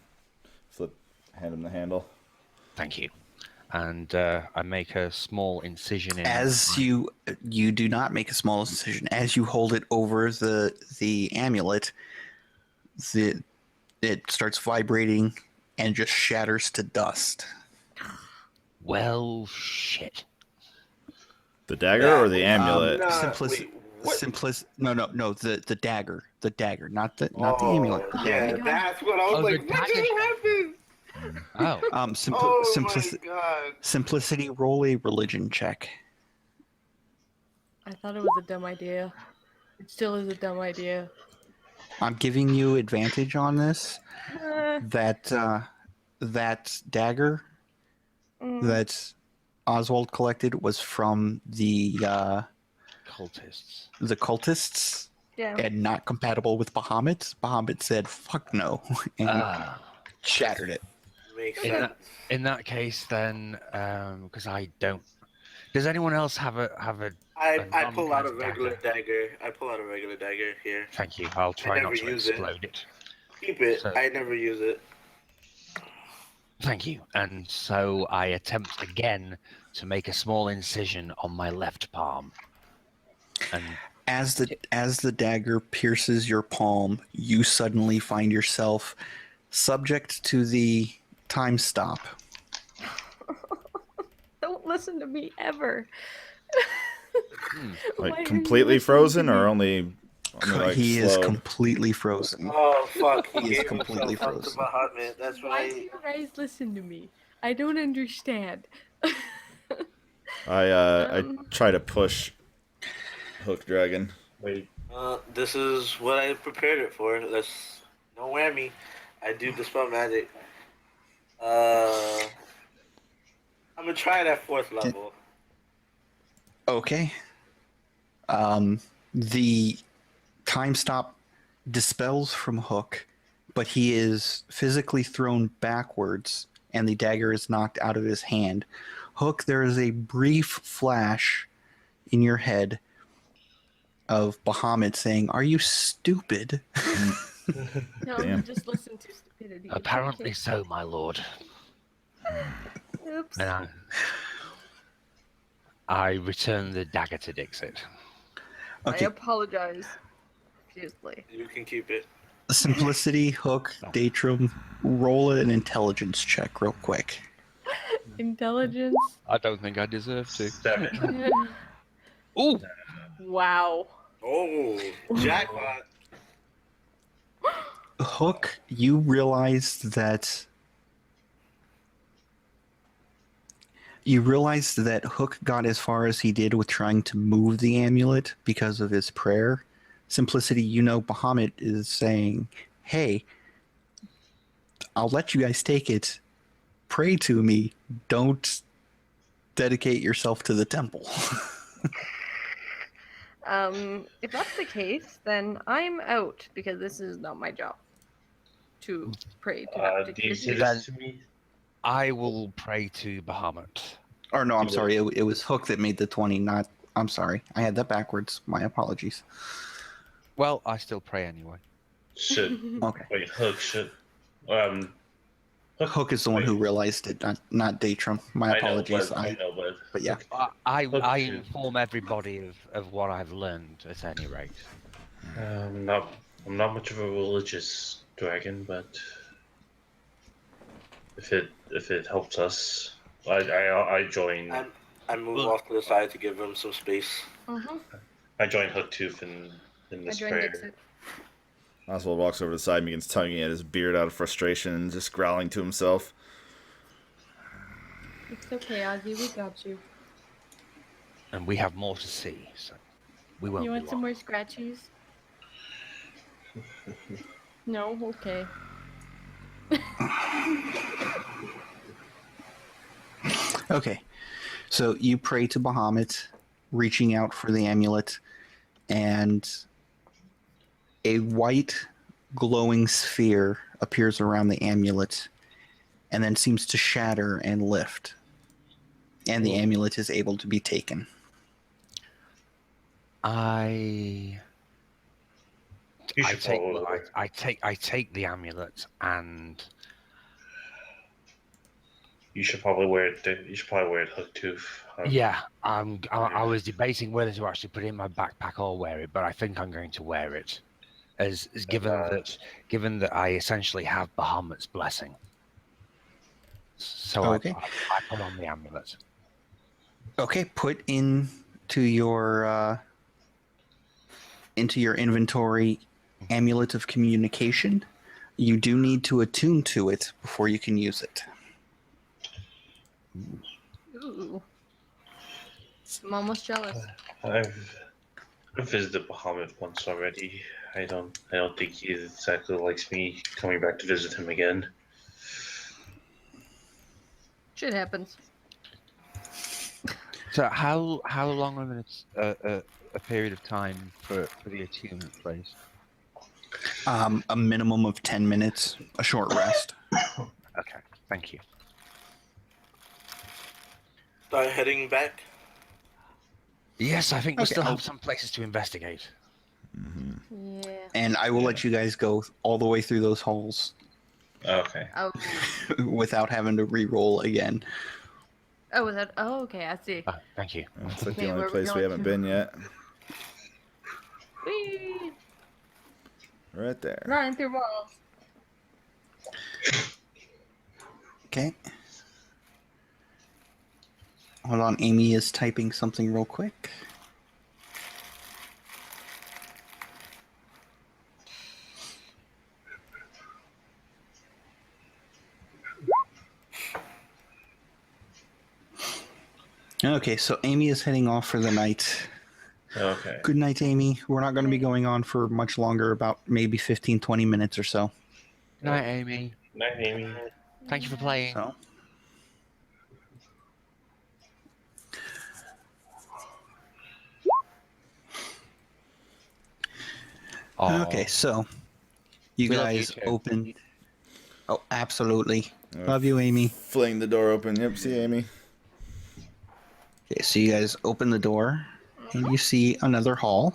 hand him the handle. Thank you. And I make a small incision in. As you do not make a small incision. As you hold it over the amulet, it starts vibrating and just shatters to dust. Well, shit. The dagger or the amulet? The dagger, not the amulet. The Yeah, dagger. that's what I was Oh, the like. What just dagger. happened? Oh, Oh my god! Simplicity, roll a religion check. I thought it was a dumb idea. It still is a dumb idea. I'm giving you advantage on this. Uh, That dagger that Oswald collected was from the cultists. cultists yeah. and not compatible with Bahamut. Bahamut said, "Fuck no," and shattered it. Makes In sense. that, in that case, then, because I don't. Does anyone else have a I pull out a non-poison regular dagger? dagger. I pull out a regular dagger here. Thank you. I'll try never not to use it. explode it. Keep it. So- I never use it. Thank you. And so I attempt again to make a small incision on my left palm. And As the dagger pierces your palm, you suddenly find yourself subject to the time stop. Don't listen to me ever. Why are Like you completely listening frozen to me? or only like He is slowed? completely frozen. Oh fuck! He He is gave completely himself up to frozen. Bahamut. That's Why do right. you guys listen to me? I don't understand. I try to push Hook Dragon. Wait, This is what I prepared it for. That's no whammy. I do dispel magic. I'm gonna try it at 4th level. Okay. The time stop dispels from Hook, but he is physically thrown backwards and the dagger is knocked out of his hand. Hook, there is a brief flash in your head of Bahamut saying, "Are you stupid?" No, Damn. just listen to stupidity. it's apparently okay. so, my lord. Oops. And I return the dagger to Dixit. Okay. I apologize profusely. You can keep it. Simplicity, Hook, Datrum, roll an intelligence check real quick. Intelligence. I don't think I deserve to. 7. Ooh! Wow. Oh, jackpot! Hook, you realized that Hook got as far as he did with trying to move the amulet because of his prayer. Simplicity, Bahamut is saying, "Hey, I'll let you guys take it. Pray to me. Don't dedicate yourself to the temple." If that's the case, then I'm out because this is not my job to pray to that Do you say particular this to me? I will pray to Bahamut. Or no, I'm sorry. It was Hook that made the 20, not... I'm sorry. I had that backwards. My apologies. Well, I still pray anyway. Should Okay. wait, Hook should Hook is the one who realized it, not Datrum. My apologies. I know, but I Okay. inform everybody of what I've learned at any rate. I'm not much of a religious dragon, but if it helps us, I join. I move off to the side to give him some space. I join Hooktooth in I this joined prayer. Dixit. Oswald walks over to the side and begins tugging at his beard out of frustration and just growling to himself. It's okay, Ozzy. We got you. And we have more to see, so we won't You be want some long. more scratchies? No? Okay. Okay. So you pray to Bahamut, reaching out for the amulet, and a white glowing sphere appears around the amulet, and then seems to shatter and lift. And the amulet is able to be taken. I You should probably. take the amulet and You should probably wear it. You should probably wear it hook tooth. yeah, I was debating whether to actually put it in my backpack or wear it, but I think I'm going to wear it, as given that I essentially have Bahamut's blessing. So Okay. I put on the amulet. Okay, put into your inventory Amulet of Communication. You do need to attune to it before you can use it. Ooh. I'm almost jealous. I've visited Bahamut once already. I don't think he exactly likes me coming back to visit him again. Shit happens. So how long a period of time for the attunement phase? A minimum of 10 minutes, a short rest. Okay, thank you. Start heading back. Yes, I think we Okay, still I'll- have some places to investigate. Yeah. And I will let you guys go all the way through those halls Okay. Oh. without having to re-roll again. Oh, was that? Oh, okay. I see. Thank you. It's like Okay, the only where we place we going haven't to? been yet. Whee! Right there. Running through walls. Okay. Hold on, Amy is typing something real quick. Okay, so Amy is heading off for the night. Okay. Good night, Amy. We're not going to be going on for much longer, about maybe 15, 20 minutes or so. Good night, Amy. Night, Amy. Thank you for playing. So, Aw. okay, so you We love you guys too. open. Oh, absolutely. Love you, Amy. Fling the door open. Yep, see Amy. Okay, so you guys open the door, and you see another hall.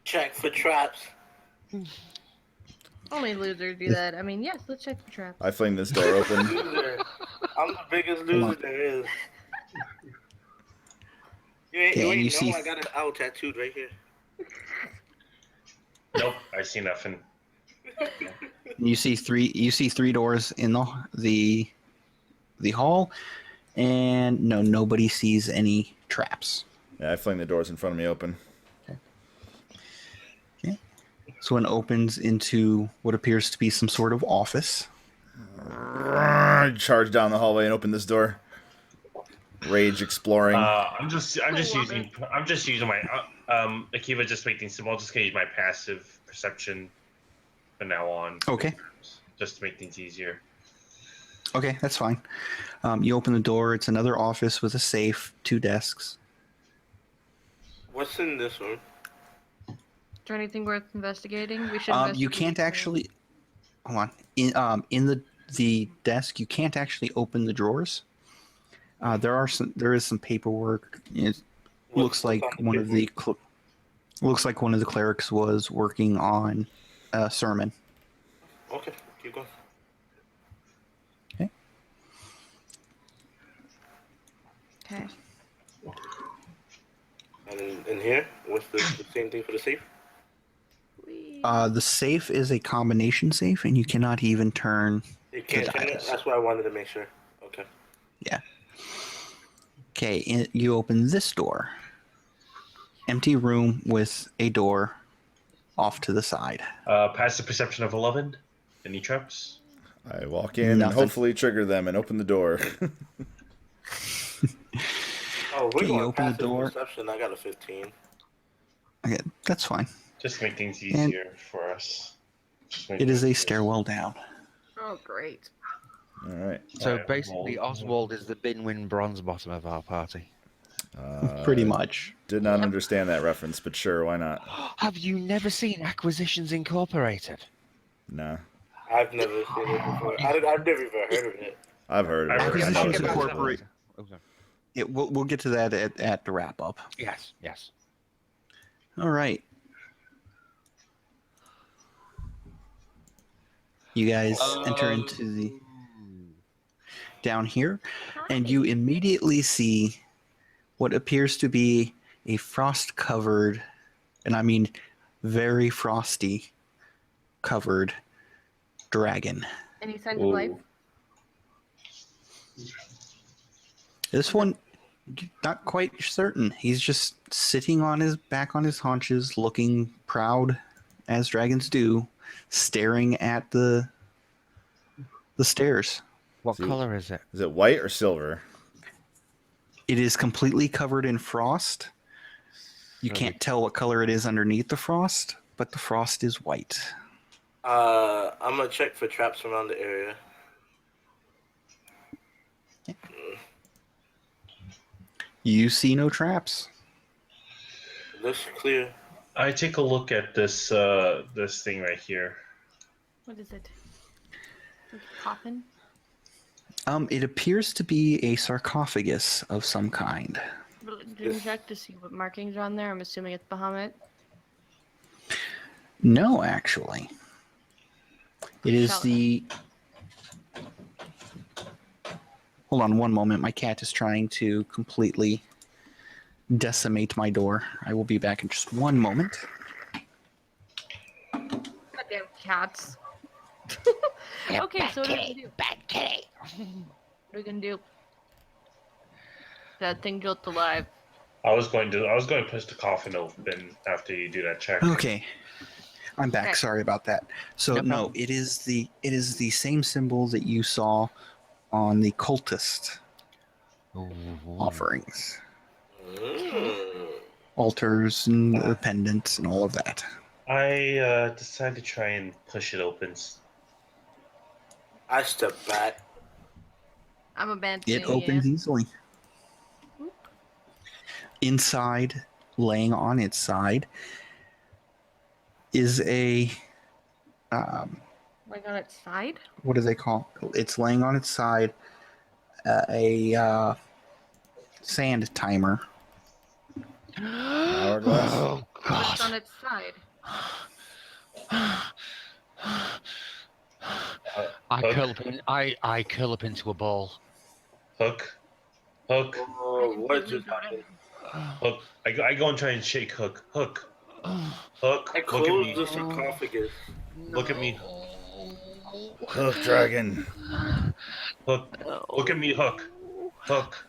Check for traps. Only losers do that. I mean, yes, let's check the traps. I fling this door open. Loser. I'm the biggest on. loser there is. You ain't, Okay, you and ain't you know see- I got an owl tattooed right here. Nope, I see nothing. You see three doors in the hall, and no, nobody sees any traps. Yeah, I fling the doors in front of me open. Okay, so one opens into what appears to be some sort of office. I charge down the hallway and open this door. Rage exploring. I'm just Love using my Akiva just make things simple. I'm just gonna use my passive perception from now on. Okay. Just to make things easier. Okay, that's fine. You open the door. It's another office with a safe, 2 desks. What's in this one? Is there anything worth investigating? We should. You investigate can't the- actually. Hold on. In the desk, you can't actually open the drawers. There is some paperwork. It looks like one of the clerics was working on a sermon. Okay, keep going. Okay. And in here, what's the same thing for the safe? Whee! The safe is a combination safe, and you cannot even turn. You can't turn it? dials. That's what I wanted to make sure. Okay. Yeah. Okay, you open this door. Empty room with a door off to the side. Passive perception of 11. Any traps? I walk in and Nothing. hopefully trigger them and open the door. Oh, we're Okay, you going open the passive door. perception. I got a 15. Okay, that's fine. Just to make things easier for us. It is a stairwell down. Oh, great. All right. So Alright, basically, well- Oswald is the bin-win bronze bottom of our party. Pretty much. Did not understand that reference, but sure, why not? Have you never seen Acquisitions Incorporated? Nah. I've never seen it before. I've never even heard of it. I've heard of it. I've I know Acquisitions what it is, but- Incorporate. We'll get to that at the wrap up. Yes, yes. All right. You guys enter into the down here, and you immediately see what appears to be a frost-covered, and I mean very frosty covered dragon. Any signs of life? This one, not quite certain. He's just sitting on his back on his haunches, looking proud, as dragons do, staring at the stairs. What See- color is it? Is it white or silver? It is completely covered in frost. You can't tell what color it is underneath the frost, but the frost is white. I'm gonna check for traps around the area. You see no traps. Looks clear. I take a look at this this thing right here. What is it? Like a coffin? It appears to be a sarcophagus of some kind. Didn't check to see what markings are on there. I'm assuming it's Bahamut. No, actually. It is Shall the... Hold on one moment. My cat is trying to completely decimate my door. I will be back in just one moment. Goddamn cats. Okay, so what are we gonna do? Bad kitty. What are we gonna do? That thing jolted alive. I was going to push the coffin open after you do that check. Okay. I'm back. Okay. Sorry about that. So No no, problem. it is the same symbol that you saw on the cultist offerings. Altars and the pendants and all of that. I decided to try and push it open. I step back. I'm abandoning It opens you. easily. Inside, laying on its side, is a Like on its side? what do they call? It's laying on its side. A sand timer. Hourglass. Oh What's on God! its side? I curl up into a ball. Hook. Oh, what just happened? Hook. I go and try and shake Hook. Hook. I Look at closed me. the sarcophagus. Look at me. Hoof dragon. Hook. Look at me, Hook. Hook.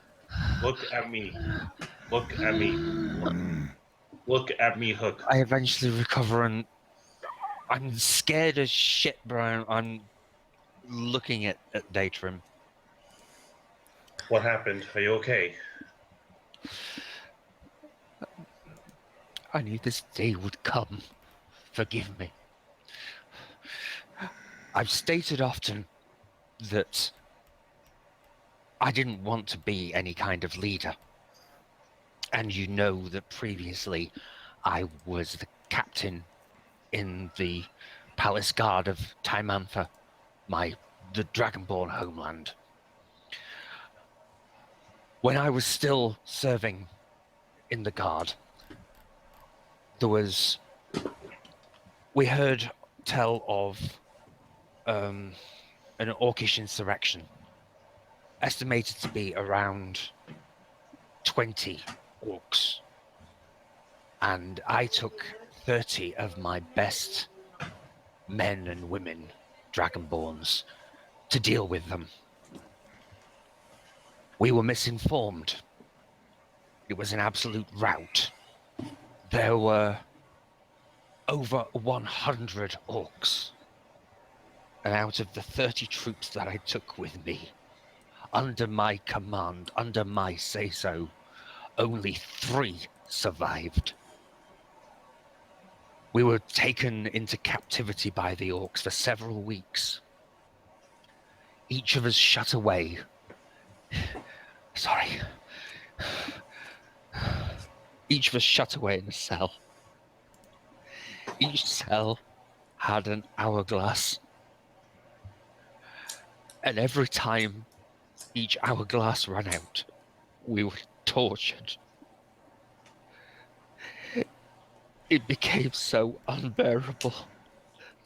Look at me. Look at me. Look at me, Hook. I eventually recover and I'm scared as shit, Brian. I'm looking at Datrum. What happened? Are you okay? I knew this day would come. Forgive me. I've stated often that I didn't want to be any kind of leader. And you know that previously I was the captain in the Palace Guard of Timantha, the Dragonborn homeland. When I was still serving in the guard, we heard tell of an orcish insurrection, estimated to be around 20 orcs. And I took 30 of my best men and women, Dragonborns, to deal with them. We were misinformed. It was an absolute rout. There were over 100 orcs. And out of the 30 troops that I took with me, under my command, under my say-so, only 3 survived. We were taken into captivity by the orcs for several weeks. Each of us shut away. Sorry. Each of us shut away in a cell. Each cell had an hourglass And every time each hourglass ran out, we were tortured. It became so unbearable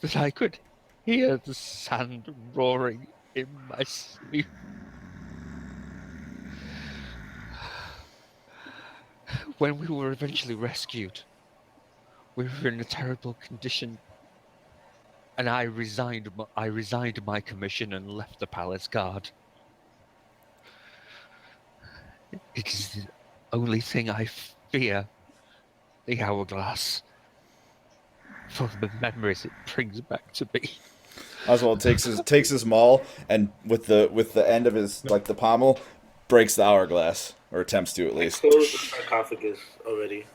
that I could hear the sand roaring in my sleep. When we were eventually rescued, we were in a terrible condition, and I resigned my commission and left the palace guard. It is the only thing I fear, the hourglass, for the memories it brings back to me. Oswald takes his maul and with the end of his like the pommel breaks the hourglass, or attempts to at I least. closed the sarcophagus already.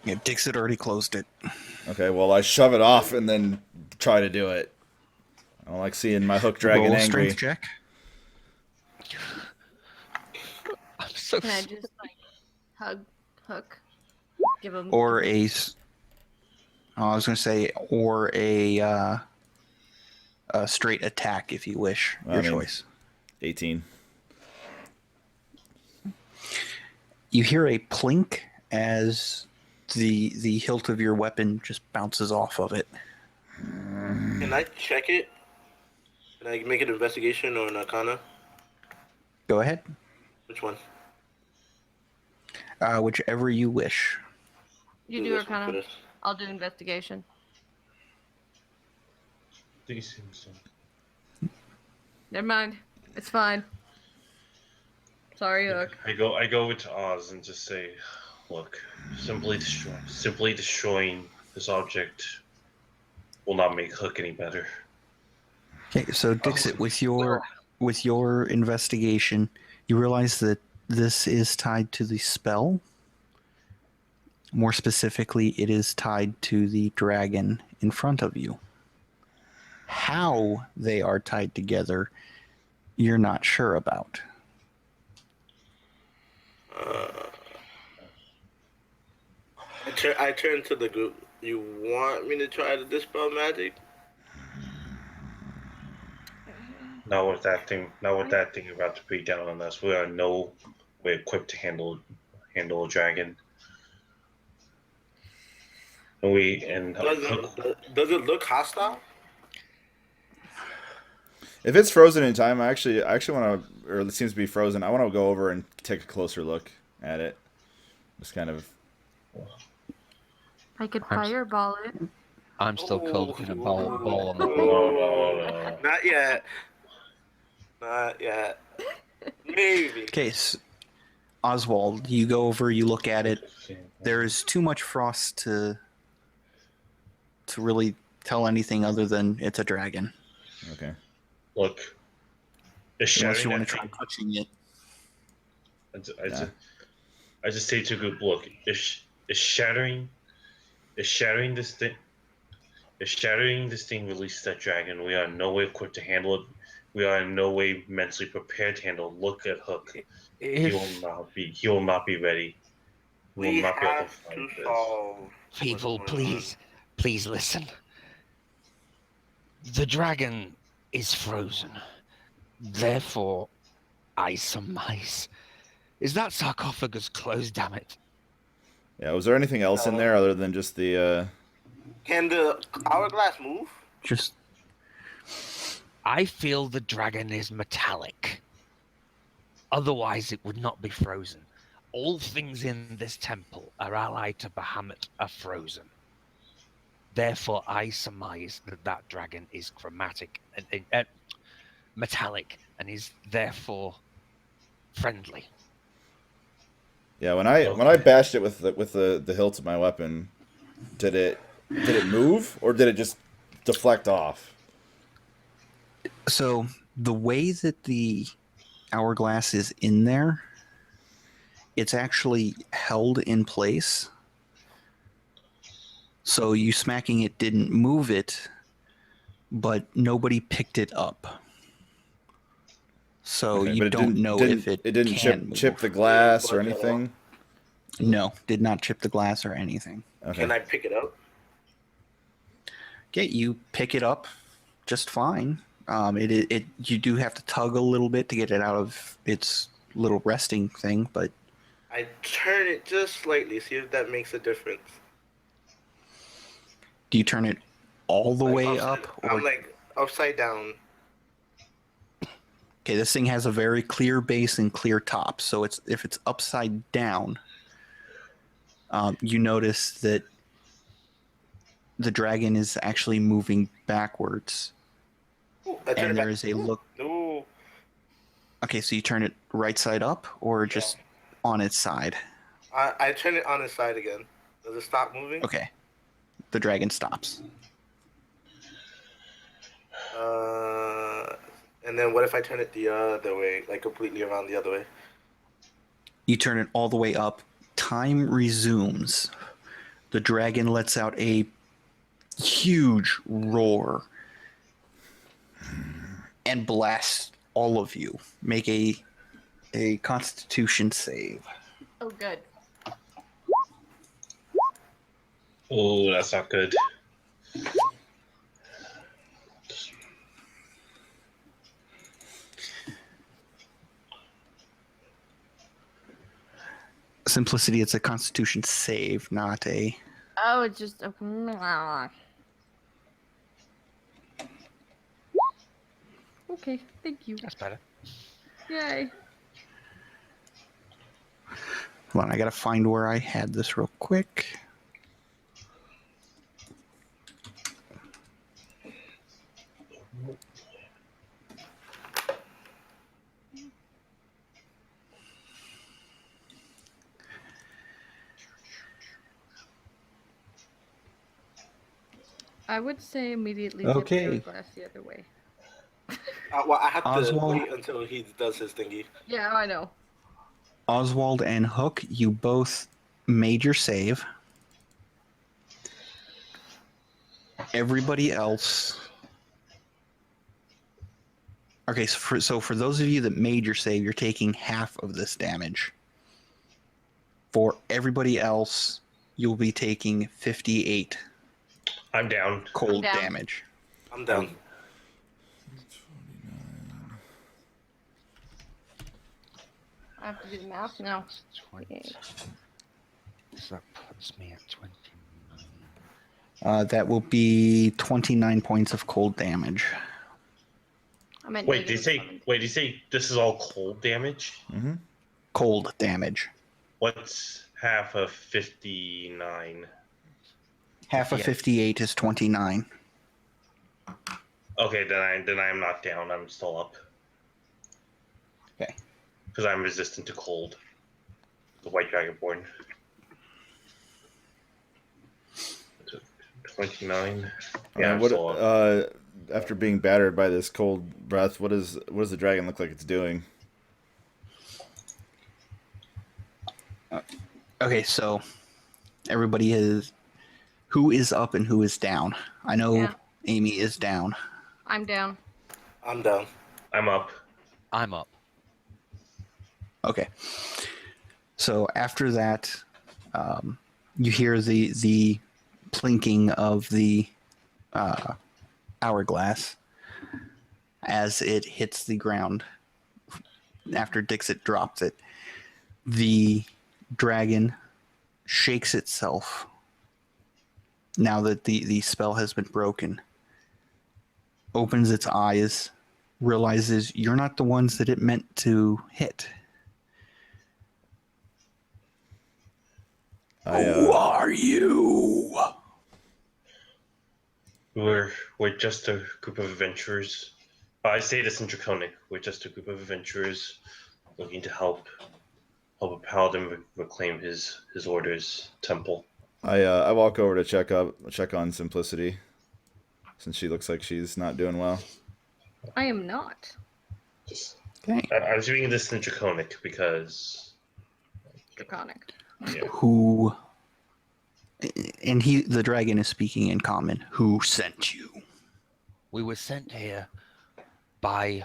Yeah, Dix had already closed it. Okay, well I shove it off and then try to do it. I don't like seeing my hook dragon Roll a angry. strength check. I'm so Can I just like hug Hook? Give him Or a. I was going to say, or a straight attack if you wish. Your choice. 18. You hear a plink as the hilt of your weapon just bounces off of it. Can I check it? Can I make an investigation or an arcana? Go ahead. Which one? Whichever you wish. You do this one Arcana. first. I'll do investigation. Never mind. It's fine. Sorry, Hook. I go over to Oz and just say, look, simply destroying this object will not make Hook any better. Okay, so Dixit, with your investigation, you realize that this is tied to the spell. More specifically, it is tied to the dragon in front of you. How they are tied together, you're not sure about. I turn to the group. You want me to try to dispel magic? Not with that thing about to beat down on us. We are no way equipped to handle a dragon. Does it look hostile? If it's frozen in time, I actually want to, or it seems to be frozen. I want to go over and take a closer look at it. Just kind of. I could fireball it. I'm still cold in a ball on the No. Not yet. Not yet. Maybe. Case, Oswald, you go over, you look at it. There is too much frost to really tell anything other than it's a dragon. Okay. Look, Unless you want to try touching it. I just say to a group, look, is shattering this thing release that dragon? We are in no way equipped to handle it. We are in no way mentally prepared to handle it. Look at Hook. He will not be ready. We have to solve. People, please listen. The dragon is frozen. Therefore, I surmise. Is that sarcophagus closed, damn it? Yeah, was there anything else in there other than just the... Can the hourglass move? Just... I feel the dragon is metallic. Otherwise, it would not be frozen. All things in this temple are allied to Bahamut are frozen. Therefore, I surmise that dragon is metallic and is therefore friendly. Yeah, when I bashed it with the hilt of my weapon, did it move or did it just deflect off? So the way that the hourglass is in there, it's actually held in place. So you smacking it didn't move it, but nobody picked it up. So Okay, you don't know if it didn't chip the glass or anything. No, did not chip the glass or anything. Okay. Can I pick it up? Okay, you pick it up just fine. You do have to tug a little bit to get it out of its little resting thing, but I turn it just slightly, see if that makes a difference. do you turn it all the way up? Or... I'm like upside down. Okay, this thing has a very clear base and clear top, so if it's upside down, you notice that the dragon is actually moving backwards. Ooh, And there is a look. Ooh. Okay, so you turn it right side up or just on its side? I turn it on its side again. Does it stop moving? Okay. The dragon stops. And then what if I turn it the other way, like completely around the other way? You turn it all the way up. Time resumes. The dragon lets out a huge roar and blasts all of you. Make a Constitution save. Oh, good. Oh, that's not good. Simplicity, it's a Constitution save, not a... Oh, it's just okay. Okay, thank you. That's better. Yay. Hold on, I gotta find where I had this real quick. I would say immediately Okay. tip the glass the other way. Well, I have to Oswald? wait until he does his thingy. Yeah, I know. Oswald and Hook, you both made your save. Everybody else... Okay, so for those of you that made your save, you're taking half of this damage. For everybody else, you'll be taking 58 I'm down. cold down. damage. I'm down. I have to do the math now. 20. So that puts me at 20. That will be 29 points of cold damage. I meant Wait, did you negative say? 7. Wait, did you say this is all cold damage? Mm-hmm. Cold damage. What's half of 59? Half of 58 is 29. Okay, then I am not down. I'm still up. Okay. Because I'm resistant to cold. The white dragonborn. 29. Yeah, I'm still up. After being battered by this cold breath, what does the dragon look like it's doing? Okay, so everybody is... Who is up and who is down? I know Yeah. Amy is down. I'm down. I'm down. I'm up. I'm up. Okay. So after that, you hear the plinking of the hourglass as it hits the ground. After Dixit drops it, the dragon shakes itself now that the spell has been broken, opens its eyes, realizes you're not the ones that it meant to hit. Who are you? We're just a group of adventurers. I say this in Draconic. We're just a group of adventurers looking to help a paladin reclaim his order's temple. I walk over to check on Simplicity, since she looks like she's not doing well. I am not. Just, Okay. I'm doing this in Draconic because Draconic. yeah. Who... And the dragon is speaking in common. Who sent you? We were sent here by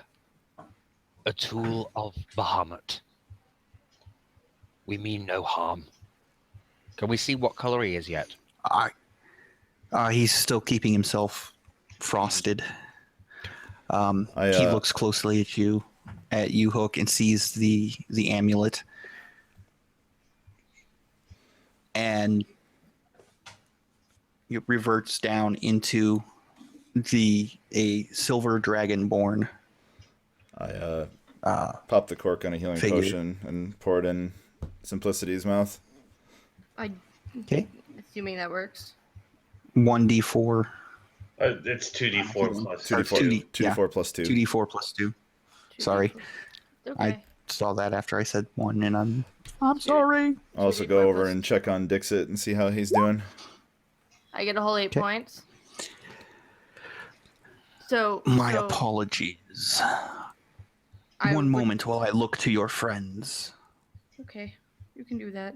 a tool of Bahamut. We mean no harm. Can we see what color he is yet? He's still keeping himself frosted. He looks closely at you, Hook, and sees the amulet, and it reverts down into a silver dragonborn. I pop the cork on a healing figure. potion and pour it in Simplicity's mouth. Okay. Assuming that works. 1d4. It's 2d4 plus 2d4 plus 2. 2d4 plus 2. Sorry. Okay. I saw that after I said 1, and I'm sorry. I'll also go over and check on Dixit and see how he's doing. I get a whole 8 points. So My apologies. One moment while I look to your friends. Okay, you can do that.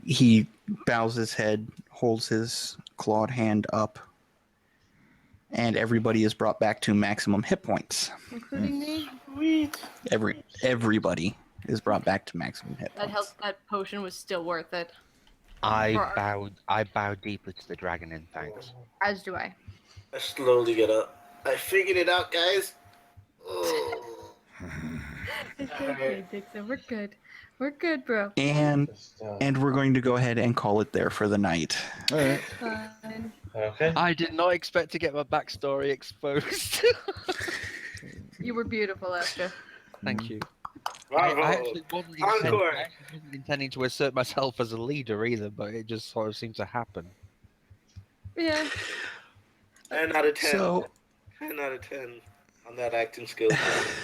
He bows his head, holds his clawed hand up, and everybody is brought back to maximum hit points. Including me? Sweet. Everybody is brought back to maximum hit That points. that potion was still worth it. I bow deeply to the dragon in thanks. As do I. I slowly get up. I figured it out, guys. It's okay, Dixon. We're good. We're good, bro. And we're going to go ahead and call it there for the night. All right. Fine. Okay. I did not expect to get my backstory exposed. You were beautiful, Esther. Thank you. Bravo. I actually wasn't Encore. intending to assert myself as a leader either, but it just sort of seemed to happen. Yeah. 10 out of 10. So, 10 out of 10 on that acting skill.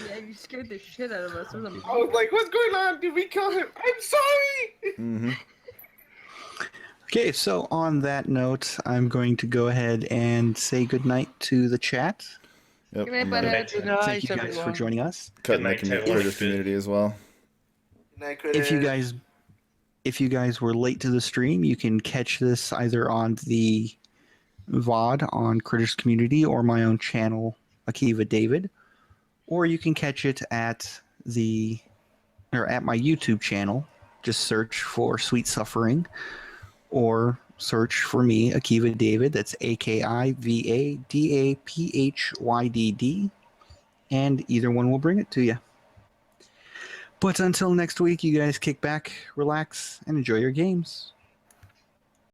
Yeah, you scared the shit out of us. I was like, what's going on? Did we kill him? I'm sorry! Mm-hmm. okay, so on that note, I'm going to go ahead and say goodnight to the chat. Yep. Good night, I'm butthead. Good night, Thank you guys for everyone. joining us. cutting the Good night, everyone. Critters community as well. Good night, If you critters. guys were late to the stream, you can catch this either on the VOD on Critters Community or my own channel, AkivaDaphydd, or you can catch it at my YouTube channel. Just search for Sweet Suffering, or search for me, AkivaDaphydd. That's AkivaDaphydd, and either one will bring it to you. But until next week, you guys kick back, relax, and enjoy your games.